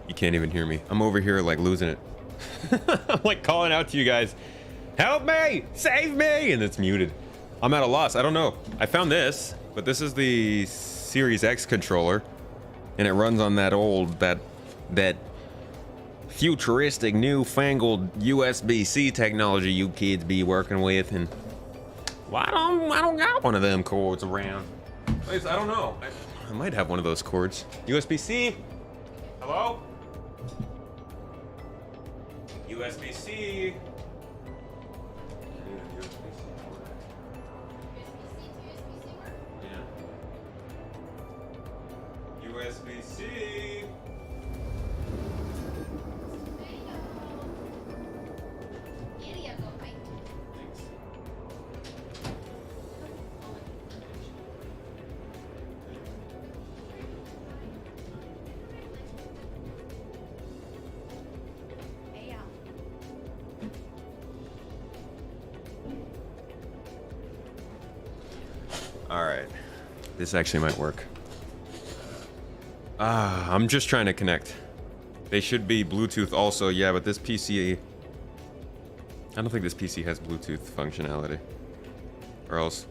You can't even hear me. I'm over here like losing it. I'm like calling out to you guys. Help me! Save me! And it's muted. I'm at a loss. I don't know. I found this, but this is the Series X controller, and it runs on that old, that futuristic, newfangled USB-C technology you kids be working with, and well, I don't got one of them cords around. At least, I don't know. I might have one of those cords. USB-C. Hello? USB-C. USB-C. All right, this actually might work. I'm just trying to connect. They should be Bluetooth also, yeah, but this PC, I don't think this PC has Bluetooth functionality. Or else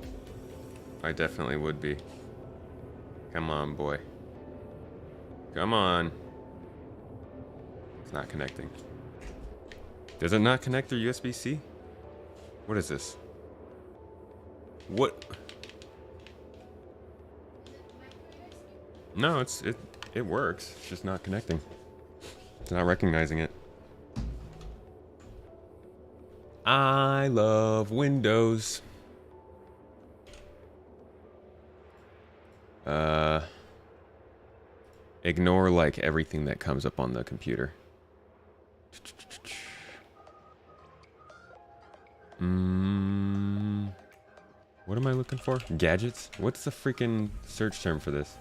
I definitely would be. Come on, boy. Come on. It's not connecting. Does it not connect through USB-C? What is this? What? No, it works. It's just not connecting. It's not recognizing it. I love Windows. Ignore like everything that comes up on the computer. What am I looking for? Gadgets? What's the freaking search term for this?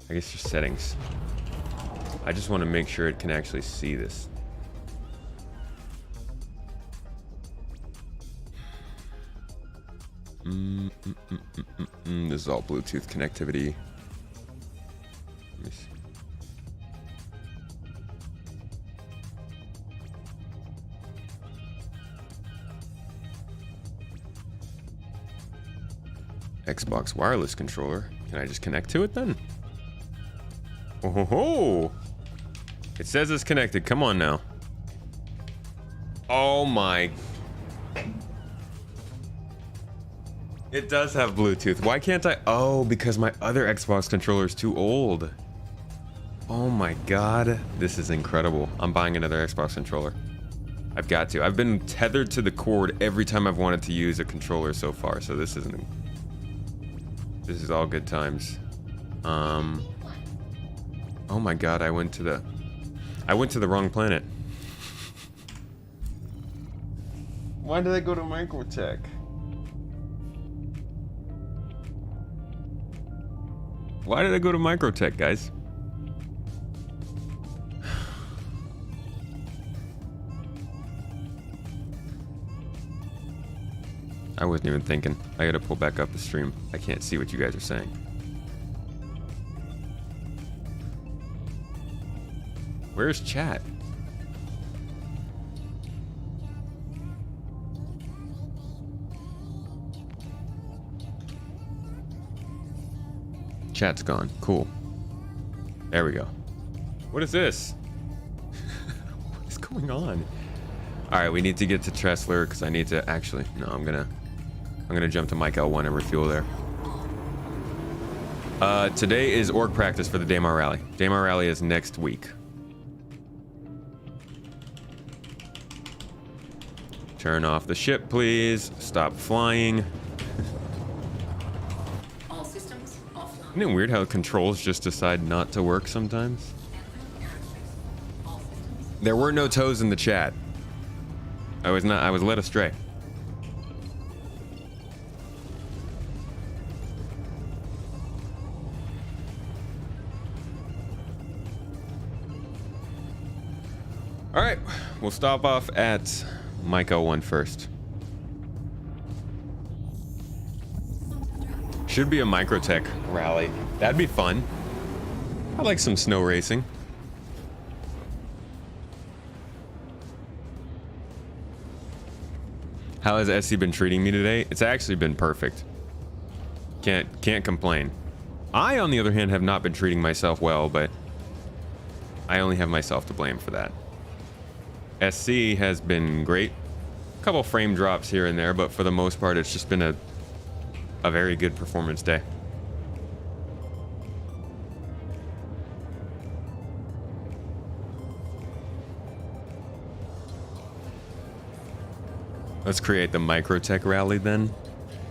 I guess your settings. I just want to make sure it can actually see this. This is all Bluetooth connectivity. Let me see. Xbox wireless controller. Can I just connect to it then? Oh ho ho! It says it's connected. Come on now. Oh my. It does have Bluetooth. Why can't I? Oh, because my other Xbox controller is too old. Oh my god. This is incredible. I'm buying another Xbox controller. I've got to. I've been tethered to the cord every time I've wanted to use a controller so far, so this isn't. This is all good times. Oh my god, I went to the wrong planet. Why did I go to Microtech? Why did I go to Microtech, guys? I wasn't even thinking. I gotta pull back up the stream. I can't see what you guys are saying. Where's chat? Chat's gone. Cool. There we go. What is this? What is going on? All right, we need to get to Tressler because I need to actually. No, I'm gonna jump to Mike L1 and refuel there. Today is org practice for the Daymar Rally. Daymar Rally is next week. Turn off the ship, please. Stop flying. All systems offline. Isn't it weird how controls just decide not to work sometimes? There were no toes in the chat. I was led astray. All right, we'll stop off at Mike L1 first. Should be a Microtech rally. That'd be fun. I like some snow racing. How has SC been treating me today? It's actually been perfect. Can't complain. I, on the other hand, have not been treating myself well, but I only have myself to blame for that. SC has been great. A couple frame drops here and there, but for the most part, it's just been a very good performance day. Let's create the Microtech rally then.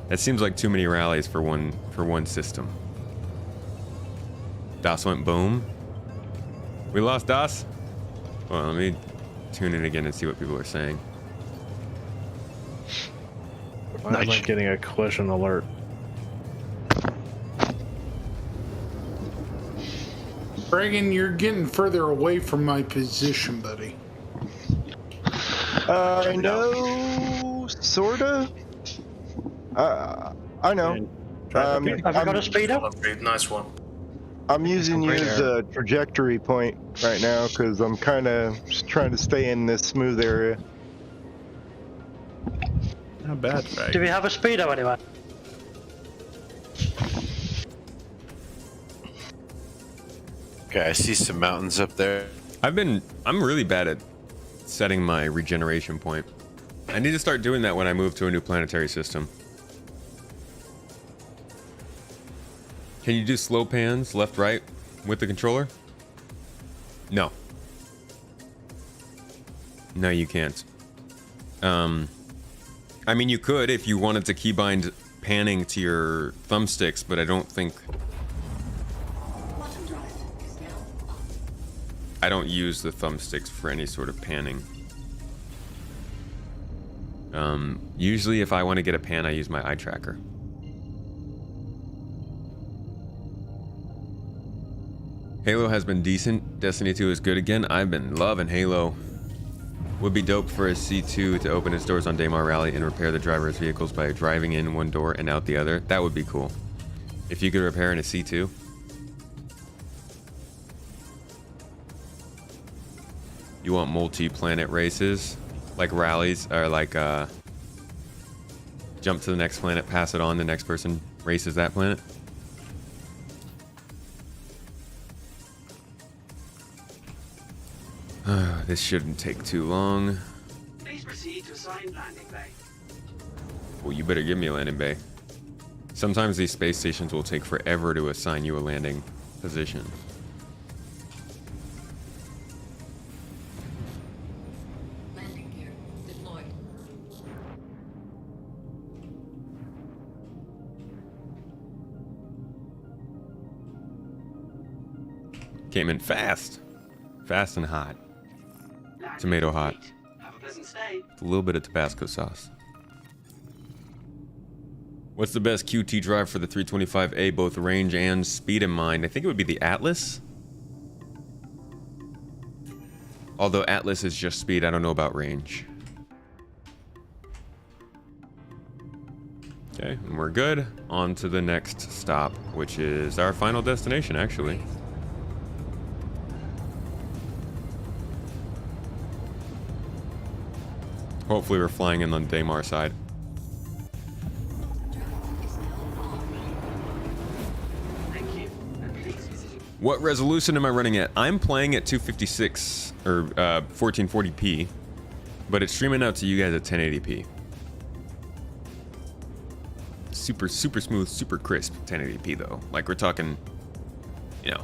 That seems like too many rallies for one system. DOS went boom. We lost DOS? Well, let me tune in again and see what people are saying. I'm not getting a collision alert. Reagan, you're getting further away from my position, buddy. No, sorta. I know. Have you got a speed up? Nice one. I'm using you as a trajectory point right now because I'm kind of just trying to stay in this smooth area. Not bad, right? Do we have a speed up anyway? Okay, I see some mountains up there. I'm really bad at setting my regeneration point. I need to start doing that when I move to a new planetary system. Can you do slow pans left, right with the controller? No. No, you can't. I mean, you could if you wanted to keybind panning to your thumbsticks, but I don't think... I don't use the thumbsticks for any sort of panning. Usually if I want to get a pan, I use my eye tracker. Halo has been decent. Destiny 2 is good again. I've been loving Halo. Would be dope for a C2 to open its doors on Daymar Rally and repair the driver's vehicles by driving in one door and out the other. That would be cool. If you could repair in a C2. You want multi-planet races? Like rallies, or like jump to the next planet, pass it on, the next person races that planet? This shouldn't take too long. Please proceed to assigned landing bay. Well, you better give me a landing bay. Sometimes these space stations will take forever to assign you a landing position. Landing gear deployed. Came in fast. Fast and hot. Tomato hot. Have a pleasant stay. A little bit of Tabasco sauce. What's the best QT drive for the 325A, both range and speed in mind? I think it would be the Atlas. Although Atlas is just speed, I don't know about range. Okay, and we're good. On to the next stop, which is our final destination, actually. Hopefully we're flying in on the Daymar side. What resolution am I running at? I'm playing at 256 or 1440p, but it's streaming out to you guys at 1080p. Super smooth, super crisp 1080p though. Like we're talking, you know,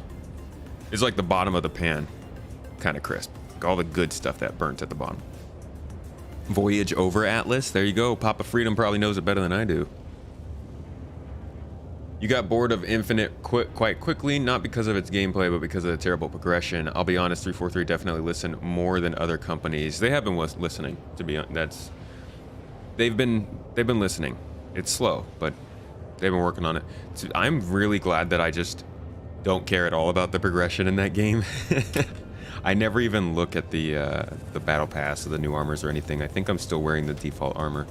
it's like the bottom of the pan, kind of crisp. Like all the good stuff that burnt at the bottom. Voyage over Atlas. There you go. Papa Freedom probably knows it better than I do. You got bored of Infinite quite quickly, not because of its gameplay, but because of the terrible progression. I'll be honest, 343 definitely listen more than other companies. They have been listening, to be honest. They've been listening. It's slow, but they've been working on it. So I'm really glad that I just don't care at all about the progression in that game. I never even look at the battle pass or the new armors or anything. I think I'm still wearing the default armor.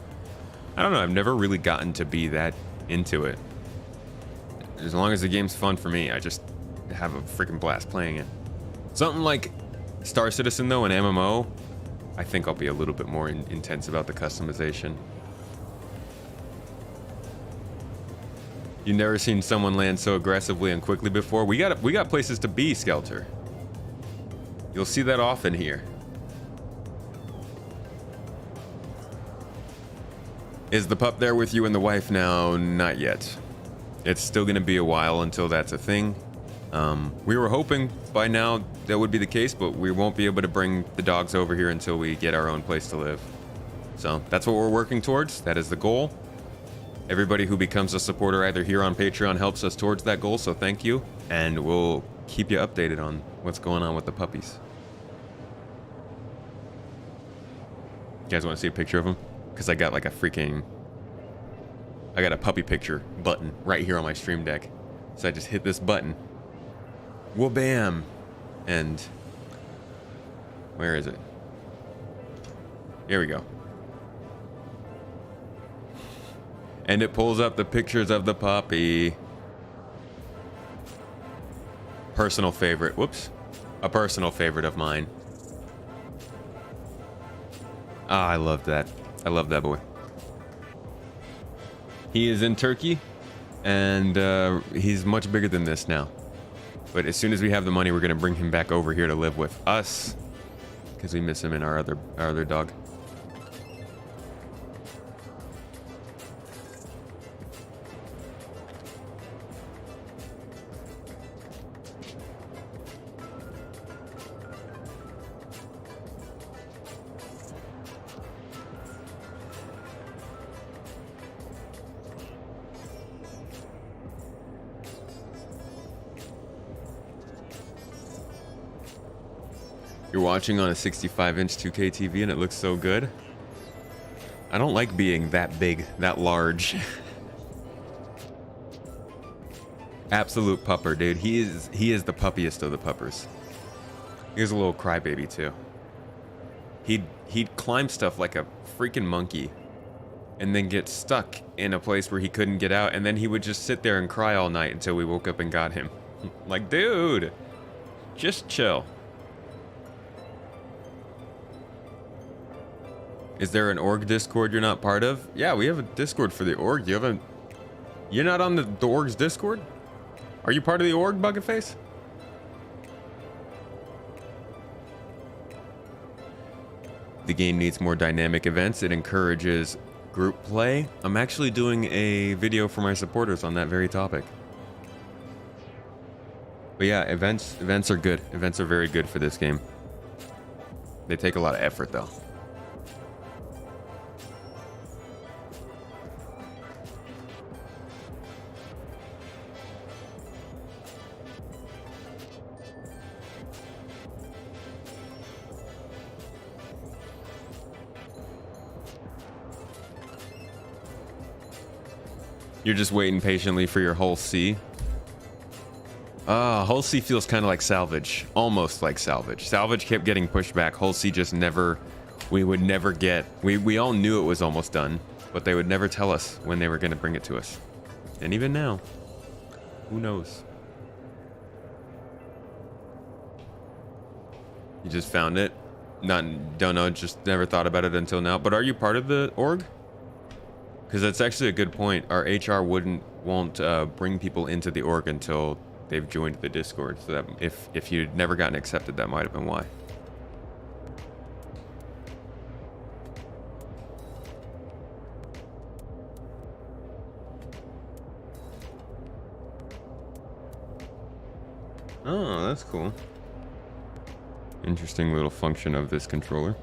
I don't know. I've never really gotten to be that into it. As long as the game's fun for me, I just have a freaking blast playing it. Something like Star Citizen though, an MMO, I think I'll be a little bit more intense about the customization. You've never seen someone land so aggressively and quickly before. We got places to be, Skelter. You'll see that often here. Is the pup there with you and the wife now? Not yet. It's still gonna be a while until that's a thing. We were hoping by now that would be the case, but we won't be able to bring the dogs over here until we get our own place to live. So that's what we're working towards. That is the goal. Everybody who becomes a supporter either here on Patreon helps us towards that goal, so thank you. And we'll keep you updated on what's going on with the puppies. You guys want to see a picture of them? Because I got like a I got a puppy picture button right here on my stream deck. So I just hit this button. Whoa, bam. And where is it? Here we go. And it pulls up the pictures of the puppy. Personal favorite. Whoops. A personal favorite of mine. Ah, I love that. I love that boy. He is in Turkey, and he's much bigger than this now. But as soon as we have the money, we're gonna bring him back over here to live with us, because we miss him in our other dog. You're watching on a 65-inch 2K TV and it looks so good. I don't like being that big, that large. Absolute pupper, dude. He is the puppiest of the puppers. He's a little crybaby too. He'd climb stuff like a freaking monkey and then get stuck in a place where he couldn't get out, and then he would just sit there and cry all night until we woke up and got him. Like, dude, just chill. Is there an org Discord you're not part of? Yeah, we have a Discord for the org. You're not on the org's Discord? Are you part of the org, Bucketface? The game needs more dynamic events. It encourages group play. I'm actually doing a video for my supporters on that very topic. But yeah, events are good. Events are very good for this game. They take a lot of effort though. You're just waiting patiently for your Hull C. Hull C feels kind of like salvage. Almost like salvage. Salvage kept getting pushed back. Hull C just never... We would never get... We all knew it was almost done, but they would never tell us when they were going to bring it to us. And even now, who knows? You just found it? Don't know, just never thought about it until now. But are you part of the org? Because that's actually a good point. Our HR won't bring people into the org until they've joined the Discord. So that if you'd never gotten accepted, that might have been why. Oh, that's cool. Interesting little function of this controller.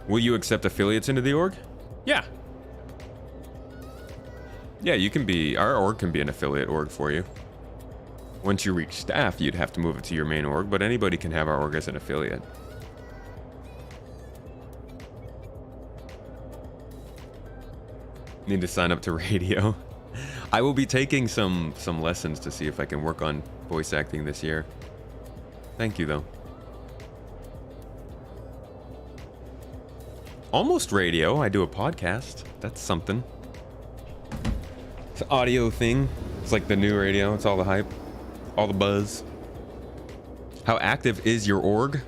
Will you accept affiliates into the org? Yeah. Yeah, you can be... Our org can be an affiliate org for you. Once you reach staff, you'd have to move it to your main org, but anybody can have our org as an affiliate. Need to sign up to radio. I will be taking some lessons to see if I can work on voice acting this year. Thank you, though. Almost radio. I do a podcast. That's something. It's an audio thing. It's like the new radio. It's all the hype, all the buzz. How active is your org?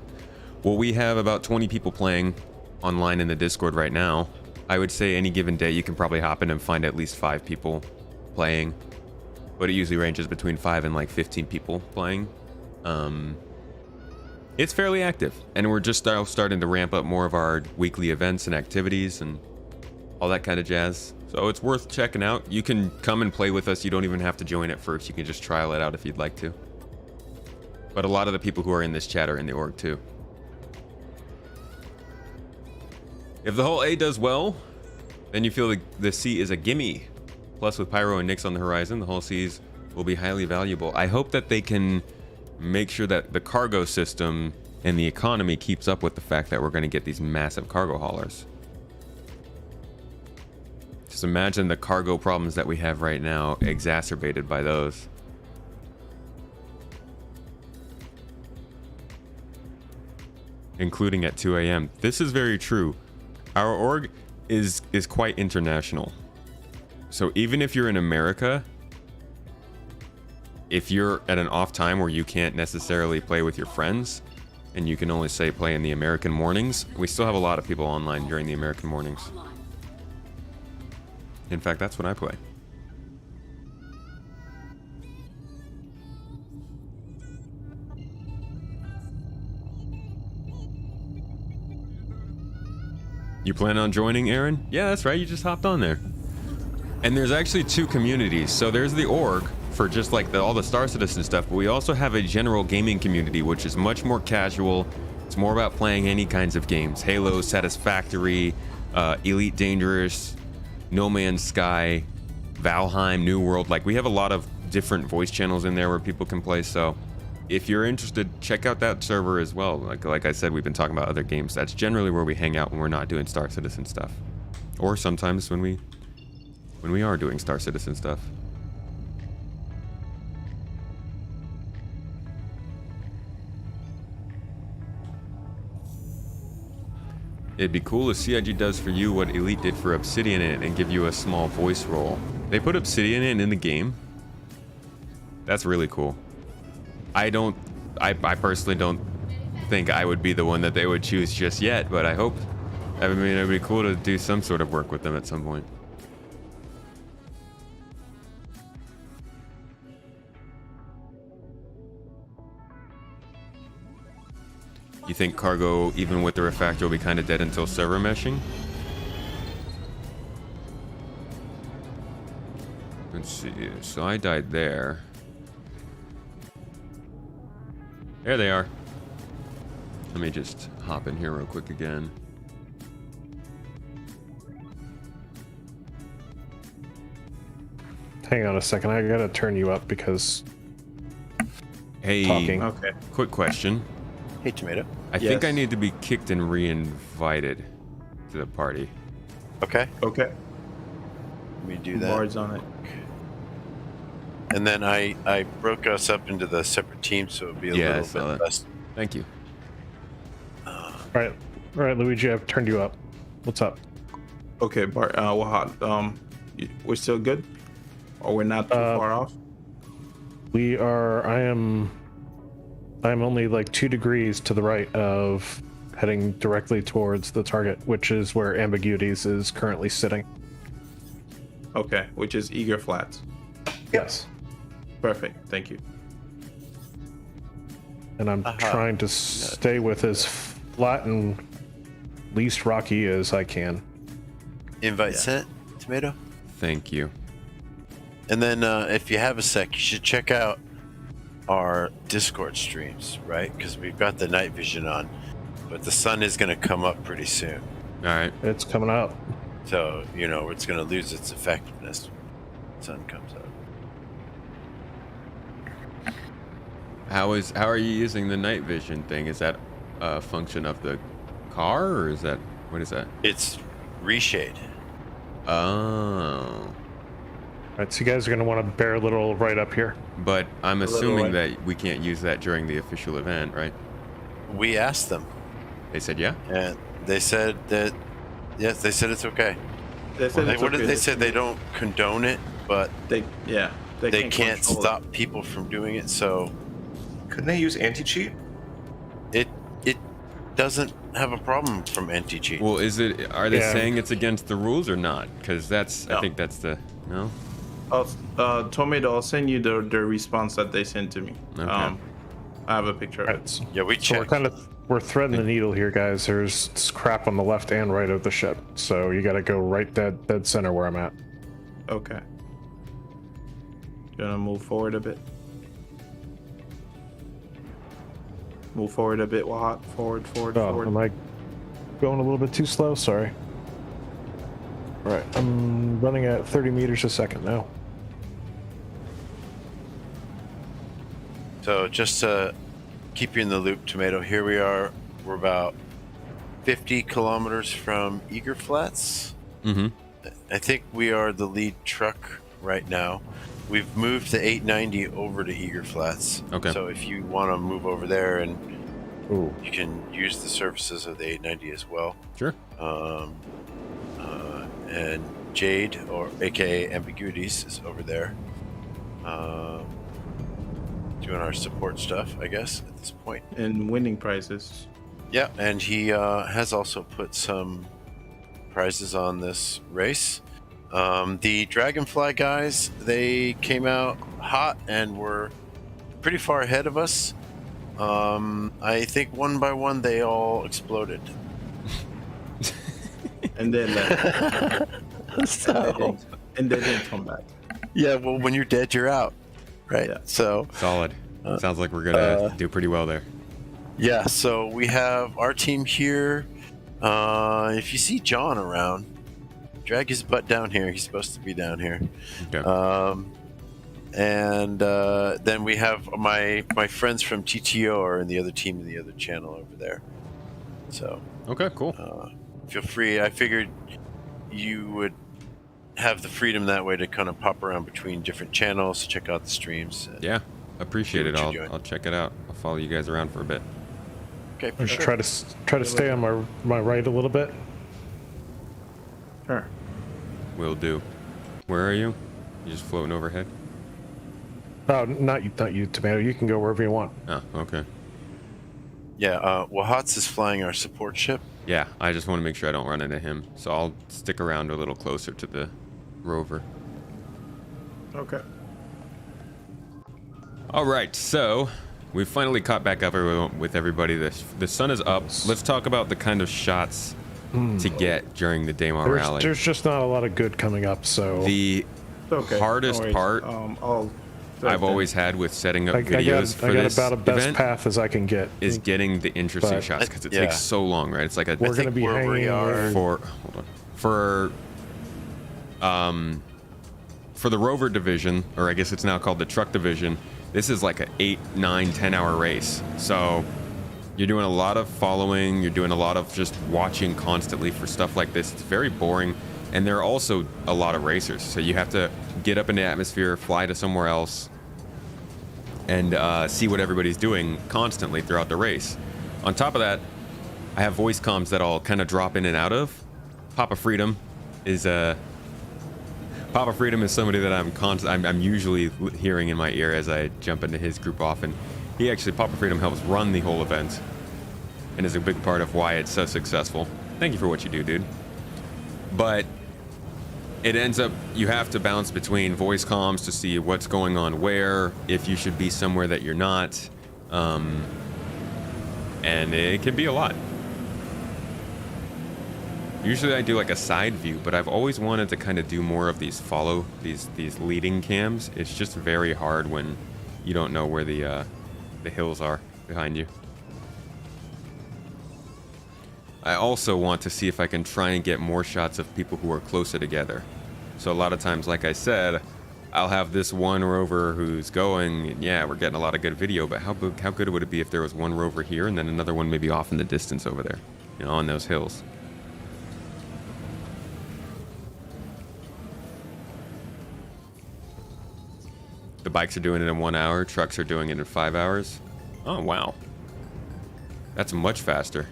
Well, we have about 20 people playing online in the Discord right now. I would say any given day you can probably hop in and find at least 5 people playing, but it usually ranges between 5 and like 15 people playing. It's fairly active, and we're just starting to ramp up more of our weekly events and activities and all that kind of jazz. So it's worth checking out. You can come and play with us. You don't even have to join at first. You can just trial it out if you'd like to. But a lot of the people who are in this chat are in the org too. If the whole A does well, then you feel the C is a gimme. Plus, with Pyro and Nyx on the horizon, the whole C's will be highly valuable. I hope that they can make sure that the cargo system and the economy keeps up with the fact that we're going to get these massive cargo haulers. Just imagine the cargo problems that we have right now exacerbated by those. Including at 2 a.m. This is very true. Our org is quite international. So even if you're in America, if you're at an off time where you can't necessarily play with your friends, and you can only say play in the American mornings, we still have a lot of people online during the American mornings. In fact, that's when I play. You plan on joining, Aaron? Yeah, that's right. You just hopped on there. And there's actually 2 communities. So there's the org for just like all the Star Citizen stuff, but we also have a general gaming community, which is much more casual. It's more about playing any kinds of games. Halo, Satisfactory, Elite Dangerous, No Man's Sky, Valheim, New World. Like, we have a lot of different voice channels in there where people can play. So if you're interested, check out that server as well. Like I said, we've been talking about other games. That's generally where we hang out when we're not doing Star Citizen stuff, or sometimes when we are doing Star Citizen stuff. It'd be cool if CIG does for you what Elite did for Obsidian and give you a small voice role. They put Obsidian in the game. That's really cool. I personally don't think I would be the one that they would choose just yet, but I hope. I mean, it'd be cool to do some sort of work with them at some point. You think cargo, even with the refactor, will be kind of dead until server meshing? Let's see. So I died there. There they are. Let me just hop in here real quick again. Hang on a second. I gotta turn you up because. Hey. Talking. Okay. Quick question. Hey, Tomato. I think I need to be kicked and re-invited to the party. Okay. Okay. Let me do that. Bard's on it. And then I broke us up into the separate teams, so it'll be a little bit less. Thank you. All right, Luigi, I've turned you up. What's up? Okay, Bart. We're still good, or we're not too far off. We are. I'm only like 2 degrees to the right of heading directly towards the target, which is where Ambiguities is currently sitting. Okay, which is Eager Flats. Yes. Perfect. Thank you. And I'm trying to stay with as flat and least rocky as I can. Invite sent, Tomato. Thank you. And then if you have a sec, you should check out our Discord streams, right? Because we've got the night vision on, but the sun is going to come up pretty soon. All right. It's coming up. So, it's going to lose its effectiveness when the sun comes up. How are you using the night vision thing? Is that a function of the car, or is that, what is that? It's reshade. Oh. Right, so you guys are going to want to bear a little right up here. But I'm assuming that we can't use that during the official event, right? We asked them. They said yeah? And they said that, yes, they said it's okay. They said it's what okay. did they say? They don't condone it, but they can't stop people from doing it, so... Couldn't they use anti-cheat? It doesn't have a problem from anti-cheat. Well, are they saying it's against the rules or not? Because that's, I think that's the, no? Tomato, I'll send you the response that they sent to me. Okay. I have a picture of it. Yeah, we checked. So we're threading the needle here, guys. There's crap on the left and right of the ship, so you got to go right dead center where I'm at. Okay. Gonna move forward a bit. Move forward a bit, Wahat. Forward. Am I going a little bit too slow? Sorry. All right, I'm running at 30 meters a second now. So just to keep you in the loop, Tomato, here we are. We're about 50 kilometers from Eager Flats. Mm-hmm. I think we are the lead truck right now. We've moved the 890 over to Eager Flats. Okay. So if you want to move over there, and you can use the services of the 890 as well. Sure. And Jade, or aka Ambiguities, is over there. Doing our support stuff, I guess, at this point. And winning prizes. Yeah, and he has also put some prizes on this race. The Dragonfly guys, they came out hot and were pretty far ahead of us. I think one by one they all exploded. And then and they didn't come back. Yeah, well, when you're dead, you're out, right? Yeah. So solid. Sounds like we're gonna do pretty well there. Yeah. So we have our team here. If you see John around, drag his butt down here. He's supposed to be down here. Okay. And then we have my friends from TTO are in the other team in the other channel over there. So okay, cool. Feel free. I figured you would have the freedom that way to kind of pop around between different channels, check out the streams. Yeah, appreciate it. I'll check it out. I'll follow you guys around for a bit. Okay. I'll try to stay on my right a little bit. Sure. Will do. Where are you? You just floating overhead? Oh, not you, Tomato. You can go wherever you want. Oh, okay. Yeah, Wahat's is flying our support ship. Yeah, I just want to make sure I don't run into him, so I'll stick around a little closer to the rover. Okay. All right, so we finally caught back up with everybody. The sun is up. Let's talk about the kind of shots to get during the Daymar Rally. There's just not a lot of good coming up, so... The hardest part I've always had with setting up videos for this about the best event path as I can get is getting the interesting shots, because it takes so long, right? It's like a we're going to be hanging for the rover division, or I guess it's now called the truck division. This is like an 8, 9, 10 hour race. So you're doing a lot of following, you're doing a lot of just watching constantly for stuff like this. It's very boring. And there are also a lot of racers. So you have to get up in the atmosphere, fly to somewhere else, and see what everybody's doing constantly throughout the race. On top of that, I have voice comms that I'll kind of drop in and out of. Papa Freedom is somebody that I'm usually hearing in my ear as I jump into his group often. Papa Freedom helps run the whole event and is a big part of why it's so successful. Thank you for what you do, dude. But it ends up, you have to bounce between voice comms to see what's going on where, if you should be somewhere that you're not, and it can be a lot. Usually I do like a side view, but I've always wanted to kind of do more of these these leading cams. It's just very hard when you don't know where the hills are behind you. I also want to see if I can try and get more shots of people who are closer together. So a lot of times, like I said, I'll have this one rover who's going, and yeah, we're getting a lot of good video, but how good would it be if there was one rover here and then another one maybe off in the distance over there, you know, on those hills? The bikes are doing it in 1 hour. Trucks are doing it in 5 hours. Oh, wow. That's much faster.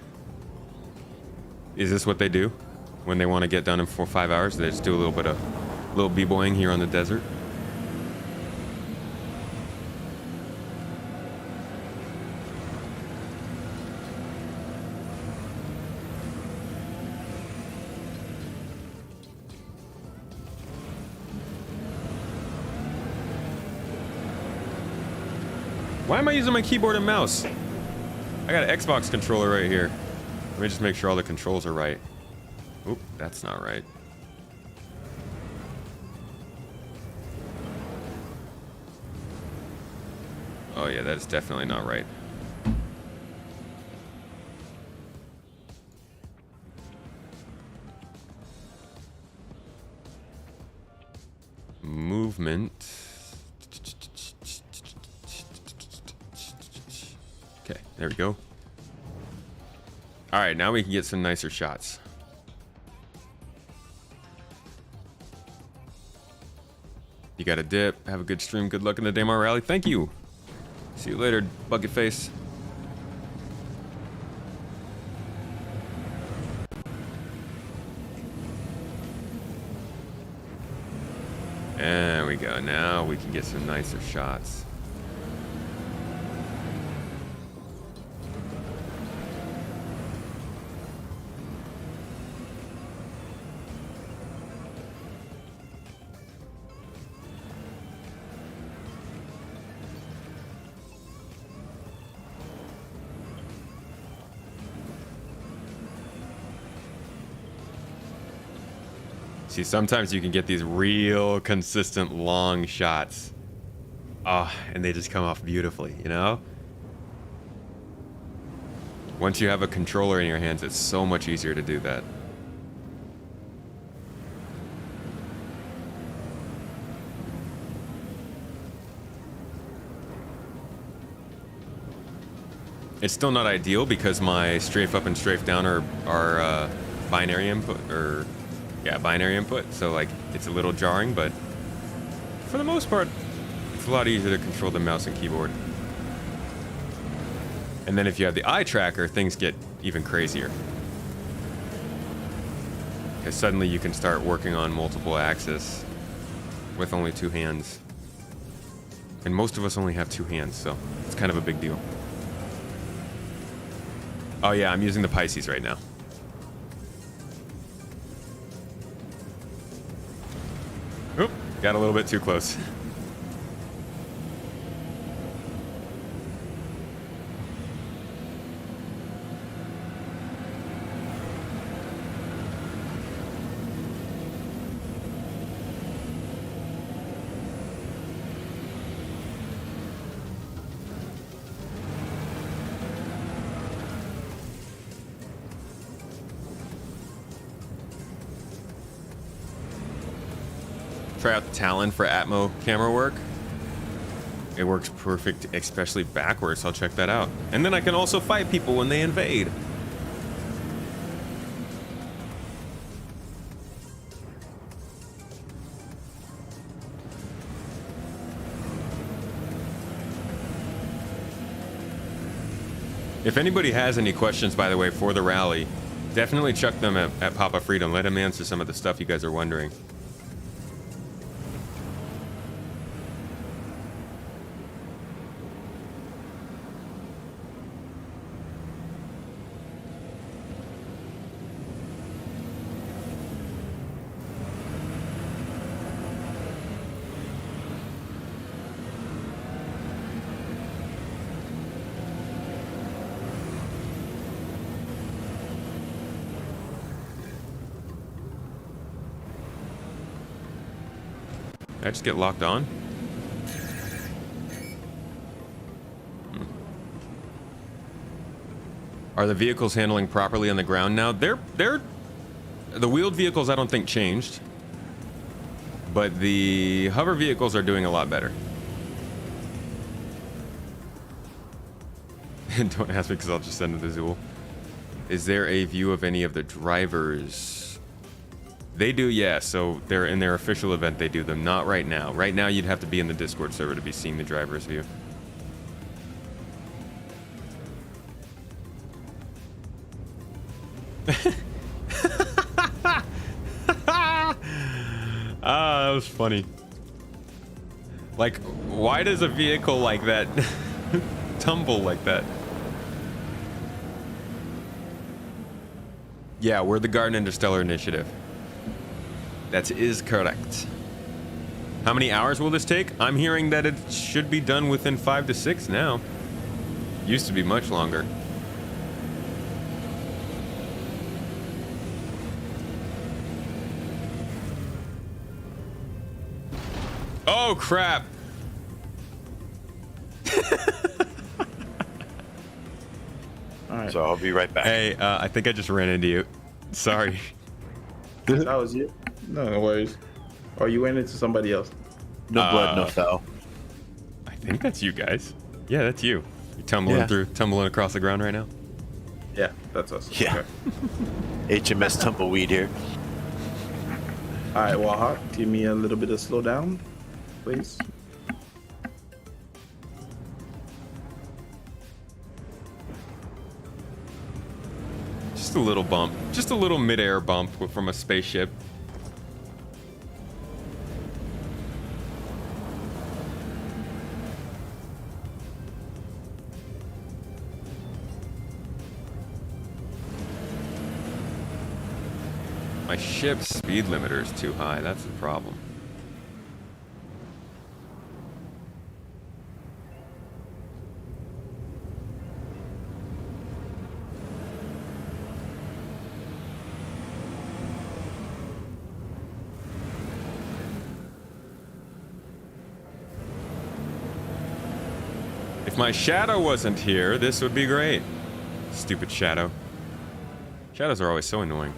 Is this what they do when they want to get done in 4 or 5 hours? They just do a little bit of b-boying here on the desert. Why am I using my keyboard and mouse? I got an Xbox controller right here. Let me just make sure all the controls are right. Oop, that's not right. Oh yeah, that is definitely not right. Movement. Okay, there we go. All right, now we can get some nicer shots. You got a dip. Have a good stream. Good luck in the Daymar Rally. Thank you. See you later, bucket face. There we go. Now we can get some nicer shots. See, sometimes you can get these real consistent long shots. Oh, and they just come off beautifully, you know? Once you have a controller in your hands, it's so much easier to do that. It's still not ideal because my strafe up and strafe down are binary input, or yeah, binary input. So like it's a little jarring, but for the most part, it's a lot easier to control the mouse and keyboard. And then if you have the eye tracker, things get even crazier. Because suddenly you can start working on multiple axes with only 2 hands. And most of us only have 2 hands, so it's kind of a big deal. Oh yeah, I'm using the Pisces right now. Oop, got a little bit too close. Try out the Talon for Atmo camera work. It works perfect, especially backwards. I'll check that out. And then I can also fight people when they invade. If anybody has any questions, by the way, for the rally, definitely chuck them at Papa Freedom. Let him answer some of the stuff you guys are wondering. Did I just get locked on? Are the vehicles handling properly on the ground now? The wheeled vehicles I don't think changed, but the hover vehicles are doing a lot better. Don't ask me because I'll just send it to Zool. Is there a view of any of the drivers? They do, yeah. So they're in their official event. They do them. Not right now. Right now, you'd have to be in the Discord server to be seeing the driver's view. Ah, that was funny. Like, why does a vehicle like that tumble like that? Yeah, we're the Garden Interstellar Initiative. That is correct. How many hours will this take? I'm hearing that it should be done within 5 to 6 now. Used to be much longer. Oh, crap. All right. So I'll be right back. Hey, I think I just ran into you. Sorry. That was you? No worries. Or you went into somebody else? No blood, no foul. I think that's you guys. Yeah, that's you. You're tumbling across the ground right now? Yeah, that's us. Yeah. Okay. HMS Tumbleweed here. All right, Wahawk, give me a little bit of slowdown, please. Just a little bump. Just a little mid-air bump from a spaceship. My ship's speed limiter is too high. That's the problem. If my shadow wasn't here, this would be great. Stupid shadow. Shadows are always so annoying.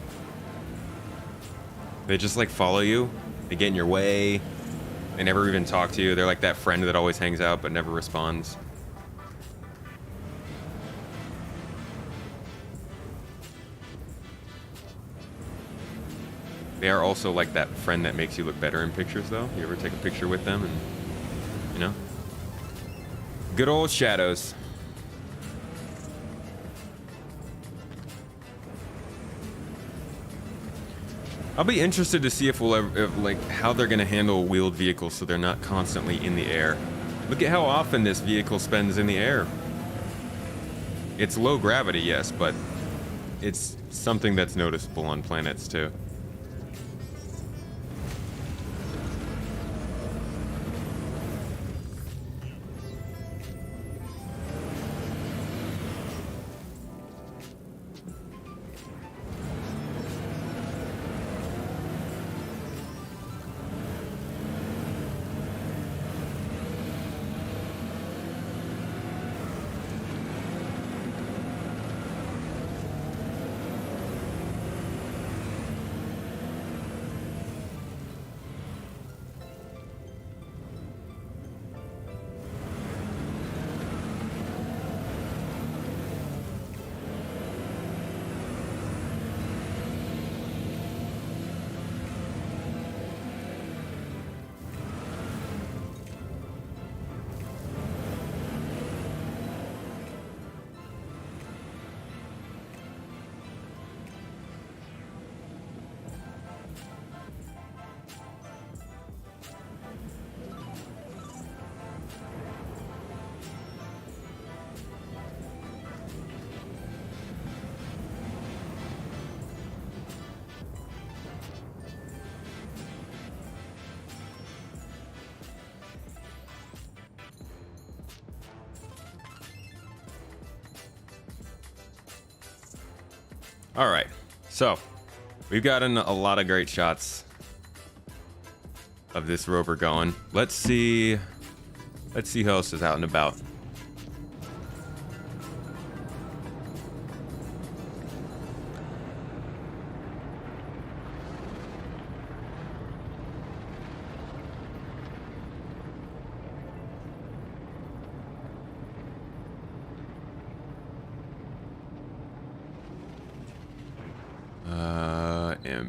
They just like follow you. They get in your way. They never even talk to you. They're like that friend that always hangs out but never responds. They are also like that friend that makes you look better in pictures though. You ever take a picture with them and, you know? Good old shadows. I'll be interested to see if we'll ever, like, how they're gonna handle wheeled vehicles so they're not constantly in the air. Look at how often this vehicle spends in the air. It's low gravity, yes, but it's something that's noticeable on planets too. All right, so we've gotten a lot of great shots of this rover going. Let's see who else is out and about.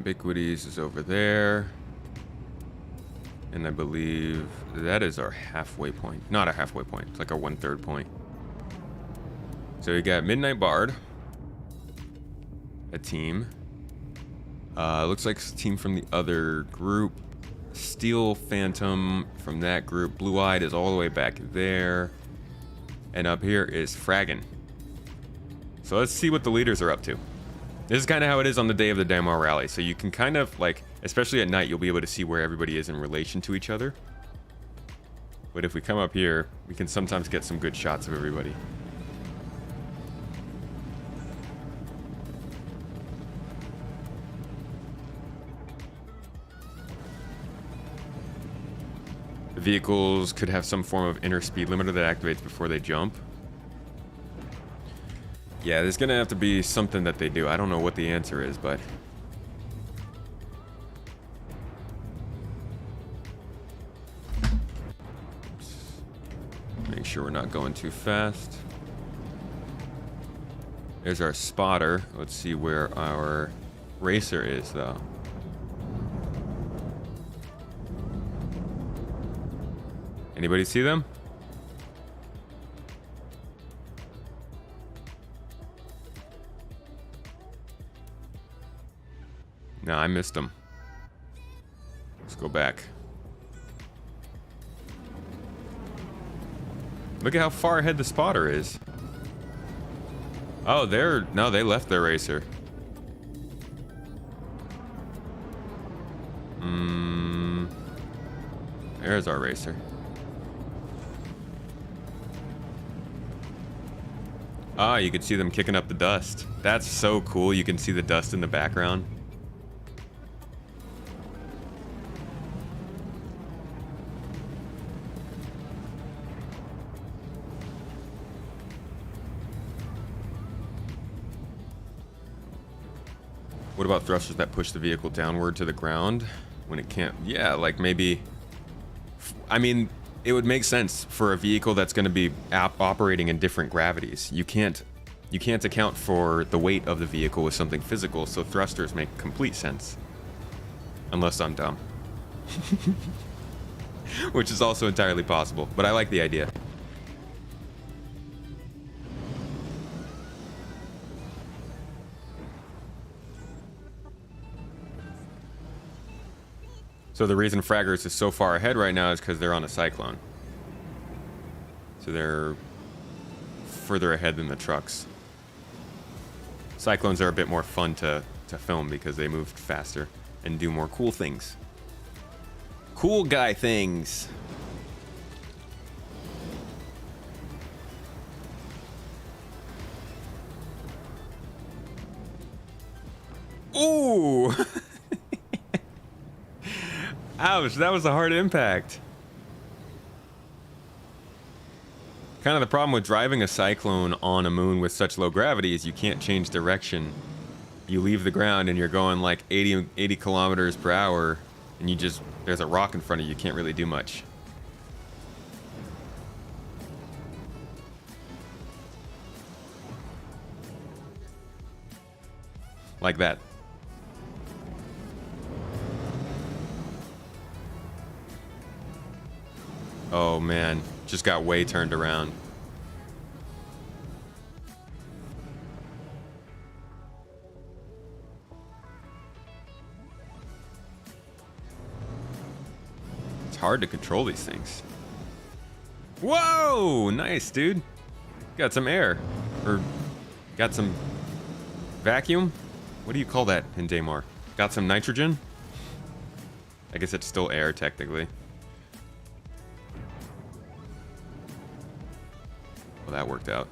Ambiguities is over there. And I believe that is our halfway point. Not a halfway point. It's like our 1/3 point. So we got Midnight Bard. A team. Looks like it's a team from the other group. Steel Phantom from that group. Blue Eyed is all the way back there. And up here is Fraggin. So let's see what the leaders are up to. This is kind of how it is on the day of the Daymar Rally. So you can kind of, like, especially at night, you'll be able to see where everybody is in relation to each other. But if we come up here, we can sometimes get some good shots of everybody. The vehicles could have some form of inner speed limiter that activates before they jump. Yeah, there's gonna have to be something that they do. I don't know what the answer is, but... Make sure we're not going too fast. There's our spotter. Let's see where our racer is, though. Anybody see them? No, I missed them. Let's go back. Look at how far ahead the spotter is. Oh, no, they left their racer. There's our racer. Ah, you can see them kicking up the dust. That's so cool. You can see the dust in the background. What about thrusters that push the vehicle downward to the ground when it can't? Yeah, like maybe... I mean, it would make sense for a vehicle that's going to be operating in different gravities. You can't account for the weight of the vehicle with something physical, so thrusters make complete sense. Unless I'm dumb. Which is also entirely possible, but I like the idea. So the reason Fraggers is so far ahead right now is because they're on a cyclone. So they're further ahead than the trucks. Cyclones are a bit more fun to film because they move faster and do more cool things. Cool guy things. Ooh! Ouch, that was a hard impact. Kind of the problem with driving a cyclone on a moon with such low gravity is you can't change direction. You leave the ground and you're going like 80 kilometers per hour and there's a rock in front of you, you can't really do much. Like that. Oh man, just got way turned around. It's hard to control these things. Whoa, nice, dude. Got some air. Or got some vacuum? What do you call that in Daymar? Got some nitrogen? I guess it's still air, technically. Well, that worked out.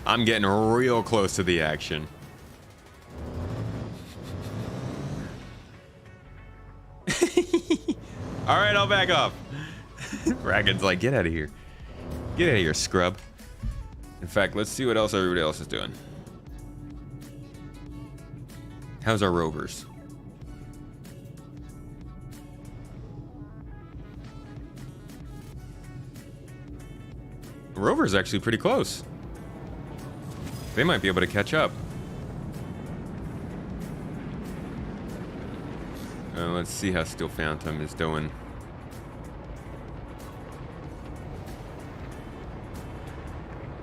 I'm getting real close to the action. All right, I'll back off. Dragon's like, get out of here. Get out of here, scrub. In fact, let's see what else everybody else is doing. How's our rovers? Rover's actually pretty close. They might be able to catch up. Let's see how Steel Phantom is doing.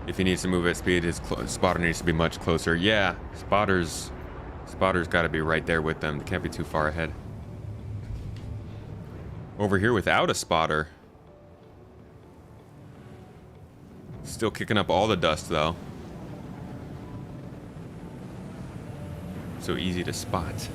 If he needs to move at speed, his spotter needs to be much closer. Yeah, spotter's got to be right there with them. They can't be too far ahead. Over here without a spotter. Still kicking up all the dust though. So easy to spot.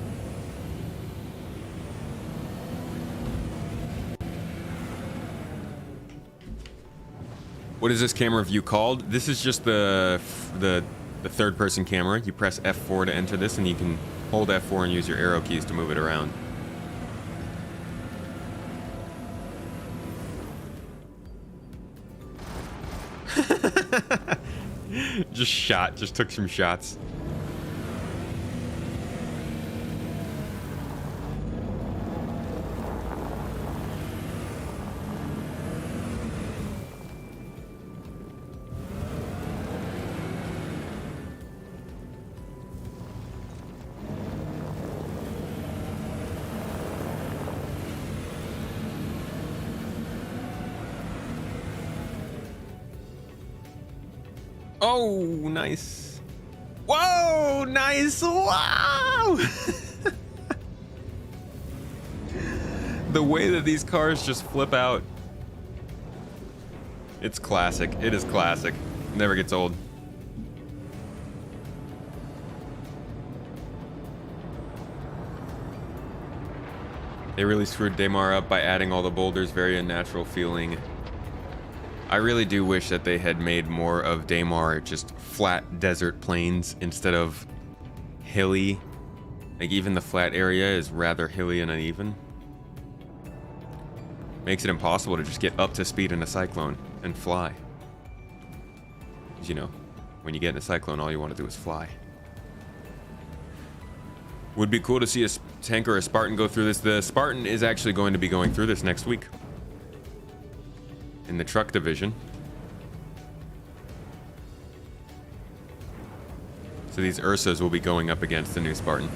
What is this camera view called? This is just the third person camera. You press F4 to enter this, and you can hold F4 and use your arrow keys to move it around. Just took some shots. Oh, nice. Whoa, nice. Wow. The way that these cars just flip out. It's classic. It is classic. Never gets old. They really screwed Daymar up by adding all the boulders. Very unnatural feeling. I really do wish that they had made more of Daymar just flat desert plains instead of hilly. Like even the flat area is rather hilly and uneven. Makes it impossible to just get up to speed in a cyclone and fly. 'Cause, you know, when you get in a cyclone, all you want to do is fly. Would be cool to see a tank or a Spartan go through this. The Spartan is actually going to be going through this next week. In the truck division. So these Ursas will be going up against the new Spartan.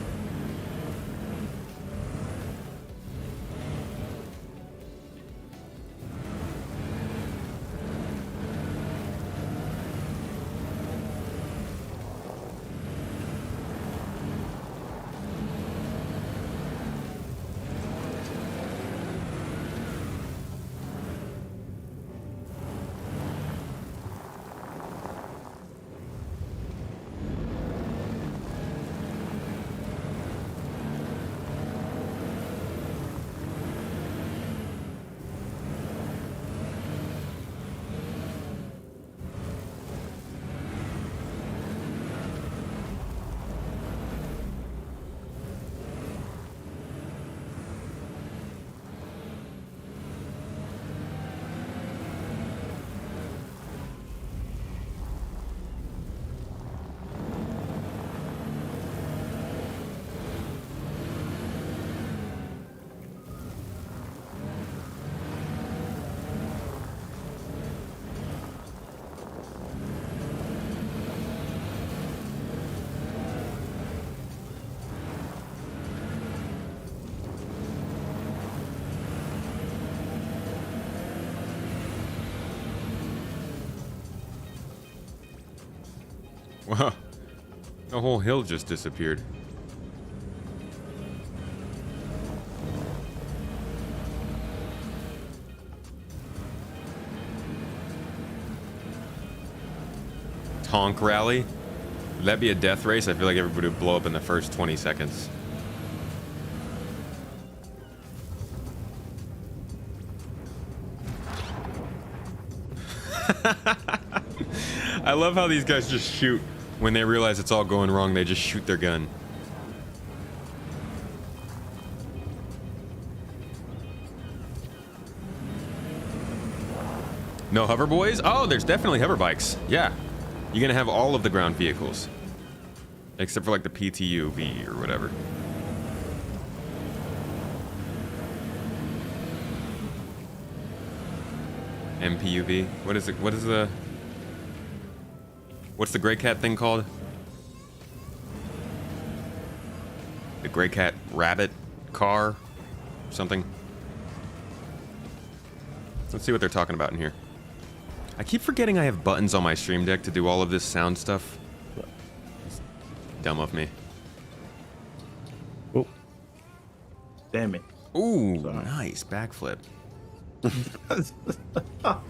Wow, the whole hill just disappeared. Tonk rally? Would that be a death race? I feel like everybody would blow up in the first 20 seconds. I love how these guys just shoot. When they realize it's all going wrong, they just shoot their gun. No hover boys? Oh, there's definitely hover bikes. Yeah. You're gonna have all of the ground vehicles. Except for like the PTUV or whatever. MPUV? What is it? What is the... What's the Grey Cat thing called? The Grey Cat Rabbit car? Something? Let's see what they're talking about in here. I keep forgetting I have buttons on my stream deck to do all of this sound stuff. It's dumb of me. Oh. Damn it. Ooh, nice. Backflip. Oh,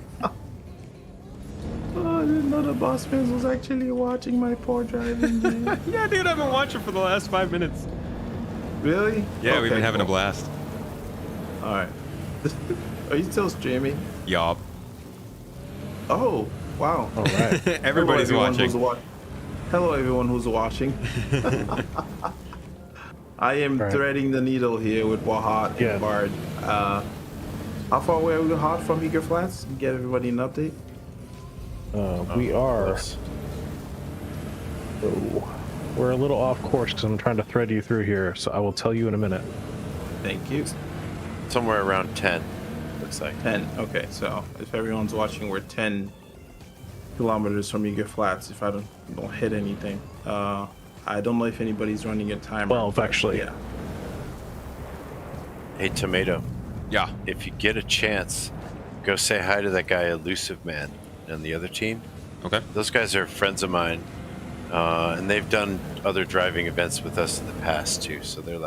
I didn't know the boss man was actually watching my poor driving. Yeah, dude, I've been watching for the last 5 minutes. Really? Yeah, we've been having a blast. Alright. Are you still streaming? Yup. Oh, wow. All right. Everybody's watching. Hello, everyone who's watching. I am threading the needle here with Wahat and Bard. How far away are we hot from Eager Flats? Get everybody an update. We are. Oh, we're a little off course because I'm trying to thread you through here, so I will tell you in a minute. Thank you. Somewhere around 10, looks like. 10. Okay, so if everyone's watching, we're 10 kilometers from Eager Flats. If I don't hit anything, I don't know if anybody's running a timer. 12, actually. Yeah. Hey, Tomato. Yeah. If you get a chance, go say hi to that guy, Elusive Man, on the other team. Okay. Those guys are friends of mine, and they've done other driving events with us in the past too. So they're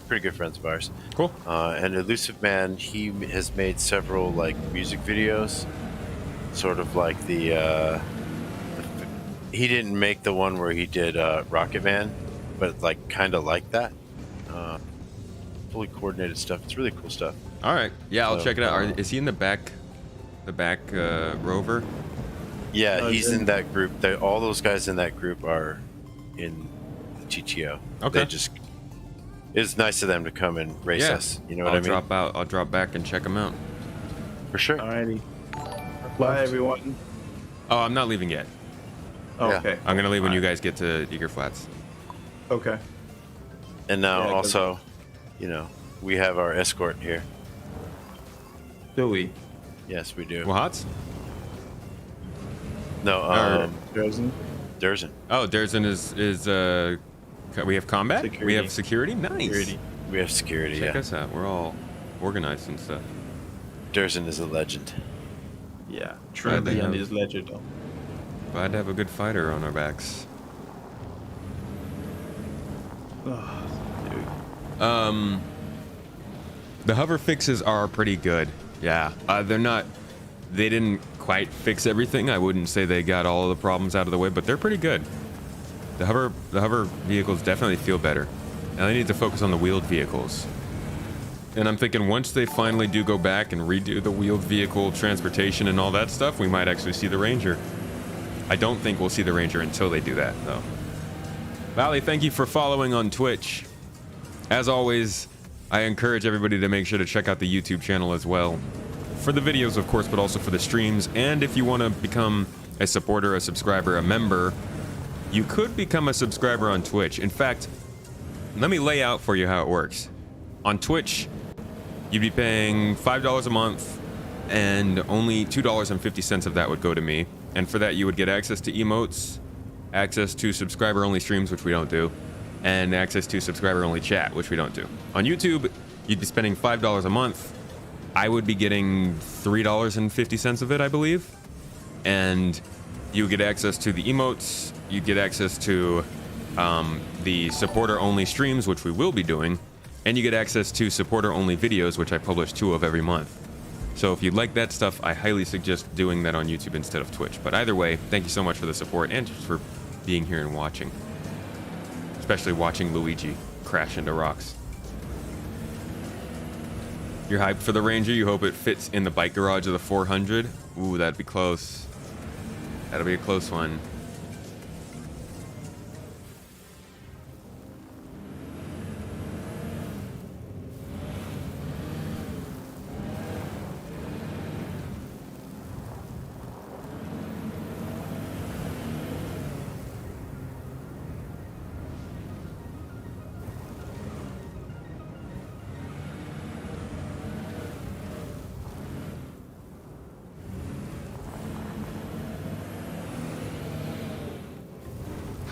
pretty good friends of ours. Cool. And Elusive Man, he has made several like music videos, sort of like the he didn't make the one where he did Rocket Man, but like kind of like that. Fully coordinated stuff. It's really cool stuff. All right. Yeah, I'll check it out. Is he in the back rover? Yeah, he's in that group. All those guys in that group are in the GTO. Okay. It's nice of them to come and race us. You know what I mean? I'll drop back and check them out. For sure. Alrighty. Bye, everyone. Oh, I'm not leaving yet. Oh, okay. I'm gonna leave when you guys get to Eager Flats. Okay. And now also, we have our escort here. Do we? Yes, we do. Wahats? No, Durzen. Durzen. Oh, Durzen is we have combat? Security. We have security? Nice. Security. We have security, Check yeah. us out. We're all organized and stuff. Durzen is a legend. Yeah, truly and his legend though. Glad to have a good fighter on our backs. The hover fixes are pretty good. Yeah, they didn't quite fix everything. I wouldn't say they got all of the problems out of the way, but they're pretty good. The hover vehicles definitely feel better. Now they need to focus on the wheeled vehicles. And I'm thinking once they finally do go back and redo the wheeled vehicle transportation and all that stuff, we might actually see the Ranger. I don't think we'll see the Ranger until they do that, though. Valley, thank you for following on Twitch. As always, I encourage everybody to make sure to check out the YouTube channel as well. For the videos, of course, but also for the streams. And if you want to become a supporter, a subscriber, a member, you could become a subscriber on Twitch. In fact, let me lay out for you how it works. On Twitch, you'd be paying $5 a month, and only $2.50 of that would go to me. And for that, you would get access to emotes, access to subscriber-only streams, which we don't do, and access to subscriber-only chat, which we don't do. On YouTube, you'd be spending $5 a month. I would be getting $3.50 of it, I believe. And you get access to the emotes, you get access to the supporter-only streams, which we will be doing, and you get access to supporter-only videos, which I publish 2 of every month. So if you'd like that stuff, I highly suggest doing that on YouTube instead of Twitch. But either way, thank you so much for the support and just for being here and watching. Especially watching Luigi crash into rocks. You're hyped for the Ranger? You hope it fits in the bike garage of the 400? Ooh, that'd be close. That'll be a close one.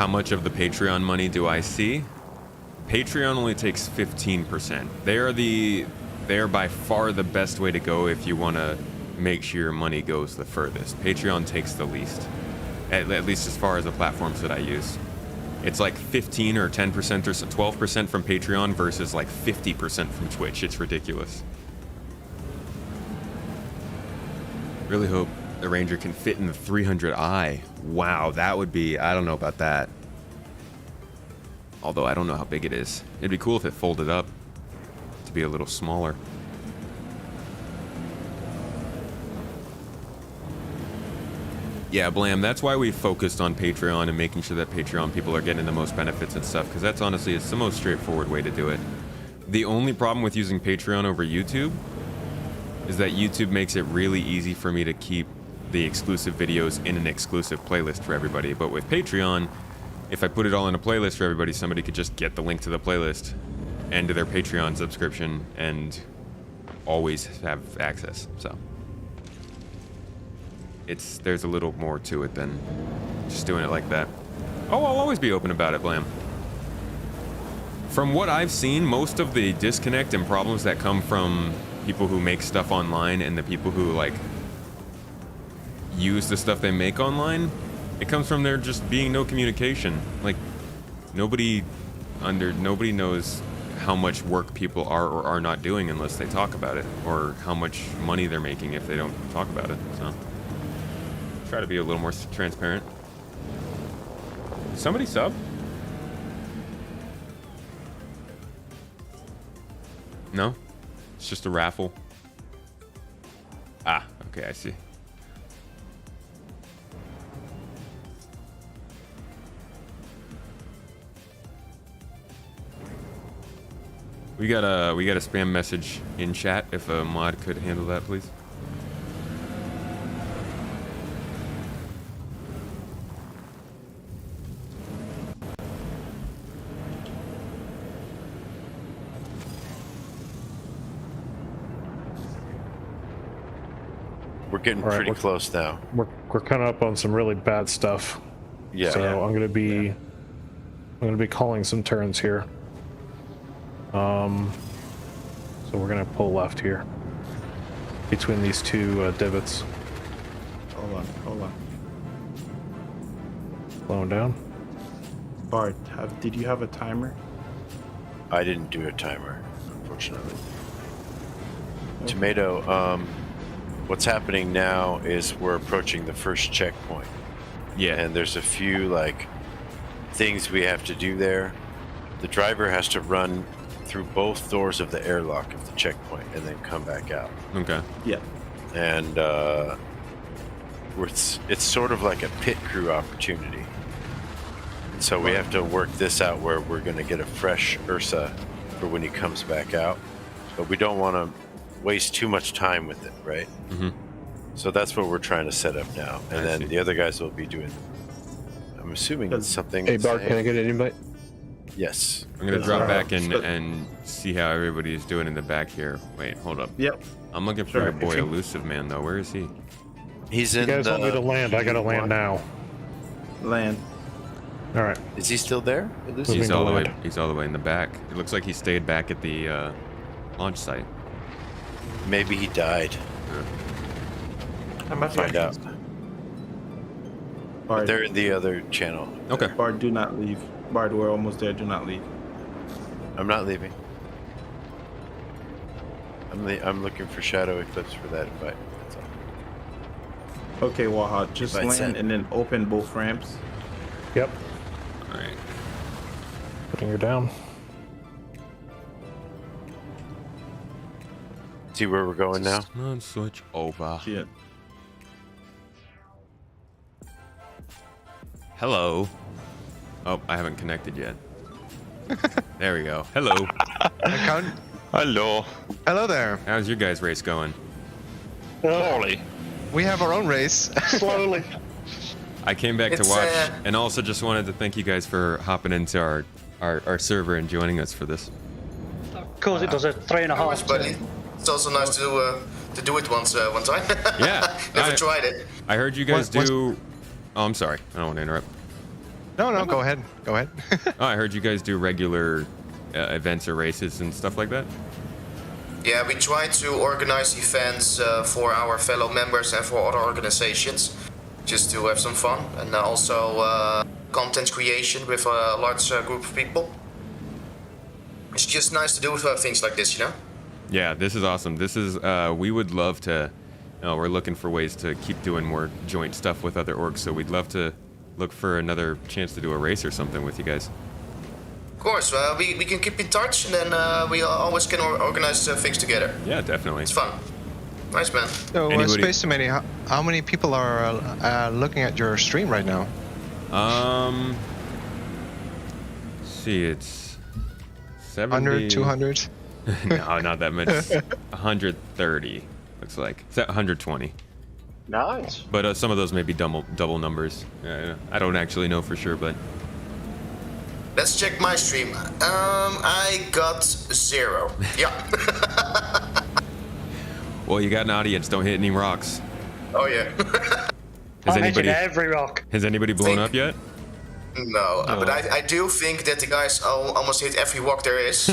how much of the Patreon money do I see? Patreon only takes 15%. They are by far the best way to go if you want to make sure your money goes the furthest. Patreon takes the least, at least as far as the platforms that I use. It's like 15 or 10% or 12% from Patreon versus like 50% from Twitch. It's ridiculous. Really hope the Ranger can fit in the 300i. Wow, that would be, I don't know about that. Although I don't know how big it is. It'd be cool if it folded up to be a little smaller. Yeah, Blam, that's why we focused on Patreon and making sure that Patreon people are getting the most benefits and stuff, because that's honestly, it's the most straightforward way to do it. The only problem with using Patreon over YouTube is that YouTube makes it really easy for me to keep the exclusive videos in an exclusive playlist for everybody. But with Patreon, if I put it all in a playlist for everybody, somebody could just get the link to the playlist and to their Patreon subscription and always have access, so. There's a little more to it than just doing it like that. Oh, I'll always be open about it, Blam. From what I've seen, most of the disconnect and problems that come from people who make stuff online and the people who like use the stuff they make online, it comes from there just being no communication. Like nobody knows how much work people are or are not doing unless they talk about it, or how much money they're making if they don't talk about it. So try to be a little more transparent. Did somebody sub? No? It's just a raffle. Ah, okay, I see. We got a spam message in chat. If a mod could handle that, please. We're getting pretty close now. We're coming up on some really bad stuff. Yeah. So I'm gonna be calling some turns here. So we're gonna pull left here between these two divots. Hold on. Slowing down. Bart, did you have a timer? I didn't do a timer, unfortunately. Okay. Tomato, what's happening now is we're approaching the first checkpoint. Yeah. And there's a few like things we have to do there. The driver has to run through both doors of the airlock of the checkpoint and then come back out. Okay. Yeah. And it's sort of like a pit crew opportunity. So we have to work this out where we're going to get a fresh Ursa for when he comes back out. But we don't want to waste too much time with it, right? Mm-hmm. So that's what we're trying to set up now. And then the other guys will be doing, I'm assuming it's something. Hey, Bart, can I get an invite? Yes. I'm going to drop back and see how everybody's doing in the back here. Wait, hold up. Yep. I'm looking for your boy Elusive Man, though. Where is he? He's in the... You guys want me to land? I got to land now. Land. All right. Is he still there? He's all the way in the back. It looks like he stayed back at the launch site. Maybe he died. I might find out. But they're in the other channel. Okay. Bart, do not leave. Bart, we're almost there. Do not leave. I'm not leaving. I'm looking for Shadow Eclipse for that invite. That's all. Okay, Waha, just land and then open both ramps. Yep. All right. Putting her down. See where we're going now? Switch over. Yeah. Hello. Oh, I haven't connected yet. There we go. Hello. Hello. Hello there. How's your guys' race going? Slowly. We have our own race. Slowly. I came back to watch, and also just wanted to thank you guys for hopping into our server and joining us for this. Of course, it does a 3.5. Buddy. It's also nice to do it one time. Yeah. Never tried it. I heard you guys do. Oh, I'm sorry. I don't want to interrupt. No, go ahead. Go ahead. Oh, I heard you guys do regular events or races and stuff like that. Yeah, we try to organize events for our fellow members and for other organizations, just to have some fun, and also content creation with a large group of people. It's just nice to do things like this, you know? Yeah, this is awesome. This is, we would love to, we're looking for ways to keep doing more joint stuff with other orgs, so we'd love to look for another chance to do a race or something with you guys. Of course, we can keep in touch, and then we always can organize things together. Yeah, definitely. It's fun. Nice, man. So, Space Committee, how many people are looking at your stream right now? See, it's 70... 100, 200? No, not that much. 130, looks like. It's at 120. Nice. But some of those may be double numbers. I don't actually know for sure, but... Let's check my stream. I got 0. Yeah. Well, you got an audience. Don't hit any rocks. Oh, yeah. I'm hitting every rock. Has anybody blown up yet? No, but I do think that the guys almost hit every rock there is.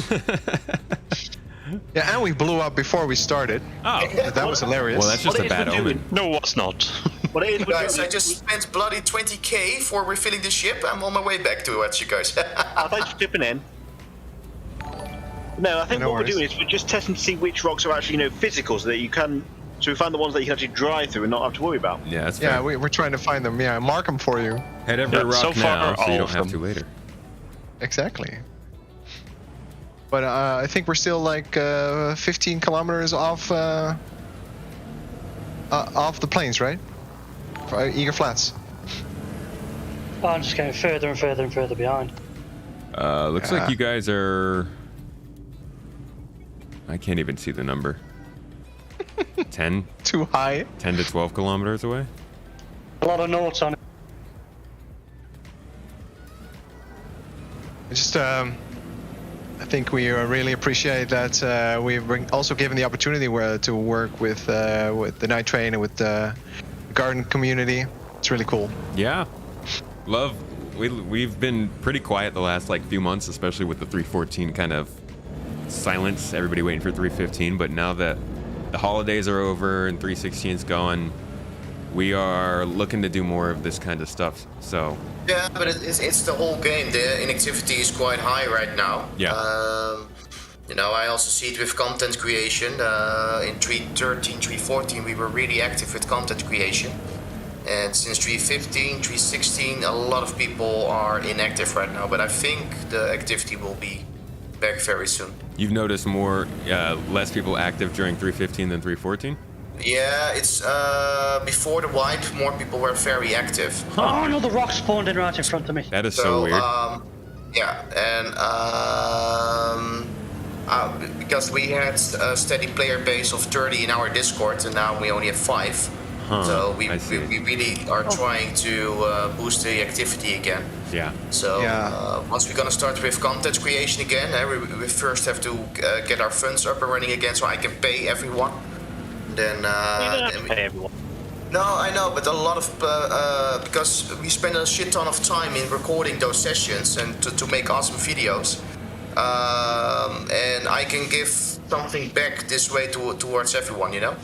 Yeah, and we blew up before we started. Oh. That was hilarious. Well, that's just a bad omen. No, it's not. Guys, I just spent bloody 20k for refilling the ship. I'm on my way back towards you guys. Thanks for chipping in. No, I think what we're doing is we're just testing to see which rocks are actually, physical, so that you can. So we find the ones that you can actually drive through and not have to worry about. Yeah, that's fair. Yeah, we're trying to find them. Yeah, mark them for you. Head every rock now, so you don't have to later. Exactly. But I think we're still like 15 kilometers off the plains, right? Eager Flats. Oh, I'm just getting further and further and further behind. Looks like you guys are... I can't even see the number. 10? Too high. 10 to 12 kilometers away? A lot of notes on it. Just, I think we really appreciate that we've been also given the opportunity to work with the Night Train and with the garden community. It's really cool. Yeah. We've been pretty quiet the last few months, especially with the 314 kind of silence, everybody waiting for 315, but now that the holidays are over and 316's going, we are looking to do more of this kind of stuff. So yeah, but it's the whole game. The inactivity is quite high right now. Yeah. I also see it with content creation. In 313, 314, we were really active with content creation. And since 315, 316, a lot of people are inactive right now. But I think the activity will be back very soon. You've noticed less people active during 315 than 314? Yeah, it's before the wipe, more people were very active. Oh no, the rock spawned in right in front of me. That is so weird. Yeah, and because we had a steady player base of 30 in our Discord, and now we only have 5. So we really are trying to boost the activity again. Yeah. So once we're gonna start with content creation again, we first have to get our funds up and running again, so I can pay everyone. Then you don't have to pay everyone. No, I know, but a lot of because we spend a shit ton of time in recording those sessions and to make awesome videos, and I can give something back this way towards everyone, you know.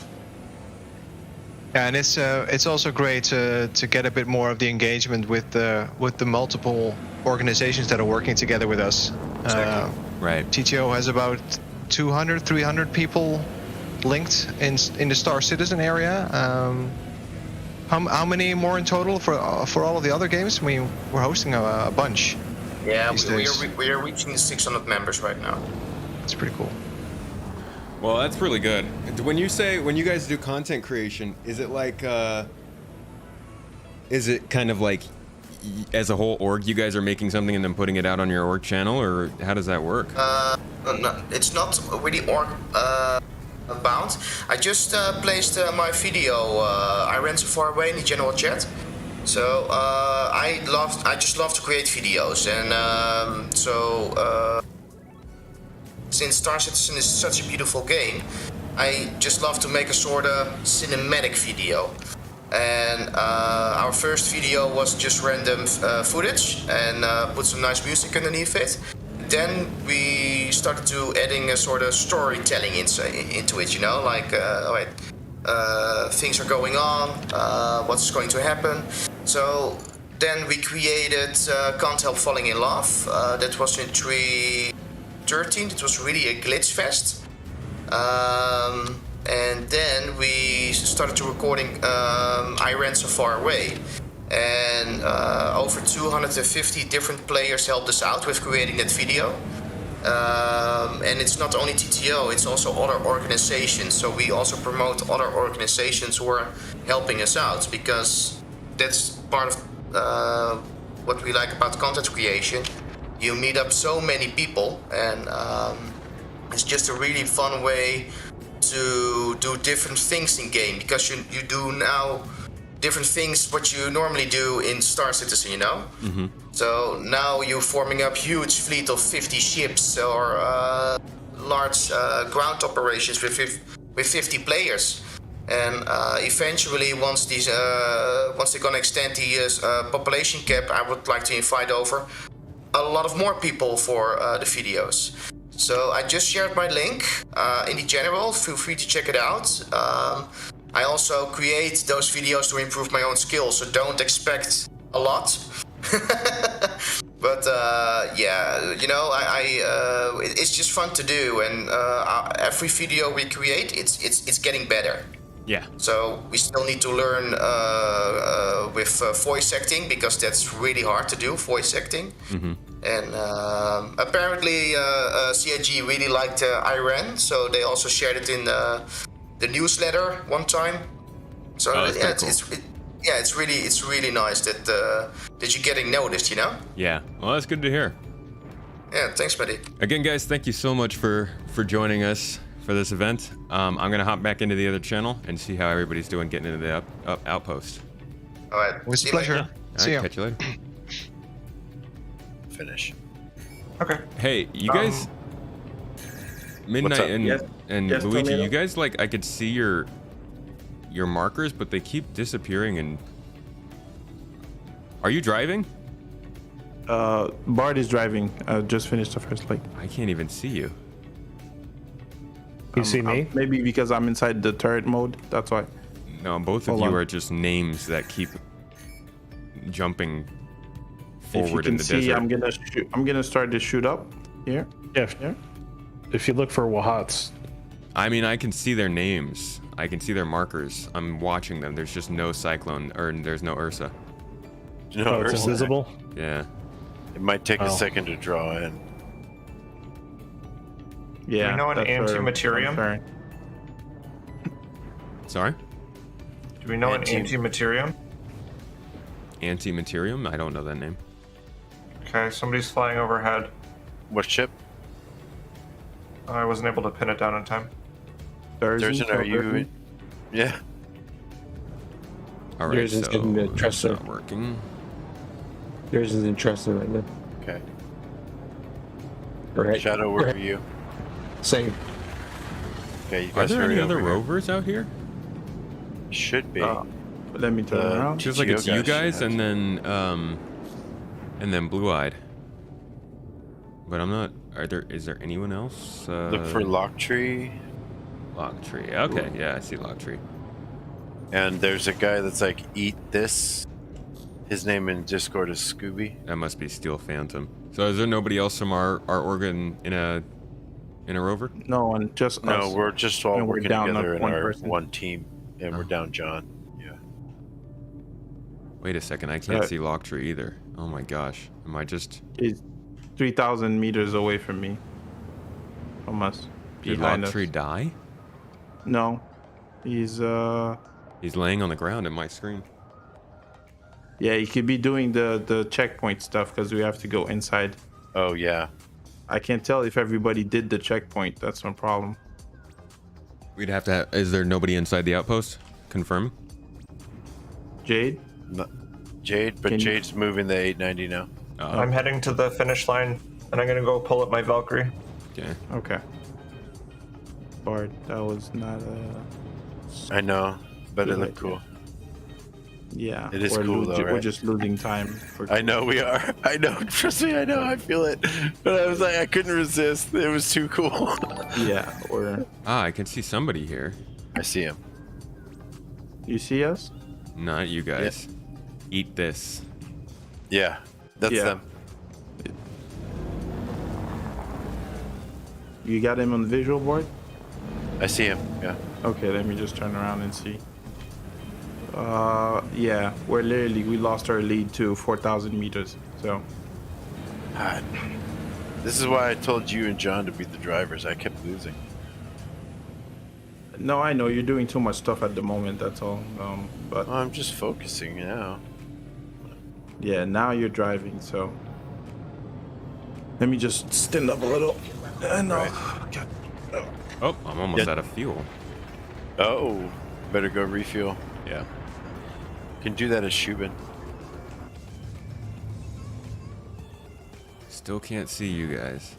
Yeah, and it's also great to get a bit more of the engagement with the multiple organizations that are working together with us. Exactly. Right. TTO has about 200, 300 people linked in the Star Citizen area. How many more in total for all of the other games? We're hosting a bunch. Yeah, we are reaching the 600 members right now. It's pretty cool. Well, that's really good. When you guys do content creation, is it kind of like as a whole org, you guys are making something and then putting it out on your org channel, or how does that work? No, it's not really org bound. I just placed my video. I ran so far away in the general chat. So I just love to create videos, and since Star Citizen is such a beautiful game, I just love to make a sort of cinematic video. And our first video was just random footage and put some nice music underneath it. Then we started to adding a sort of storytelling into it, you know, like alright, things are going on, what's going to happen. So then we created Can't Help Falling in Love. That was in 3.13. It was really a glitch fest. And then we started to recording I Ran So Far Away. And over 250 different players helped us out with creating that video. And it's not only TTO, it's also other organizations. So we also promote other organizations who are helping us out, because that's part of what we like about content creation. You meet up so many people, and it's just a really fun way to do different things in game, because you do now different things what you normally do in Star Citizen, you know? Mm-hmm. So now you're forming up huge fleet of 50 ships or large ground operations with 50 players. And eventually, once they're gonna extend the population cap, I would like to invite over a lot of more people for the videos. So I just shared my link in the general. Feel free to check it out. I also create those videos to improve my own skills, so don't expect a lot. But yeah, you know, it's just fun to do, and every video we create, it's getting better. Yeah. So we still need to learn with voice acting, because that's really hard to do, voice acting. Mm-hmm. And apparently CIG really liked Iran, so they also shared it in the newsletter one time. So yeah, it's really nice that you're getting noticed, you know? Yeah. Well, that's good to hear. Yeah, thanks, buddy. Again, guys, thank you so much for joining us for this event. I'm gonna hop back into the other channel and see how everybody's doing getting into the outpost. All right. It was a pleasure. See ya. Catch you later. Finish. Okay. Hey, you guys. Midnight and Yes, Luigi, Tornado? you guys, like, I could see your markers, but they keep disappearing. And are you driving? Bart is driving. I just finished the first leg. I can't even see you. You see me? Maybe because I'm inside the turret mode. That's why. No, both of you are just names that keep jumping forward in the see, desert. I'm gonna start to shoot up here. Yeah. Yeah. If you look for Wahats. I mean, I can see their names. I can see their markers. I'm watching them. There's just no Cyclone, or there's no Ursa. No, It's Ursa. invisible? Yeah. It might take a second to draw in. Yeah. Do we know an that's where anti-materium? I'm sorry. Sorry? Do we know an anti-materium? Anti-Materium? I don't know that name. Okay, somebody's flying overhead. What ship? I wasn't able to pin it down in time. Thurston, are you? Yeah. All right, Yours is so getting the it's Tressor. not working. Yours is interesting right now. Okay. Right. Shadow, where are you? Same. Okay, you Are guys there any hurry other over here. rovers out here? Should be. Let me turn around. Feels like it's you guys and then Blue-Eyed. But I'm not. Is there anyone else? Look for Locktree. Locktree. Okay, yeah, I see Locktree. And there's a guy that's like, eat this. His name in Discord is Scooby. That must be Steel Phantom. So is there nobody else from our organ in a rover? No one, just No, us. we're just all And we're working down together in one our person. one team, and we're down John. Yeah. Wait a second, I can't see Locktree either. Oh my gosh, am I just? He's 3,000 meters away from me. From us. Did Behind us. Locktree die? No, he's He's laying on the ground in my screen. Yeah, he could be doing the checkpoint stuff because we have to go inside. Oh yeah. I can't tell if everybody did the checkpoint. That's no problem. We'd have to have. Is there nobody inside the outpost? Confirm. Jade? No, Jade, but Jade's moving the 890 now. I'm heading to the finish line, and I'm gonna go pull up my Valkyrie. Okay. Okay. Bard, that was not a... I know, but it looked cool. Yeah, It is cool though, right? We're just losing time. I know we are. I know. Trust me, I know. I feel it. But I was like, I couldn't resist. It was too cool. Yeah, I can see somebody here. I see him. You see us? Not you guys. Eat this. Yeah, that's them. You got him on the visual board? I see him. Yeah. Okay, let me just turn around and see. Yeah, we lost our lead to 4,000 meters. So. God. This is why I told you and John to be the drivers. I kept losing. No, I know you're doing too much stuff at the moment. That's all. But I'm just focusing now. Yeah, now you're driving. So. Let me just stand up a little. No. Oh, I'm almost out of fuel. Oh, better go refuel. Yeah. Can do that as Shubin. Still can't see you guys.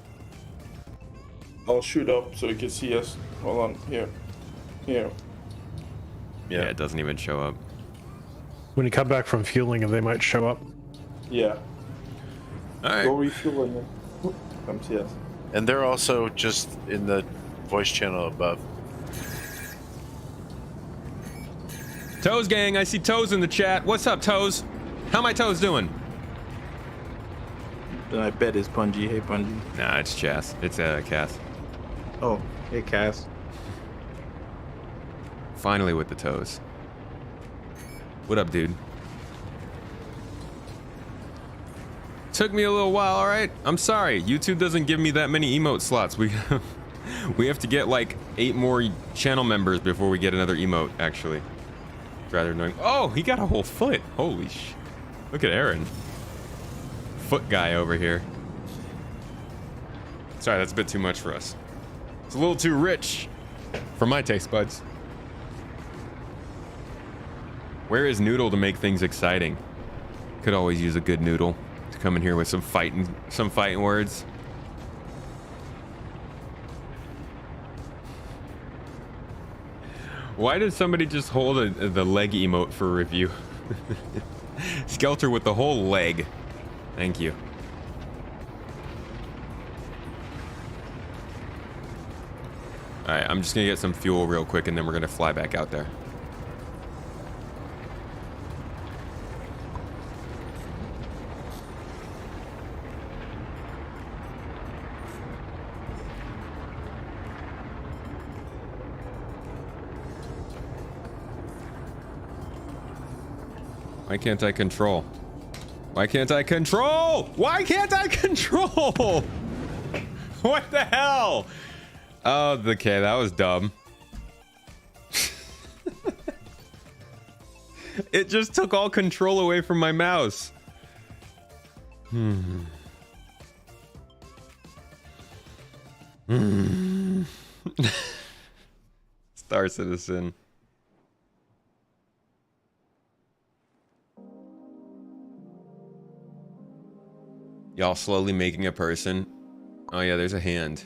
I'll shoot up so you can see us. Hold on. Here. Yeah, it doesn't even show up. When you come back from fueling, they might show up. Yeah. All right. Go refuel and then come see us. And they're also just in the voice channel above. Toes gang, I see Toes in the chat. What's up, Toes? How my Toes doing? I bet it's Punji. Hey, Punji. Nah, it's Chas. It's Cass. Oh, hey, Cass. Finally with the Toes. What up, dude? Took me a little while, all right? I'm sorry. YouTube doesn't give me that many emote slots. We have to get like 8 more channel members before we get another emote, actually. Rather annoying. Oh, he got a whole foot. Holy sh! Look at Aaron. Foot guy over here. Sorry, that's a bit too much for us. It's a little too rich for my taste buds. Where is Noodle to make things exciting? Could always use a good Noodle to come in here with some fighting words. Why did somebody just hold the leg emote for review? Skelter with the whole leg. Thank you. Alright, I'm just gonna get some fuel real quick and then we're gonna fly back out there. Why can't I control? Why can't I control? Why can't I control? What the hell? Oh, okay, that was dumb. It just took all control away from my mouse. Star Citizen. Y'all slowly making a person. Oh yeah, there's a hand.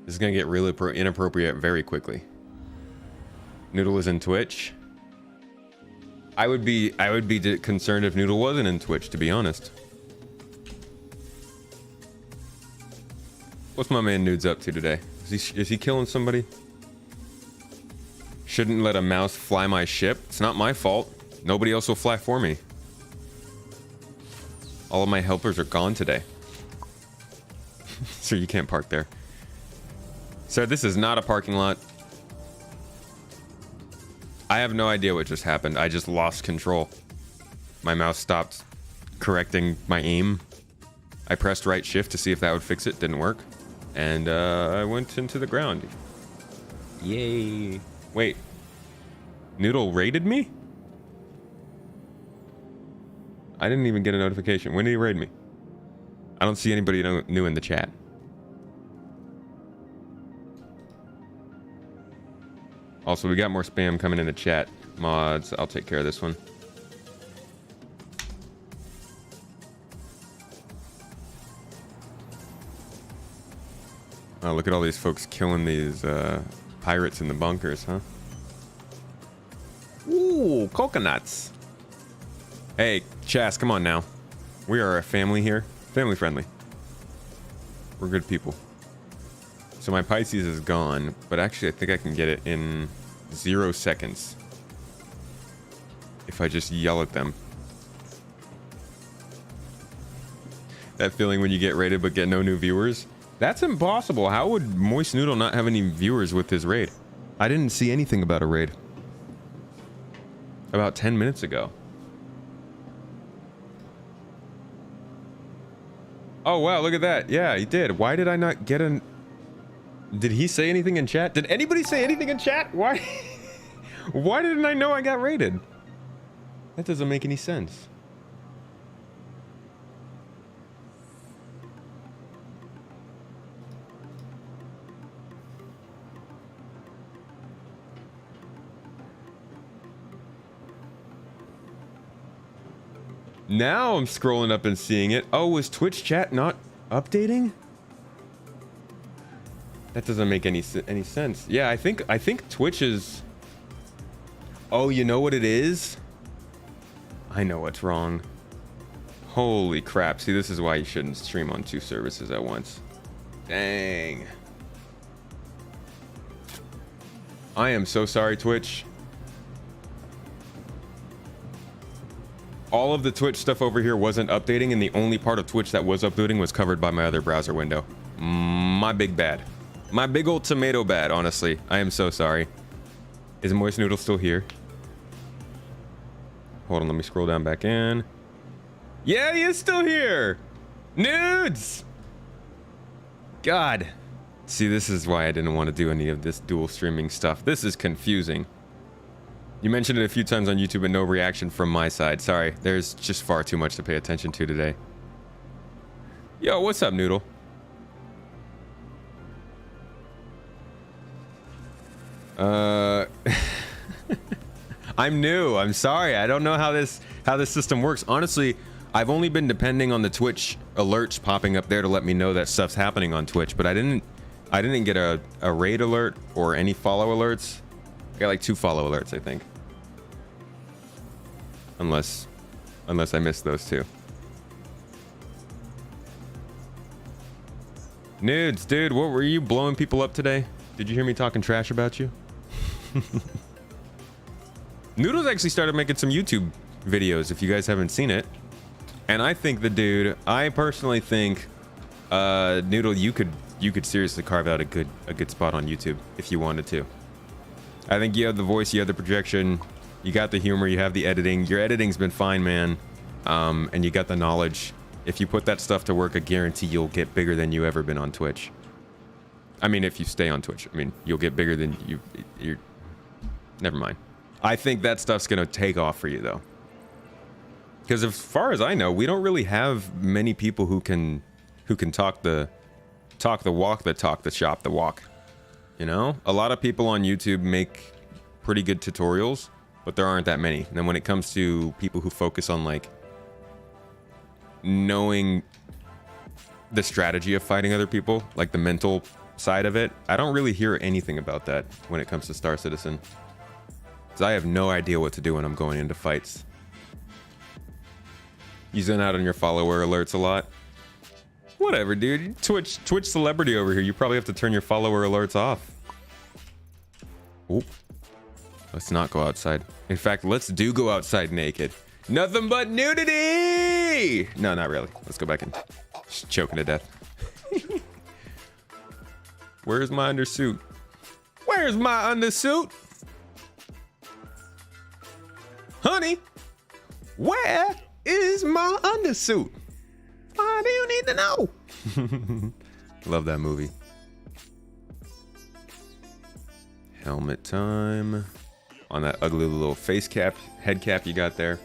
This is gonna get really inappropriate very quickly. Noodle is in Twitch. I would be concerned if Noodle wasn't in Twitch, to be honest. What's my man Nudes up to today? Is he killing somebody? Shouldn't let a mouse fly my ship. It's not my fault. Nobody else will fly for me. All of my helpers are gone today. So you can't park there. Sir, this is not a parking lot. I have no idea what just happened. I just lost control. My mouse stopped correcting my aim. I pressed right shift to see if that would fix it. Didn't work. And I went into the ground. Yay. Wait. Noodle raided me? I didn't even get a notification. When did he raid me? I don't see anybody new in the chat. Also, we got more spam coming in the chat. Mods, I'll take care of this one. Oh, look at all these folks killing these pirates in the bunkers, huh? Ooh, coconuts. Hey, Chas, come on now. We are a family here. Family friendly. We're good people. So my Pisces is gone, but actually I think I can get it in 0 seconds. If I just yell at them. That feeling when you get raided but get no new viewers? That's impossible. How would Moist Noodle not have any viewers with his raid? I didn't see anything about a raid. About 10 minutes ago. Oh, wow, look at that. Yeah, he did. Why did I not get an... Did he say anything in chat? Did anybody say anything in chat? Why? Why didn't I know I got raided? That doesn't make any sense. Now I'm scrolling up and seeing it. Oh, was Twitch chat not updating? That doesn't make any sense. Yeah, I think Twitch is... Oh, you know what it is? I know what's wrong. Holy crap. See, this is why you shouldn't stream on 2 services at once. Dang. I am so sorry, Twitch. All of the Twitch stuff over here wasn't updating, and the only part of Twitch that was updating was covered by my other browser window. My big bad. My big old tomato bad, honestly. I am so sorry. Is Moist Noodle still here? Hold on, let me scroll down back in. Yeah, he is still here! Nudes! God. See, this is why I didn't want to do any of this dual streaming stuff. This is confusing. You mentioned it a few times on YouTube, but no reaction from my side. Sorry, there's just far too much to pay attention to today. Yo, what's up, Noodle? I'm new. I'm sorry. I don't know how this system works. Honestly, I've only been depending on the Twitch alerts popping up there to let me know that stuff's happening on Twitch, but I didn't get a raid alert or any follow alerts. I got like 2 follow alerts, I think. Unless I missed those 2. Nudes, dude, what were you blowing people up today? Did you hear me talking trash about you? Noodles actually started making some YouTube videos, if you guys haven't seen it. And I think I personally think, Noodle, you could seriously carve out a good spot on YouTube if you wanted to. I think you have the voice, you have the projection, you got the humor, you have the editing. Your editing's been fine, man. And you got the knowledge. If you put that stuff to work, I guarantee you'll get bigger than you ever been on Twitch. I mean, if you stay on Twitch, I mean, you'll get bigger than you're... Never mind. I think that stuff's gonna take off for you, though. Because as far as I know, we don't really have many people who can talk the walk, the talk, the shop, the walk. You know, a lot of people on YouTube make pretty good tutorials, but there aren't that many. And then when it comes to people who focus on like knowing the strategy of fighting other people, like the mental side of it, I don't really hear anything about that when it comes to Star Citizen. Because I have no idea what to do when I'm going into fights. You zone out on your follower alerts a lot. Whatever, dude. Twitch celebrity over here. You probably have to turn your follower alerts off. Oop. Let's not go outside. In fact, let's go outside naked. Nothing but nudity! No, not really. Let's go back in. Just choking to death. Where's my undersuit? Where's my undersuit? Honey, where is my undersuit? Why do you need to know? Love that movie. Helmet time. On that ugly little face cap, head cap you got there.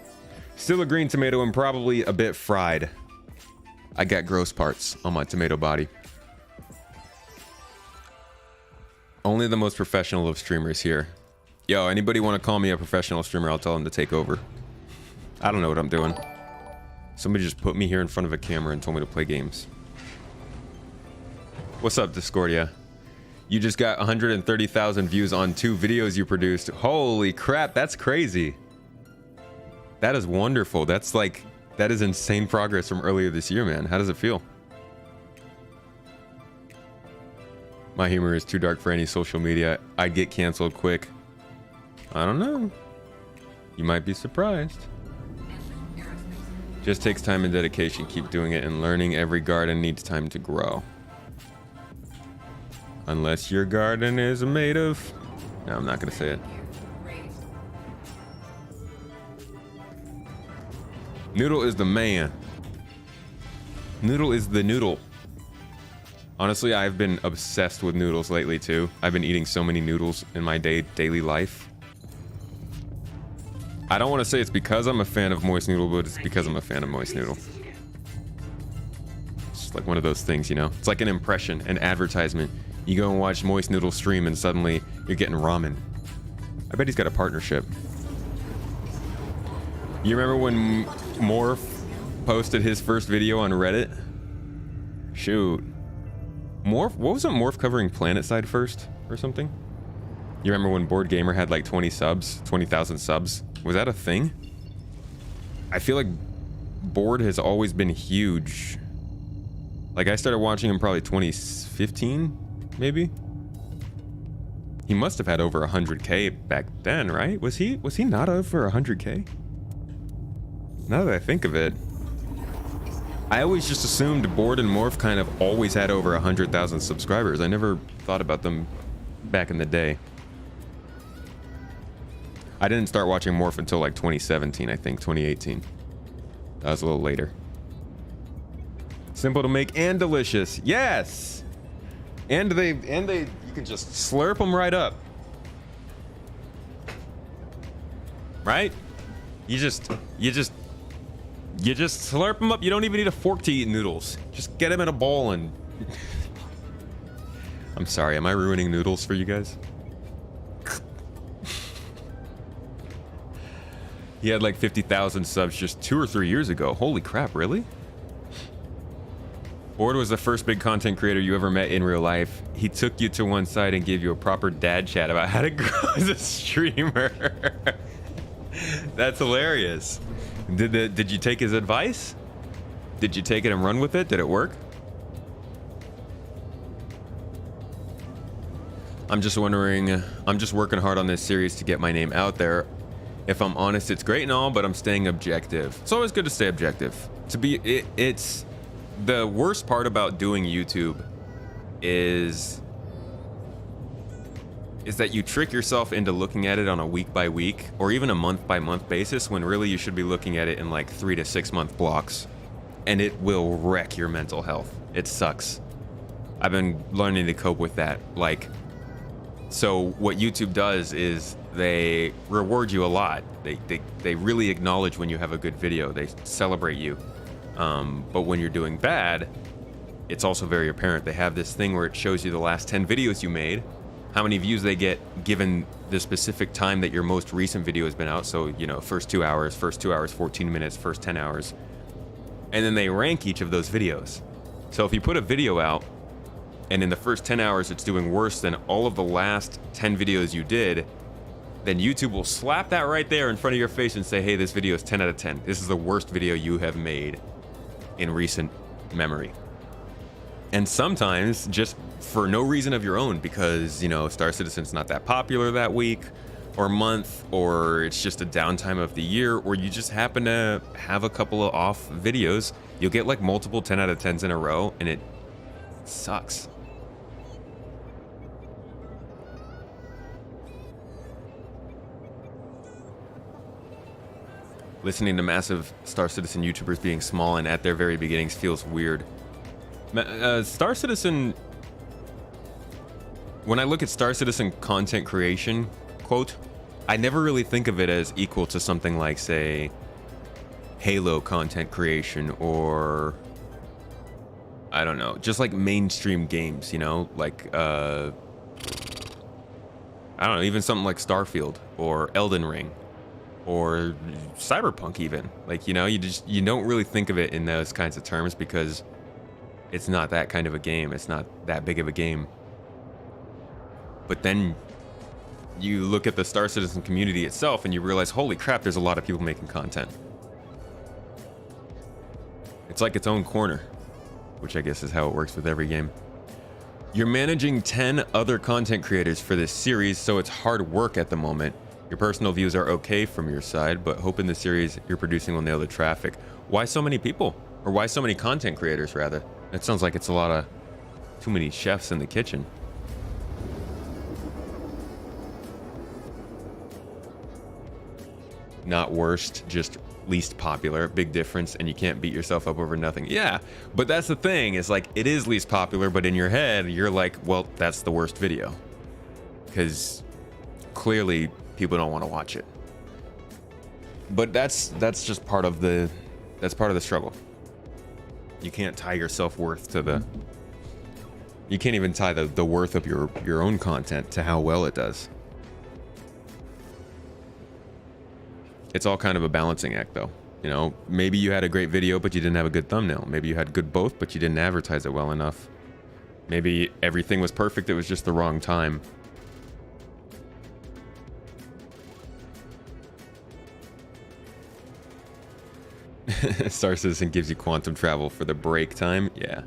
Still a green tomato and probably a bit fried. I got gross parts on my tomato body. Only the most professional of streamers here. Yo, anybody want to call me a professional streamer, I'll tell them to take over. I don't know what I'm doing. Somebody just put me here in front of a camera and told me to play games. What's up, Discordia? You just got 130,000 views on 2 videos you produced. Holy crap, that's crazy. That is wonderful. That's like, that is insane progress from earlier this year, man. How does it feel? My humor is too dark for any social media. I'd get canceled quick. I don't know. You might be surprised. Just takes time and dedication. Keep doing it and learning. Every garden needs time to grow. Unless your garden is made of... No, I'm not going to say it. Noodle is the man. Noodle is the noodle. Honestly, I've been obsessed with noodles lately too. I've been eating so many noodles in my daily life. I don't want to say it's because I'm a fan of moist noodle, but it's because I'm a fan of moist noodle. It's just like one of those things, you know? It's like an impression, an advertisement. You go and watch moist noodle stream and suddenly you're getting ramen. I bet he's got a partnership. You remember when Morph posted his first video on Reddit? Shoot. Morph, what was it, Morph covering PlanetSide first or something? You remember when Board Gamer had like 20,000 subs? Was that a thing? I feel like Board has always been huge. Like I started watching him probably 2015, maybe? He must have had over 100K back then, right? Was he not over 100K? Now that I think of it, I always just assumed Board and Morph kind of always had over 100,000 subscribers. I never thought about them back in the day. I didn't start watching Morph until like 2017, I think, 2018. That was a little later. Simple to make and delicious. Yes! And they you can just slurp them right up. Right? You just slurp them up. You don't even need a fork to eat noodles. Just get them in a bowl and... I'm sorry, am I ruining noodles for you guys? He had like 50,000 subs just 2 or 3 years ago. Holy crap, really? Board was the first big content creator you ever met in real life. He took you to one side and gave you a proper dad chat about how to grow as a streamer. That's hilarious. Did you take his advice? Did you take it and run with it? Did it work? I'm just wondering, I'm just working hard on this series to get my name out there. If I'm honest, it's great and all, but I'm staying objective. It's always good to stay objective. It's the worst part about doing YouTube is that you trick yourself into looking at it on a week by week or even a month by month basis when really you should be looking at it in like 3 to 6 month blocks, and it will wreck your mental health. It sucks. I've been learning to cope with that. Like, so what YouTube does is they reward you a lot. They really acknowledge when you have a good video. They celebrate you. But when you're doing bad, it's also very apparent. They have this thing where it shows you the last 10 videos you made, how many views they get given the specific time that your most recent video has been out. So, you know, first 2 hours, 14 minutes, first 10 hours. And then they rank each of those videos. So if you put a video out and in the first 10 hours it's doing worse than all of the last 10 videos you did, then YouTube will slap that right there in front of your face and say, hey, this video is 10 out of 10. This is the worst video you have made in recent memory. And sometimes just for no reason of your own, because, you know, Star Citizen's not that popular that week or month, or it's just a downtime of the year, or you just happen to have a couple of off videos, you'll get like multiple 10 out of 10s in a row, and it sucks. Listening to massive Star Citizen YouTubers being small and at their very beginnings feels weird. Star Citizen, when I look at Star Citizen content creation, quote, I never really think of it as equal to something like, say, Halo content creation, or I don't know, just like mainstream games, you know, like I don't know, even something like Starfield or Elden Ring or Cyberpunk even. Like, you know, you don't really think of it in those kinds of terms because it's not that kind of a game. It's not that big of a game. But then you look at the Star Citizen community itself and you realize, holy crap, there's a lot of people making content. It's like its own corner, which I guess is how it works with every game. You're managing 10 other content creators for this series, so it's hard work at the moment. Your personal views are okay from your side, but hoping the series you're producing will nail the traffic. Why so many people? Or why so many content creators, rather? It sounds like it's a lot of too many chefs in the kitchen. Not worst, just least popular. Big difference, and you can't beat yourself up over nothing. Yeah, but that's the thing, is like, it is least popular, but in your head, you're like, well, that's the worst video. Because clearly, people don't want to watch it. But that's just part of the struggle. You can't tie your self-worth to the... You can't even tie the worth of your own content to how well it does. It's all kind of a balancing act, though. You know, maybe you had a great video, but you didn't have a good thumbnail. Maybe you had good both, but you didn't advertise it well enough. Maybe everything was perfect, it was just the wrong time. Star Citizen gives you quantum travel for the break time. Yeah.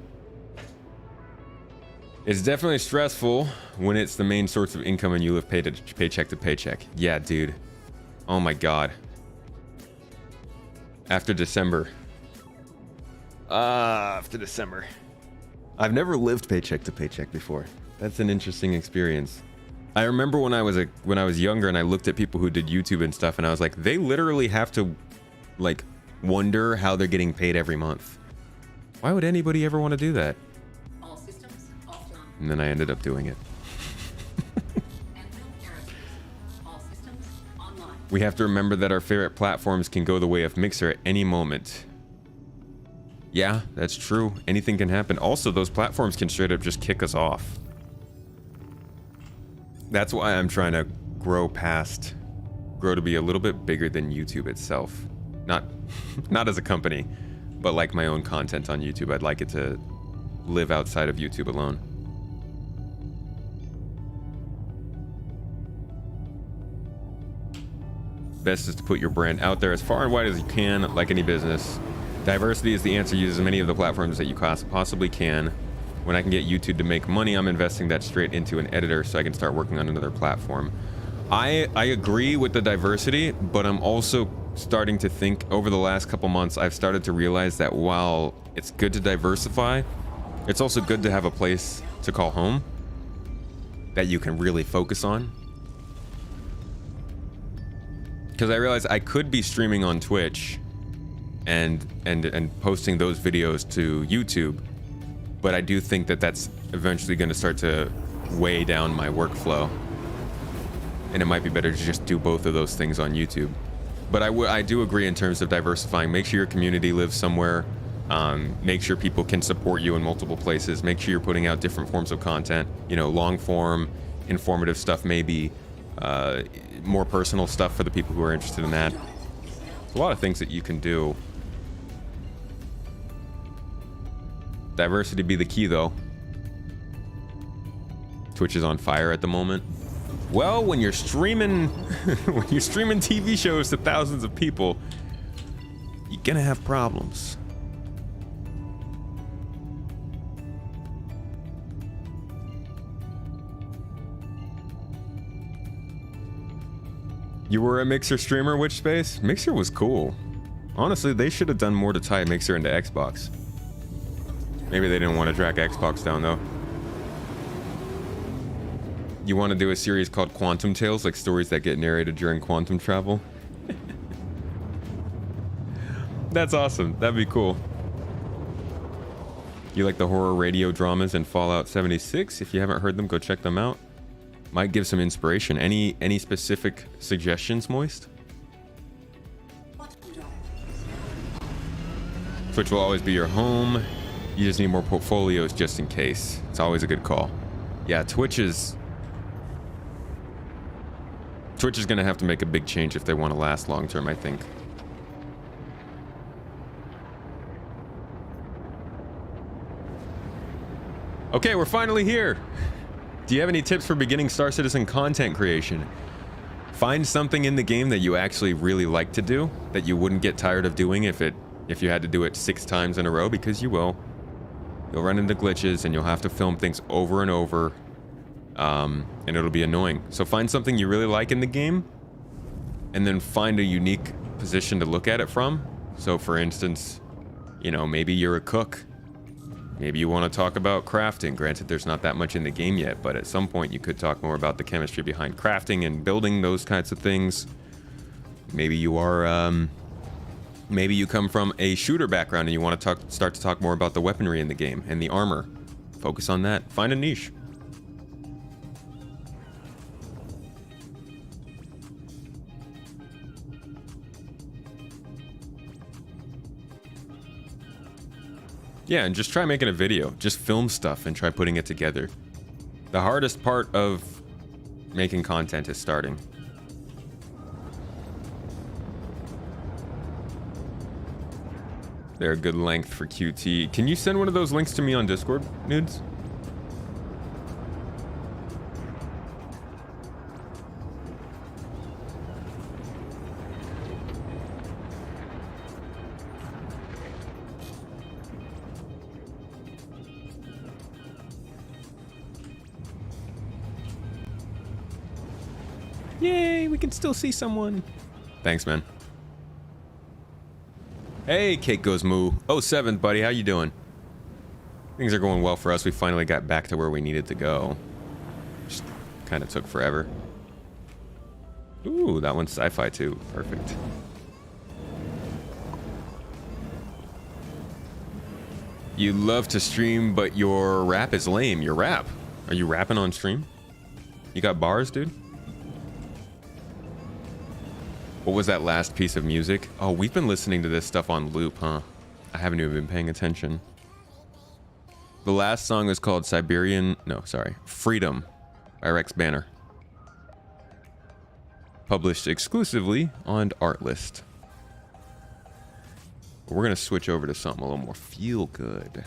It's definitely stressful when it's the main source of income and you live paycheck to paycheck. Yeah, dude. Oh my god. After December. After December. I've never lived paycheck to paycheck before. That's an interesting experience. I remember when I was younger and I looked at people who did YouTube and stuff and I was like, they literally have to like wonder how they're getting paid every month. Why would anybody ever want to do that? All systems offline. And then I ended up doing it. All systems online. We have to remember that our favorite platforms can go the way of Mixer at any moment. Yeah, that's true. Anything can happen. Also, those platforms can straight up just kick us off. That's why I'm trying to grow to be a little bit bigger than YouTube itself. Not as a company, but like my own content on YouTube. I'd like it to live outside of YouTube alone. Best is to put your brand out there as far and wide as you can, like any business. Diversity is the answer. Use as many of the platforms that you possibly can. When I can get YouTube to make money, I'm investing that straight into an editor so I can start working on another platform. I agree with the diversity, but I'm also starting to think over the last couple months, I've started to realize that while it's good to diversify, it's also good to have a place to call home that you can really focus on. Because I realized I could be streaming on Twitch and posting those videos to YouTube, but I do think that that's eventually going to start to weigh down my workflow, and it might be better to just do both of those things on YouTube. But I do agree in terms of diversifying. Make sure your community lives somewhere. Make sure people can support you in multiple places. Make sure you're putting out different forms of content. You know, long form, informative stuff, maybe more personal stuff for the people who are interested in that. There's a lot of things that you can do. Diversity be the key, though. Twitch is on fire at the moment. Well, when you're streaming TV shows to thousands of people, you're gonna have problems. You were a Mixer streamer, which space? Mixer was cool. Honestly, they should have done more to tie Mixer into Xbox. Maybe they didn't want to track Xbox down, though. You want to do a series called Quantum Tales, like stories that get narrated during quantum travel? That's awesome. That'd be cool. You like the horror radio dramas in Fallout 76? If you haven't heard them, go check them out. Might give some inspiration. Any specific suggestions, Moist? Twitch will always be your home. You just need more portfolios just in case. It's always a good call. Yeah, Twitch is going to have to make a big change if they want to last long term, I think. Okay, we're finally here. Do you have any tips for beginning Star Citizen content creation? Find something in the game that you actually really like to do, that you wouldn't get tired of doing if you had to do it 6 times in a row, because you will. You'll run into glitches and you'll have to film things over and over, and it'll be annoying. So find something you really like in the game, and then find a unique position to look at it from. So for instance, you know, maybe you're a cook. Maybe you want to talk about crafting. Granted, there's not that much in the game yet, but at some point you could talk more about the chemistry behind crafting and building, those kinds of things. Maybe you are, maybe you come from a shooter background and you want to start to talk more about the weaponry in the game and the armor. Focus on that. Find a niche. Yeah, and just try making a video. Just film stuff and try putting it together. The hardest part of making content is starting. They're a good length for QT. Can you send one of those links to me on Discord, Nudes? Yay, we can still see someone. Thanks, man. Hey, Cake Goes Moo. 07th, buddy, how you doing? Things are going well for us. We finally got back to where we needed to go. Just kind of took forever. Ooh, that one's Sci-Fi too. Perfect. You love to stream, but your rap is lame. Your rap? Are you rapping on stream? You got bars, dude? What was that last piece of music? Oh, we've been listening to this stuff on loop, huh? I haven't even been paying attention. The last song is called Freedom by Rex Banner. Published exclusively on Artlist. We're gonna switch over to something a little more feel good.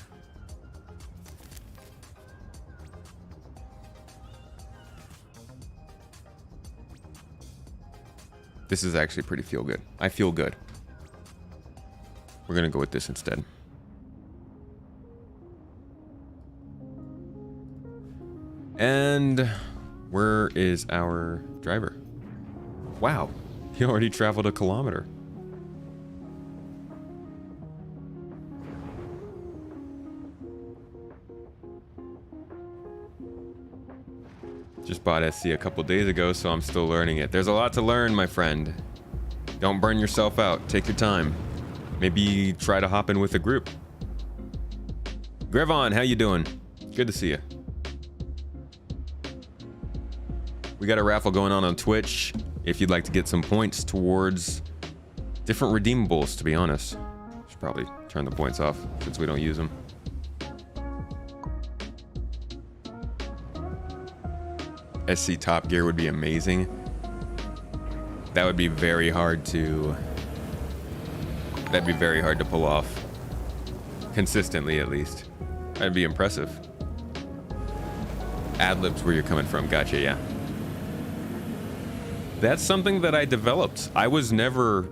This is actually pretty feel good. I feel good. We're gonna go with this instead. And where is our driver? Wow, he already traveled 1 kilometer. Just bought SC a couple days ago, so I'm still learning it. There's a lot to learn, my friend. Don't burn yourself out. Take your time. Maybe try to hop in with a group. Grevon, how you doing? Good to see you. We got a raffle going on Twitch. If you'd like to get some points towards different redeemables, to be honest. Should probably turn the points off since we don't use them. SC Top Gear would be amazing. That would be very hard to... That'd be very hard to pull off. Consistently, at least. That'd be impressive. Ad-libs where you're coming from. Gotcha, yeah. That's something that I developed. I was never...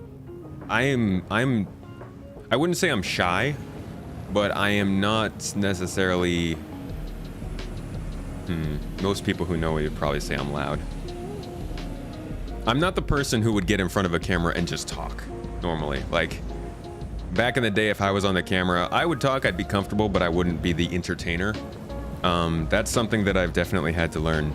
I wouldn't say I'm shy, but I am not necessarily... Most people who know me would probably say I'm loud. I'm not the person who would get in front of a camera and just talk, normally. Like, back in the day, if I was on the camera, I would talk, I'd be comfortable, but I wouldn't be the entertainer. That's something that I've definitely had to learn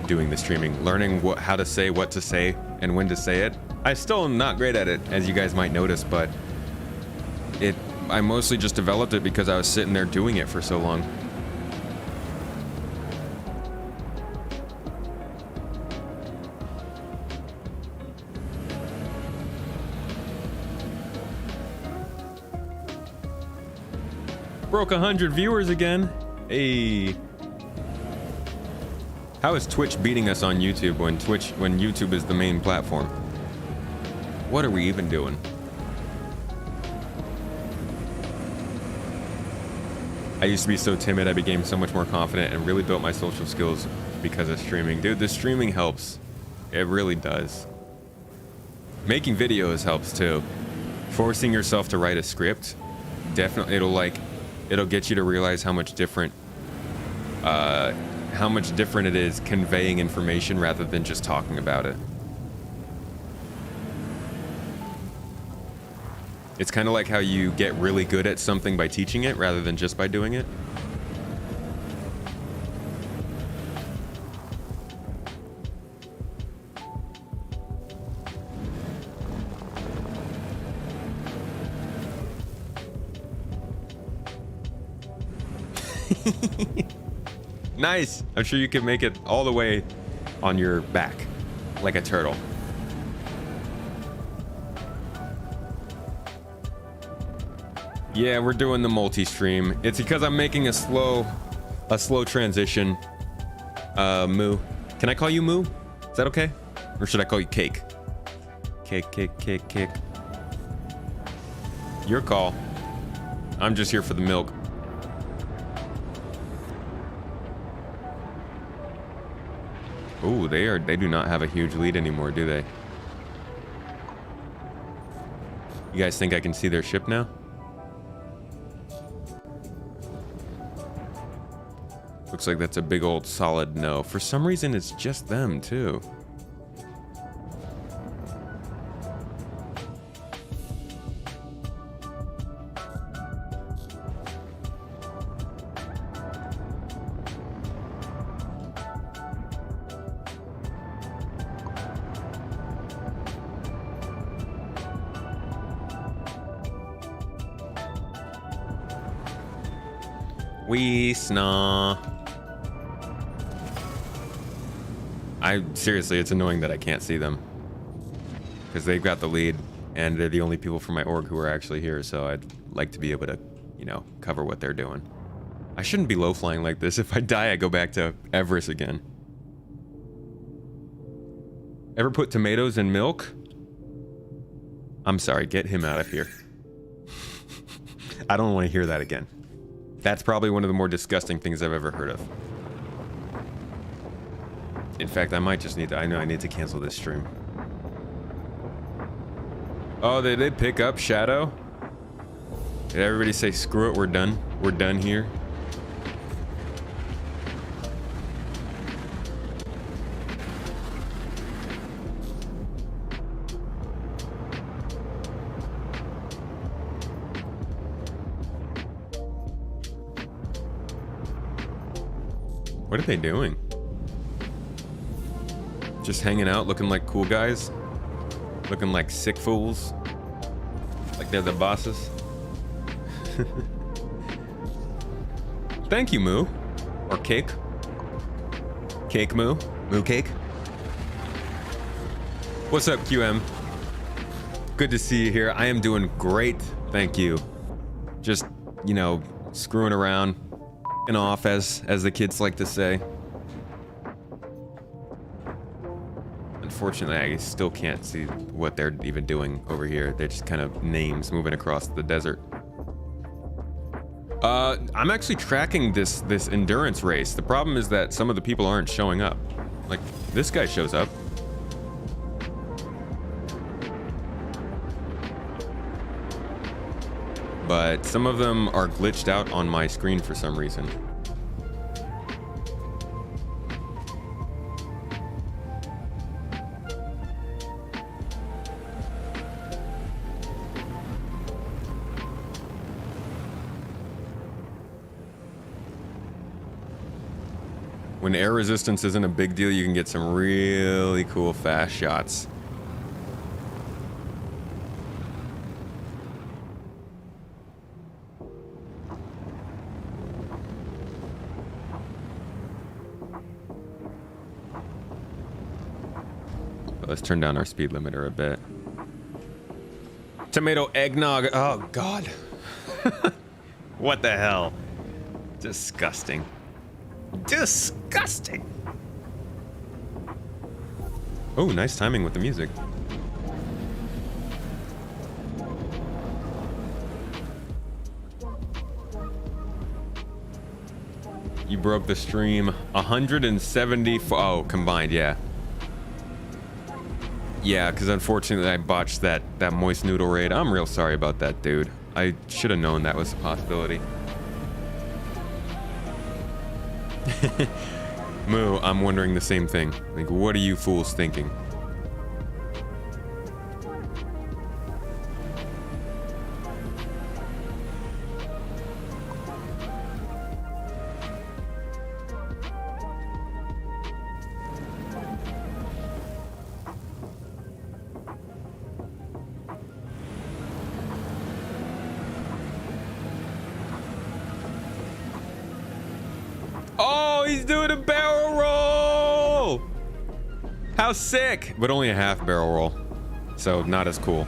doing the streaming. Learning how to say, what to say, and when to say it. I still am not great at it, as you guys might notice, but I mostly just developed it because I was sitting there doing it for so long. Broke 100 viewers again. Hey. How is Twitch beating us on YouTube when YouTube is the main platform? What are we even doing? I I used to be so timid. I became so much more confident and really built my social skills because of streaming. Dude, the streaming helps. It really does. Making videos helps too. Forcing yourself to write a script, definitely it'll get you to realize how much different it is conveying information rather than just talking about it. It's kind of like how you get really good at something by teaching it rather than just by doing it. Nice. I'm sure you can make it all the way on your back like a turtle. Yeah, we're doing the multi-stream. It's because I'm making a slow transition. Moo. Can I call you Moo? Is that okay? Or should I call you Cake? Cake. Your call. I'm just here for the milk. Ooh, they do not have a huge lead anymore, do they? You guys think I can see their ship now? Looks like that's a big old solid no. For some reason, it's just them, too. Seriously, it's annoying that I can't see them because they've got the lead and they're the only people from my org who are actually here, so I'd like to be able to, you know, cover what they're doing. I shouldn't be low flying like this. If I die, I go back to Everest again. Ever put tomatoes in milk? I'm sorry, get him out of here. I don't want to hear that again. That's probably one of the more disgusting things I've ever heard of. In fact, I might just need to, I know I need to cancel this stream. Oh, they did pick up Shadow? Did everybody say, screw it, we're done? We're done here? What are they doing? Just hanging out, looking like cool guys? Looking like sick fools? Like they're the bosses? Thank you, Moo. Or Cake. Cake Moo. Moo Cake. What's up, QM? Good to see you here. I am doing great, thank you. Just, you know, screwing around and off, as the kids like to say. Unfortunately, I still can't see what they're even doing over here. They're just kind of names moving across the desert. I'm actually tracking this endurance race. The problem is that some of the people aren't showing up. Like, this guy shows up. But some of them are glitched out on my screen for some reason. When air resistance isn't a big deal, you can get some really cool fast shots. Let's turn down our speed limiter a bit. Tomato eggnog. Oh, God. What the hell? Disgusting. Disgusting. Oh, nice timing with the music. You broke the stream. 170. Oh, combined, yeah. Yeah, because unfortunately I botched that moist noodle raid. I'm real sorry about that, dude. I should have known that was a possibility. Moo, I'm wondering the same thing. Like, what are you fools thinking? Oh, he's doing a barrel roll! How sick! But only a half barrel roll. So not as cool.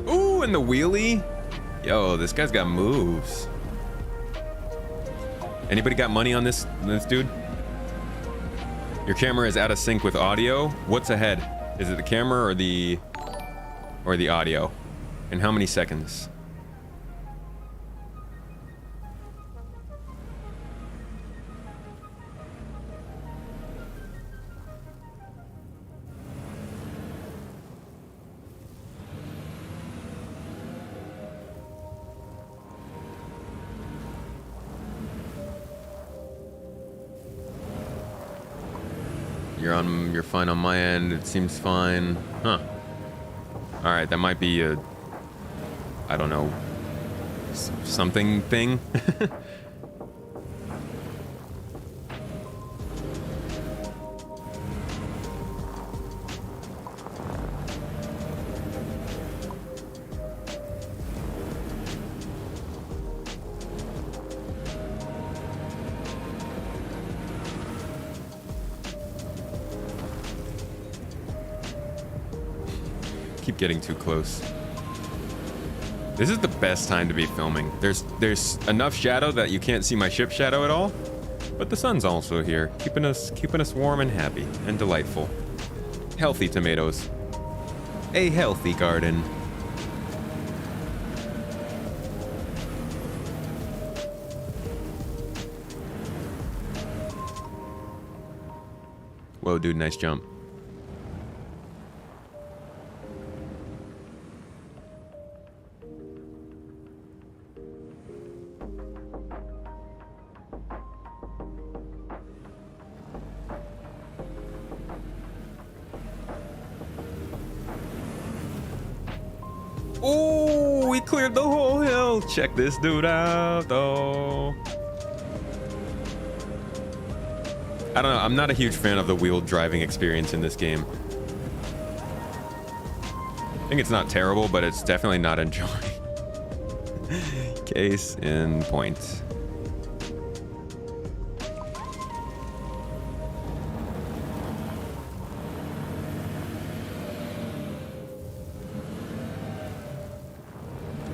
Ooh, and the wheelie? Yo, this guy's got moves. Anybody got money on this dude? Your camera is out of sync with audio. What's ahead? Is it the camera or the audio? And how many seconds? You're fine on my end. It seems fine. Huh. All right, that might be a, I don't know, something thing. Keep getting too close. This is the best time to be filming. There's enough shadow that you can't see my ship shadow at all, but the sun's also here, keeping us warm and happy and delightful. Healthy tomatoes. A healthy garden. Whoa, dude, nice jump. Ooh, we cleared the whole hill. Check this dude out, though. I don't know. I'm not a huge fan of the wheel driving experience in this game. I think it's not terrible, but it's definitely not enjoying. Case in point.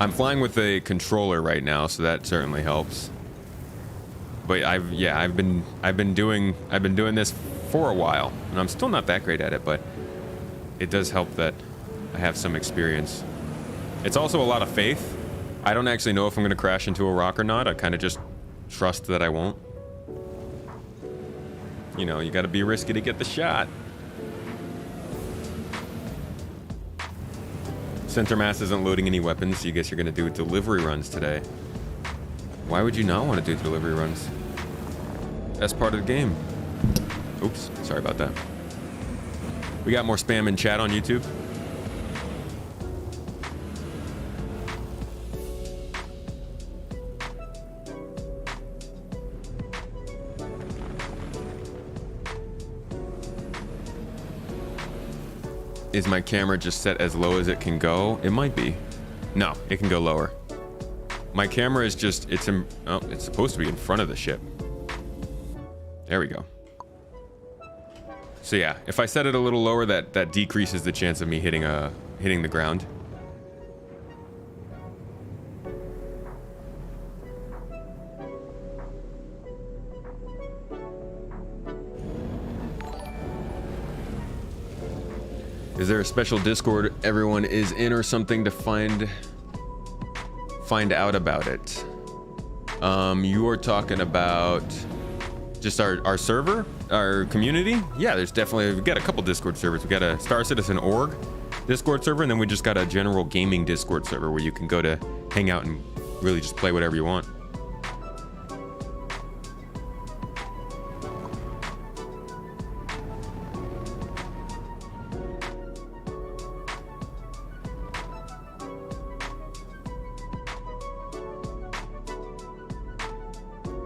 I'm flying with a controller right now, so that certainly helps. But I've been doing this for a while, and I'm still not that great at it, but it does help that I have some experience. It's also a lot of faith. I don't actually know if I'm going to crash into a rock or not. I kind of just trust that I won't. You know, you got to be risky to get the shot. Center Mass isn't loading any weapons, so you guess you're gonna do delivery runs today. Why would you not want to do delivery runs? That's part of the game. Oops, sorry about that. We got more spam in chat on YouTube. Is my camera just set as low as it can go? It might be. No, it can go lower. My camera is just, it's supposed to be in front of the ship. There we go. So yeah, if I set it a little lower, that decreases the chance of me hitting the ground. Is there a special Discord everyone is in or something to find out about it? You are talking about just our server, our community? Yeah, there's definitely, we've got a couple Discord servers. We got a Star Citizen org Discord server, and then we just got a general gaming Discord server where you can go to hang out and really just play whatever you want.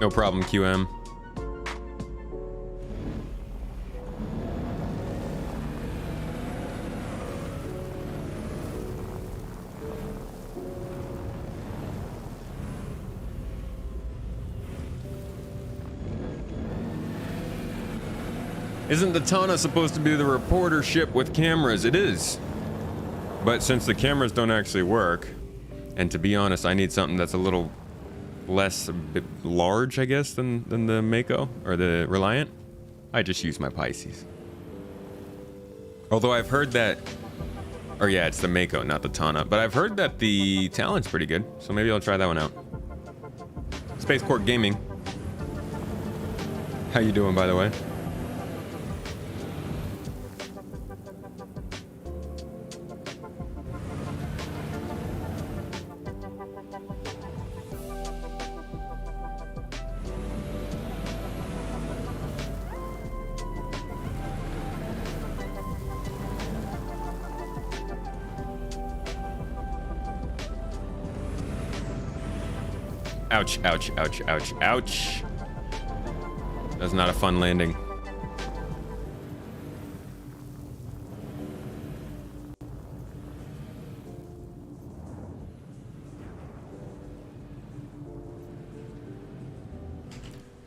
No problem, QM. Isn't the Tana supposed to be the reporter ship with cameras? It is. But since the cameras don't actually work, and to be honest, I need something that's a little less a bit large, I guess, than the Mako or the Reliant, I just use my Pisces. Although I've heard that, or yeah, it's the Mako, not the Tana, but I've heard that the Talon's pretty good, so maybe I'll try that one out. Spaceport Gaming. How you doing, by the way? Ouch, ouch, ouch, ouch, ouch. That's not a fun landing.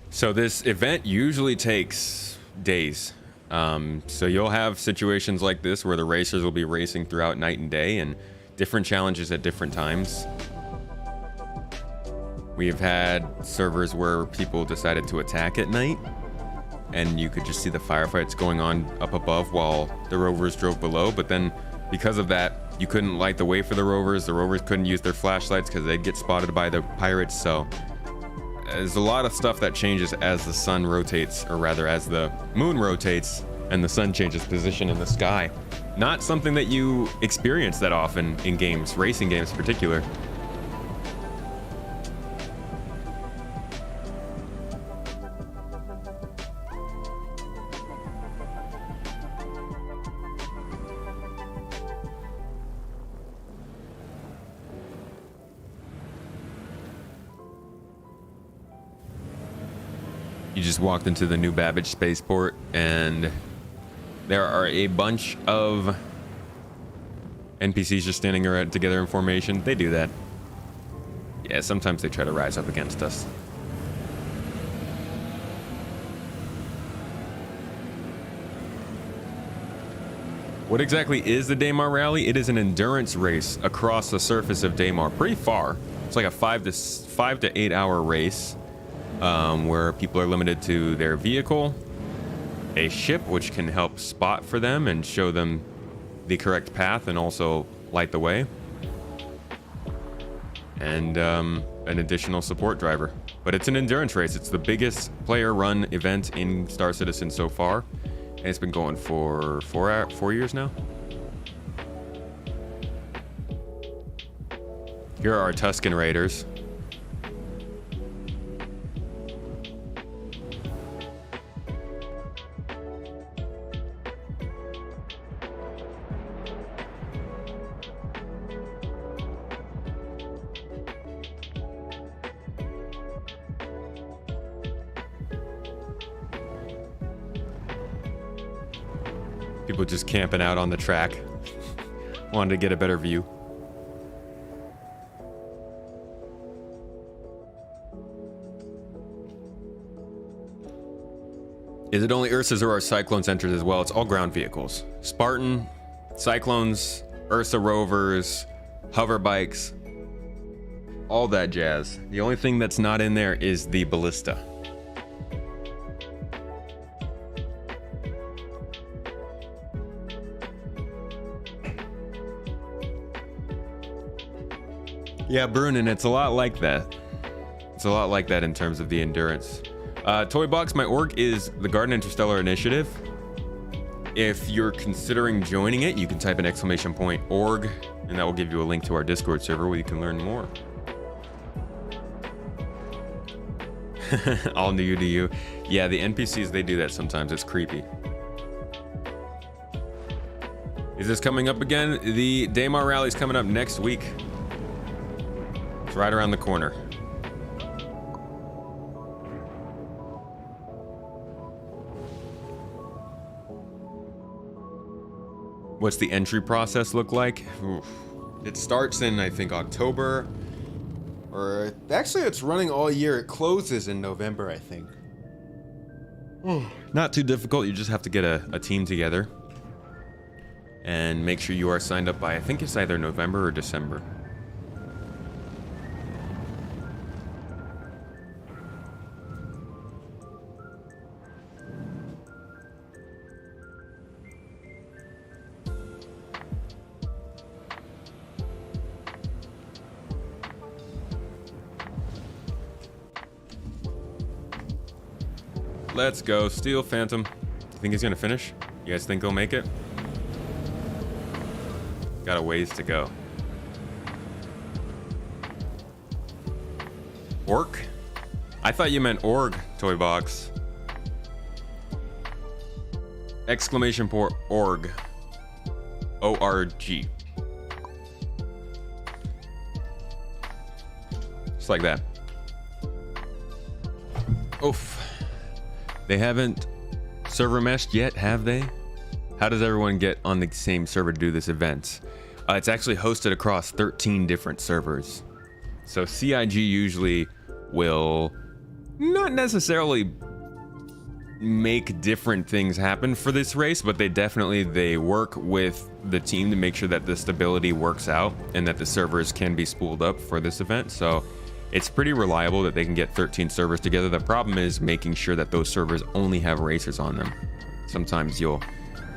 So this event usually takes days. So you'll have situations like this where the racers will be racing throughout night and day and different challenges at different times. We've had servers where people decided to attack at night, and you could just see the firefights going on up above while the rovers drove below. But then because of that, you couldn't light the way for the rovers. The rovers couldn't use their flashlights because they'd get spotted by the pirates. So there's a lot of stuff that changes as the sun rotates, or rather as the moon rotates and the sun changes position in the sky. Not something that you experience that often in games, racing games in particular. You just walked into the new Babbage spaceport, and there are a bunch of NPCs just standing around together in formation. They do that. Yeah, sometimes they try to rise up against us. What exactly is the Daymar Rally? It is an endurance race across the surface of Daymar, pretty far. It's like a 5 to 8 hour race. Where people are limited to their vehicle, a ship which can help spot for them and show them the correct path and also light the way, and an additional support driver. But it's an endurance race. It's the biggest player-run event in Star Citizen so far, and it's been going for 4 years now. Here are our Tusken Raiders. People just camping out on the track. Wanted to get a better view. Is it only Ursas or are Cyclones entered as well? It's all ground vehicles. Spartan, Cyclones, Ursa rovers, hover bikes, all that jazz. The only thing that's not in there is the ballista. Yeah, Brunin, it's a lot like that. It's a lot like that in terms of the endurance. Toybox, my org is the Garden Interstellar Initiative. If you're considering joining it, you can type an !org, and that will give you a link to our Discord server where you can learn more. All new to you. Yeah, the NPCs, they do that sometimes. It's creepy. Is this coming up again? The Daymar Rally is coming up next week. It's right around the corner. What's the entry process look like? Oof. It starts in, I think, October. Or actually, it's running all year. It closes in November, I think. Not too difficult. You just have to get a team together and make sure you are signed up by, I think it's either November or December. Let's go. Steel Phantom. You think he's gonna finish? You guys think he'll make it? Got a ways to go. Orc? I thought you meant org, Toybox. !org. O-R-G. Just like that. Oof. They haven't server meshed yet, have they? How does everyone get on the same server to do this event? It's actually hosted across 13 different servers. So CIG usually will not necessarily make different things happen for this race, but they work with the team to make sure that the stability works out and that the servers can be spooled up for this event. So it's pretty reliable that they can get 13 servers together. The problem is making sure that those servers only have racers on them. Sometimes you'll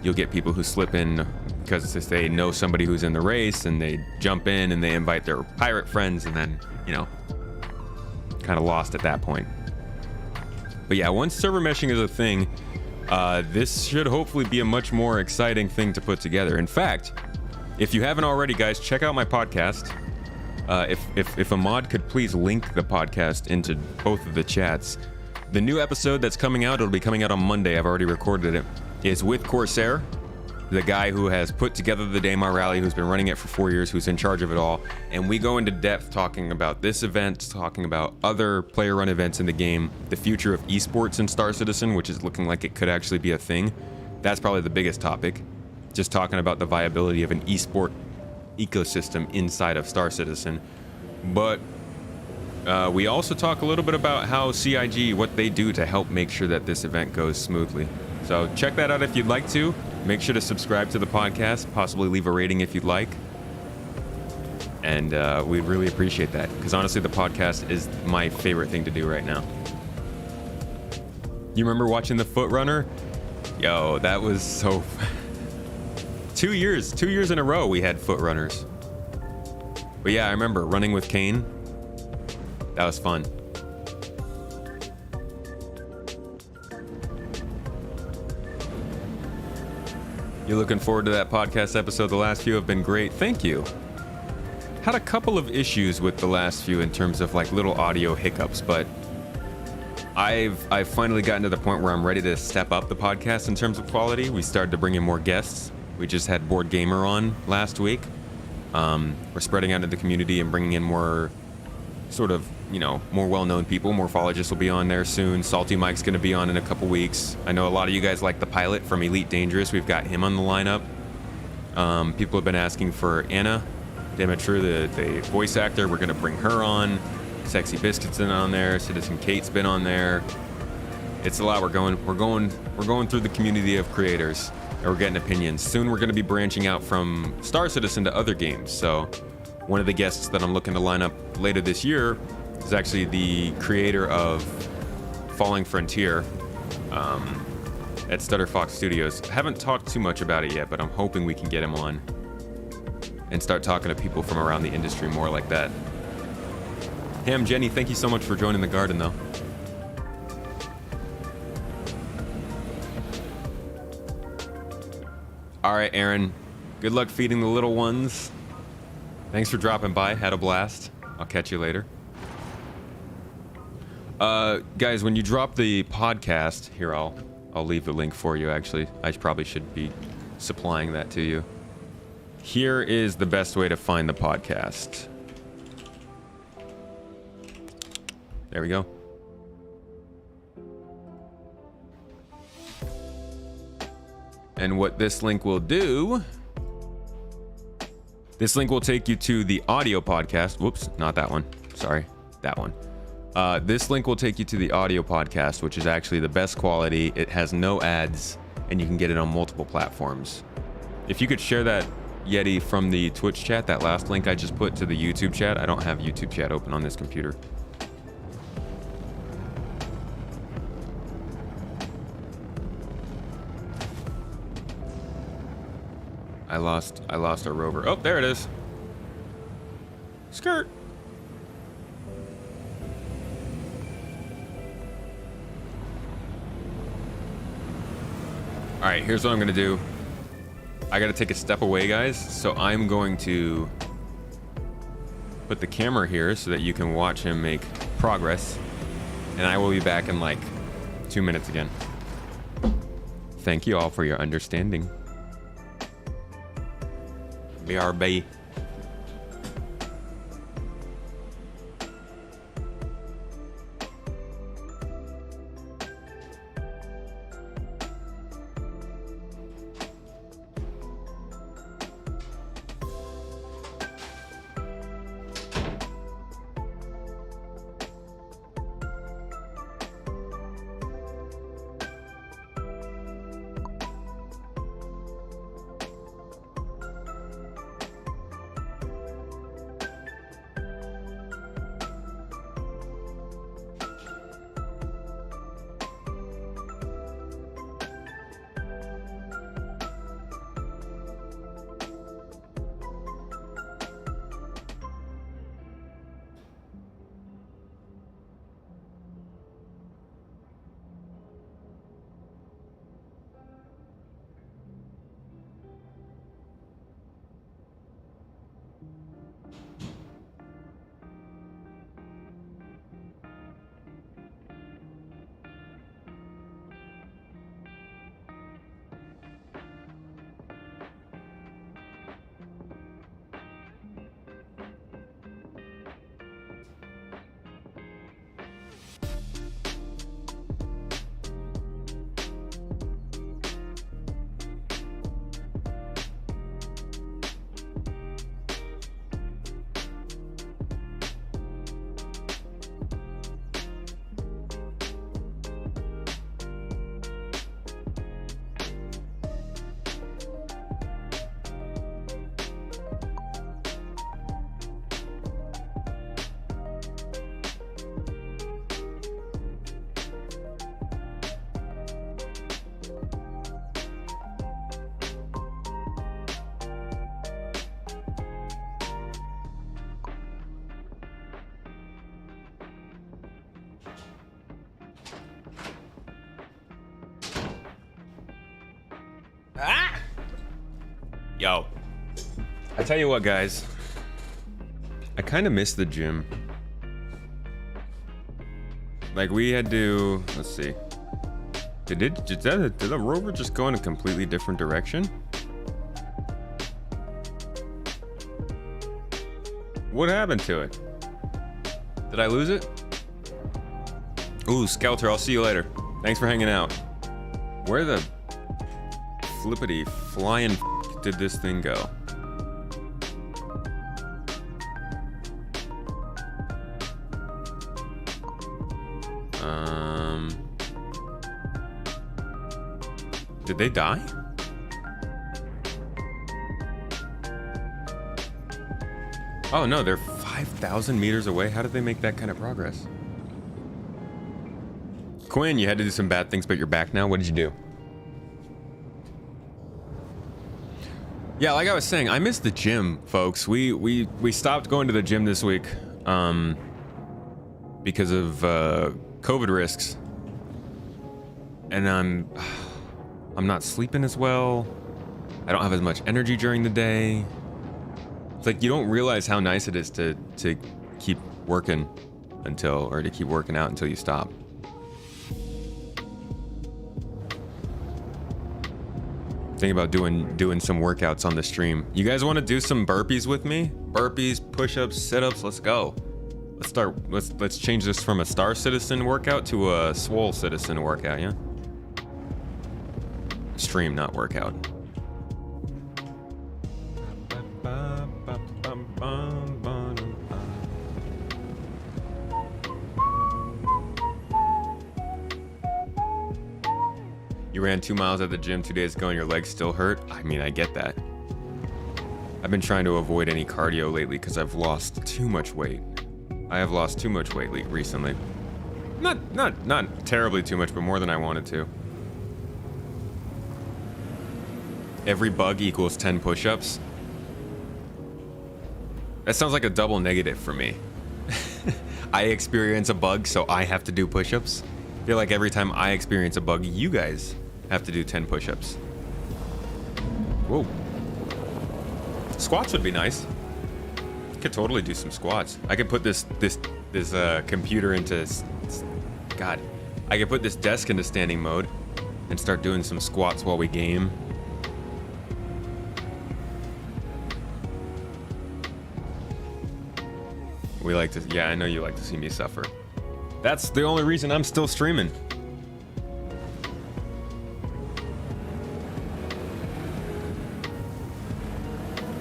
get people who slip in because they know somebody who's in the race and they jump in and they invite their pirate friends and then, you know, kind of lost at that point. But yeah, once server meshing is a thing, this should hopefully be a much more exciting thing to put together. In fact, if you haven't already, guys, check out my podcast. If a mod could please link the podcast into both of the chats. The new episode that's coming out, it'll be coming out on Monday, I've already recorded it, is with Corsair, the guy who has put together the Daymar Rally, who's been running it for 4 years, who's in charge of it all. And we go into depth talking about this event, talking about other player-run events in the game, the future of esports in Star Citizen, which is looking like it could actually be a thing. That's probably the biggest topic. Just talking about the viability of an esport ecosystem inside of Star Citizen. But we also talk a little bit about how CIG, what they do to help make sure that this event goes smoothly. So check that out if you'd like to. Make sure to subscribe to the podcast, possibly leave a rating if you'd like. And we'd really appreciate that, because honestly, the podcast is my favorite thing to do right now. You remember watching the Foot Runner? Yo, that was so... 2 years in a row we had Foot Runners. But yeah, I remember running with Kane. That was fun. You looking forward to that podcast episode? The last few have been great. Thank you. Had a couple of issues with the last few in terms of like little audio hiccups, but I've finally gotten to the point where I'm ready to step up the podcast in terms of quality. We started to bring in more guests. We just had Board Gamer on last week. We're spreading out into the community and bringing in more sort of, you know, more well-known people. Morphologist will be on there soon. Salty Mike's going to be on in a couple weeks. I know a lot of you guys like the pilot from Elite Dangerous. We've got him on the lineup. People have been asking for Anna Demetru, the voice actor. We're going to bring her on. Sexy Biscuit's been on there. Citizen Kate's been on there. It's a lot. We're going through the community of creators. And we're getting opinions. Soon we're going to be branching out from Star Citizen to other games. So one of the guests that I'm looking to line up later this year is actually the creator of Falling Frontier at Stutter Fox Studios. Haven't talked too much about it yet, but I'm hoping we can get him on and start talking to people from around the industry more like that. Ham Jenny, thank you so much for joining the garden, though. All right, Aaron. Good luck feeding the little ones. Thanks for dropping by. Had a blast. I'll catch you later. Guys, when you drop the podcast, here I'll leave the link for you. Actually, I probably should be supplying that to you. Here is the best way to find the podcast. There we go. And what this link will do, this link will take you to the audio podcast. Whoops, not that one. Sorry, that one. This link will take you to the audio podcast, which is actually the best quality. It has no ads, and you can get it on multiple platforms. If you could share that, Yeti, from the Twitch chat, that last link I just put to the YouTube chat. I don't have YouTube chat open on this computer. I lost our rover. Oh, there it is. Skirt. All right, here's what I'm gonna do. I gotta take a step away, guys. So I'm going to put the camera here so that you can watch him make progress. And I will be back in like 2 minutes again. Thank you all for your understanding. BRB. Yo, I tell you what, guys, I kind of miss the gym. Like, we had to, let's see, did the rover just go in a completely different direction? What happened to it? Did I lose it? Ooh, Skelter, I'll see you later. Thanks for hanging out. Where the flippity flying did this thing go? Did they die? Oh no, they're 5,000 meters away. How did they make that kind of progress? Quinn, you had to do some bad things, but you're back now. What did you do? Yeah, like I was saying, I missed the gym, folks. We stopped going to the gym this week. because of COVID risks, and I'm not sleeping as well. I don't have as much energy during the day. It's like you don't realize how nice it is to keep working to keep working out until you stop. Think about doing some workouts on the stream. You guys want to do some burpees with me? Burpees, push-ups, sit-ups. Let's go. Let's change this from a Star Citizen workout to a Swole Citizen workout. Yeah. Stream, not workout. You ran 2 miles at the gym 2 days ago and your legs still hurt? I mean, I get that. I've been trying to avoid any cardio lately because I've lost too much weight. I have lost too much weight recently. Not terribly too much, but more than I wanted to. Every bug equals 10 push-ups. That sounds like a double negative for me. I experience a bug, so I have to do push-ups. I feel like every time I experience a bug, you guys have to do 10 push-ups. Whoa. Squats would be nice. Could totally do some squats. I could put this computer into... God. I could put this desk into standing mode and start doing some squats while we game. We like to... Yeah, I know you like to see me suffer. That's the only reason I'm still streaming.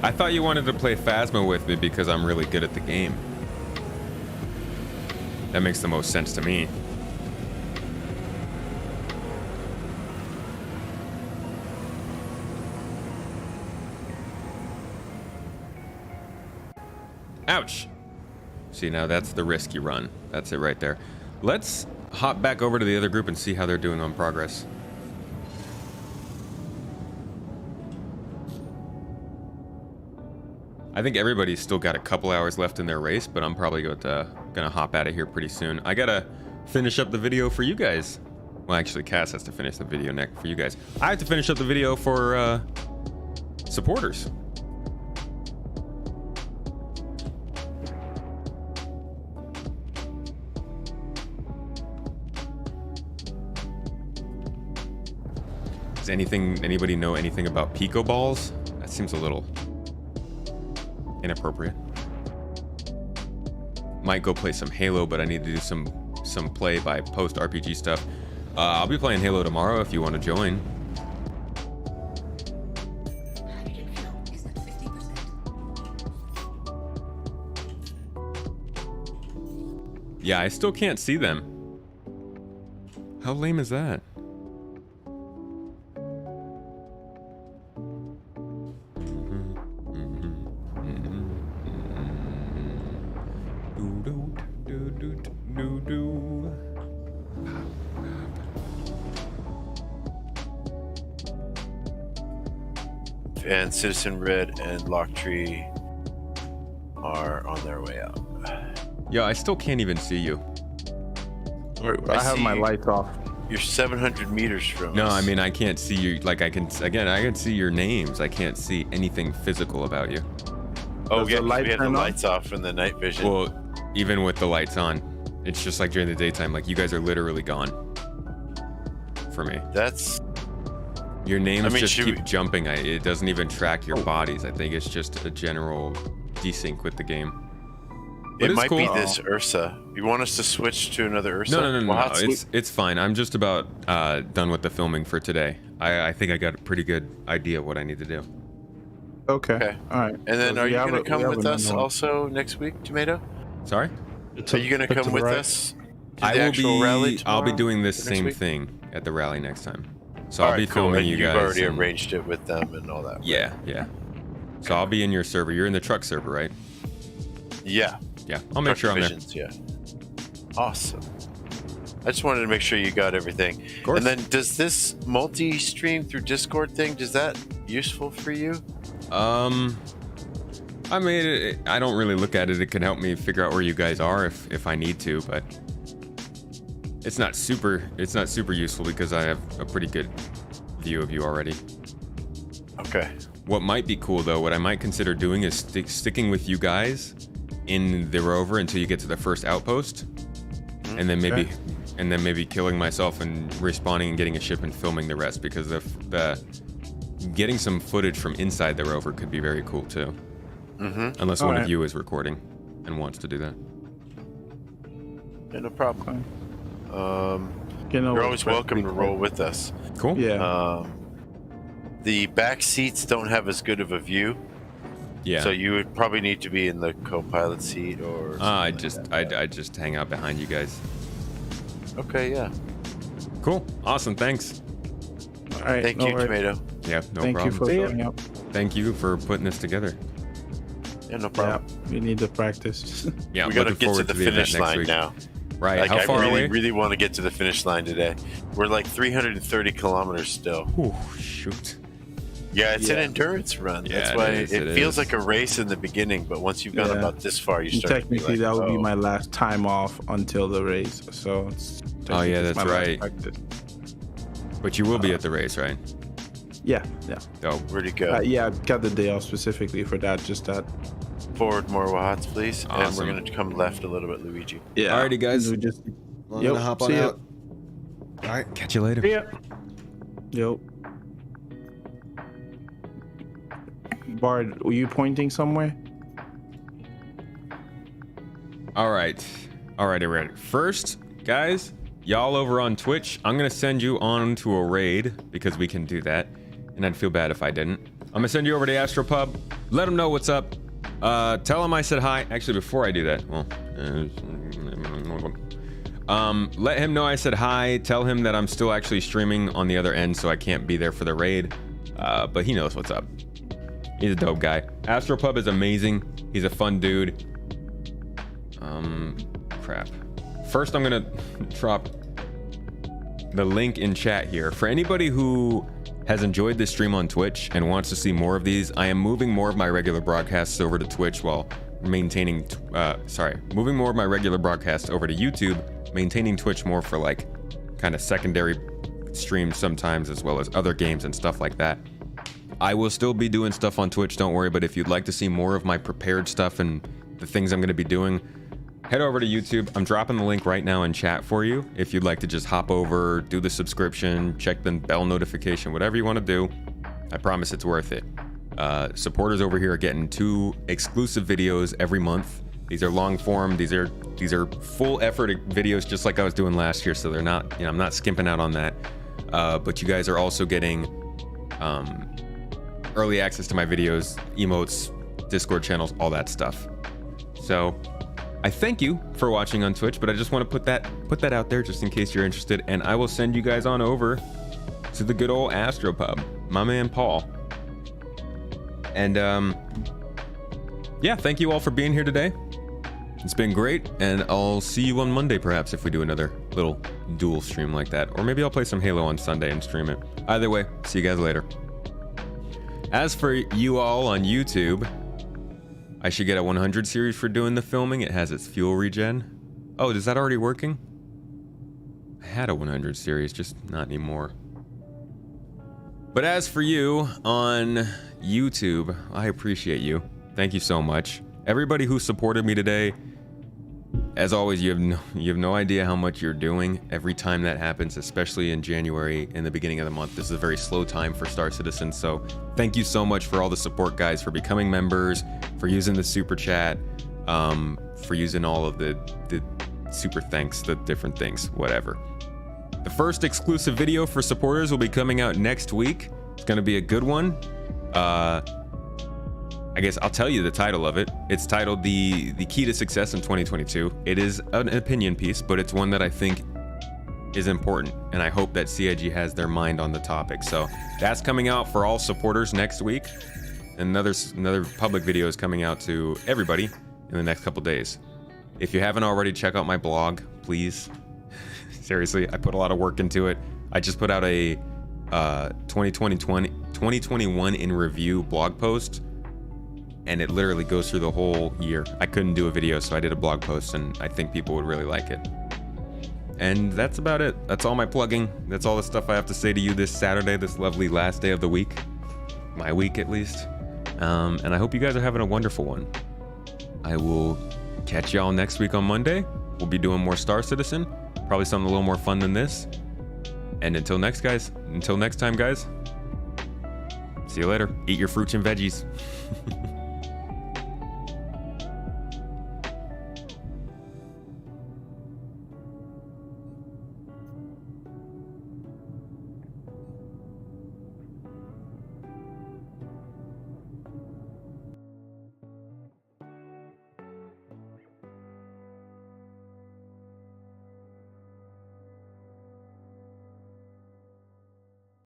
I thought you wanted to play Phasma with me because I'm really good at the game. That makes the most sense to me. Ouch! See, now that's the risk you run. That's it right there. Let's hop back over to the other group and see how they're doing on progress. I think everybody's still got a couple hours left in their race, but I'm probably gonna hop out of here pretty soon. I gotta finish up the video for you guys. Well, actually, Cass has to finish the video next for you guys. I have to finish up the video for supporters. Does anybody know anything about Pico balls? That seems a little inappropriate. Might go play some Halo, but I need to do some play by post RPG stuff. I'll be playing Halo tomorrow if you want to join. Yeah, I still can't see them. How lame is that? And Citizen Red and Locktree are on their way out. Yeah, I still can't even see you. I have my lights off. You're 700 meters from No, us. I mean, I can't see you. Like, I can see your names. I can't see anything physical about you. Oh, yeah, we have the lights off in the night vision. Well, even with the lights on, it's just like during the daytime. Like, you guys are literally gone for me. That's... Your names just keep jumping. It doesn't even track your bodies. I think it's just a general desync with the game. But it might cool. be this Ursa. You want us to switch to another Ursa? No. It's fine. I'm just about done with the filming for today. I think I got a pretty good idea of what I need to do. Okay. All right. And then are you going to come with us also next week, Tomato? Sorry? Are you going to come with us to the I will actual rally I'll be tomorrow? doing this Next same week? thing at the rally next time. So All I'll be right, cool. filming And you you've guys. already and- arranged it with them and all that. Yeah. So I'll be in your server. You're in the truck server, right? Yeah. Yeah. I'll make sure I'm there. Divisions, yeah. Awesome. I just wanted to make sure you got everything. Of course. And then does this multi-stream through Discord thing, is that useful for you? I mean, I don't really look at it. It can help me figure out where you guys are if I need to, but it's not super useful because I have a pretty good view of you already. Okay. What might be cool though, what I might consider doing is sticking with you guys in the rover until you get to the first outpost, and then maybe killing myself and respawning and getting a ship and filming the rest, because the getting some footage from inside the rover could be very cool too. Unless one of you is recording and wants to do that. Yeah, no problem. You're always welcome to roll with us. Cool. Yeah. The back seats don't have as good of a view. Yeah. So you would probably need to be in the co-pilot seat or. I just hang out behind you guys. Okay. Yeah. Cool. Awesome. Thanks. All right. Thank you, Tomato. Yeah. No Thank problem. you for showing up. Thank you for putting this together. Yeah, no problem. Yeah, we need to practice. Yeah, we gotta get to the finish line now. Right. Like, How far I away? really want to get to the finish line today. We're like 330 kilometers still. Oh shoot. Yeah, it's an endurance run. Yeah, That's why it feels is. like a race in the beginning, but once you've gone about this far, you start Technically, to be like, that would be oh. my last time off until the race. So it's Oh yeah, that's my last right. practice. But you will be at the race, right? Yeah. Oh, where'd he go? Yeah, I got the day off specifically for that. Just that. Forward more watts, please. And Awesome. we're gonna come left a little bit, Luigi. Yeah. Alrighty, guys. We just. I'm gonna hop on out. All right, catch you later. Yeah. Yo. Bard, were you pointing somewhere? All right. First, guys, y'all over on Twitch, I'm gonna send you on to a raid because we can do that, and I'd feel bad if I didn't. I'm gonna send you over to Astropub. Let them know what's up. Tell them I said hi. Actually, before I do that, let him know I said hi. Tell him that I'm still actually streaming on the other end, so I can't be there for the raid. But he knows what's up. He's a dope guy. Astropub is amazing. He's a fun dude. Crap. First, I'm gonna drop the link in chat here. For anybody who has enjoyed this stream on Twitch and wants to see more of these, I am moving more of my regular broadcasts over to Twitch while maintaining, moving more of my regular broadcasts over to YouTube, maintaining Twitch more for like kind of secondary streams sometimes, as well as other games and stuff like that. I will still be doing stuff on Twitch, don't worry, but if you'd like to see more of my prepared stuff and the things I'm going to be doing, head over to YouTube. I'm dropping the link right now in chat for you. If you'd like to just hop over, do the subscription, check the bell notification, whatever you want to do, I promise it's worth it. Supporters over here are getting 2 exclusive videos every month. These are long form. These are full effort videos, just like I was doing last year. So they're not, I'm not skimping out on that. But you guys are also getting early access to my videos, emotes, Discord channels, all that stuff. So I thank you for watching on Twitch, but I just want to put that out there just in case you're interested, and I will send you guys on over to the good old Astropub, my man Paul. And yeah, thank you all for being here today. It's been great, and I'll see you on Monday perhaps if we do another little dual stream like that, or maybe I'll play some Halo on Sunday and stream it. Either way, see you guys later. As for you all on YouTube, I should get a 100 series for doing the filming. It has its fuel regen. Oh, is that already working? I had a 100 series, just not anymore. But as for you on YouTube, I appreciate you. Thank you so much. Everybody who supported me today, as always, you have no idea how much you're doing every time that happens, especially in January, in the beginning of the month. This is a very slow time for Star Citizen, so thank you so much for all the support, guys, for becoming members, for using the super chat, for using all of the super thanks, the different things, whatever. The first exclusive video for supporters will be coming out next week. It's going to be a good one. I guess I'll tell you the title of it. It's titled The Key to Success in 2022. It is an opinion piece, but it's one that I think is important, and I hope that CIG has their mind on the topic. So that's coming out for all supporters next week. And another public video is coming out to everybody in the next couple days. If you haven't already, check out my blog, please. Seriously, I put a lot of work into it. I just put out a 2021 in review blog post. and it literally goes through the whole year. I couldn't do a video, so I did a blog post, and I think people would really like it. And that's about it. That's all my plugging. That's all the stuff I have to say to you this Saturday, this lovely last day of the week. My week, at least. And I hope you guys are having a wonderful one. I will catch y'all next week on Monday. We'll be doing more Star Citizen. Probably something a little more fun than this. And until next time, guys. See you later. Eat your fruits and veggies.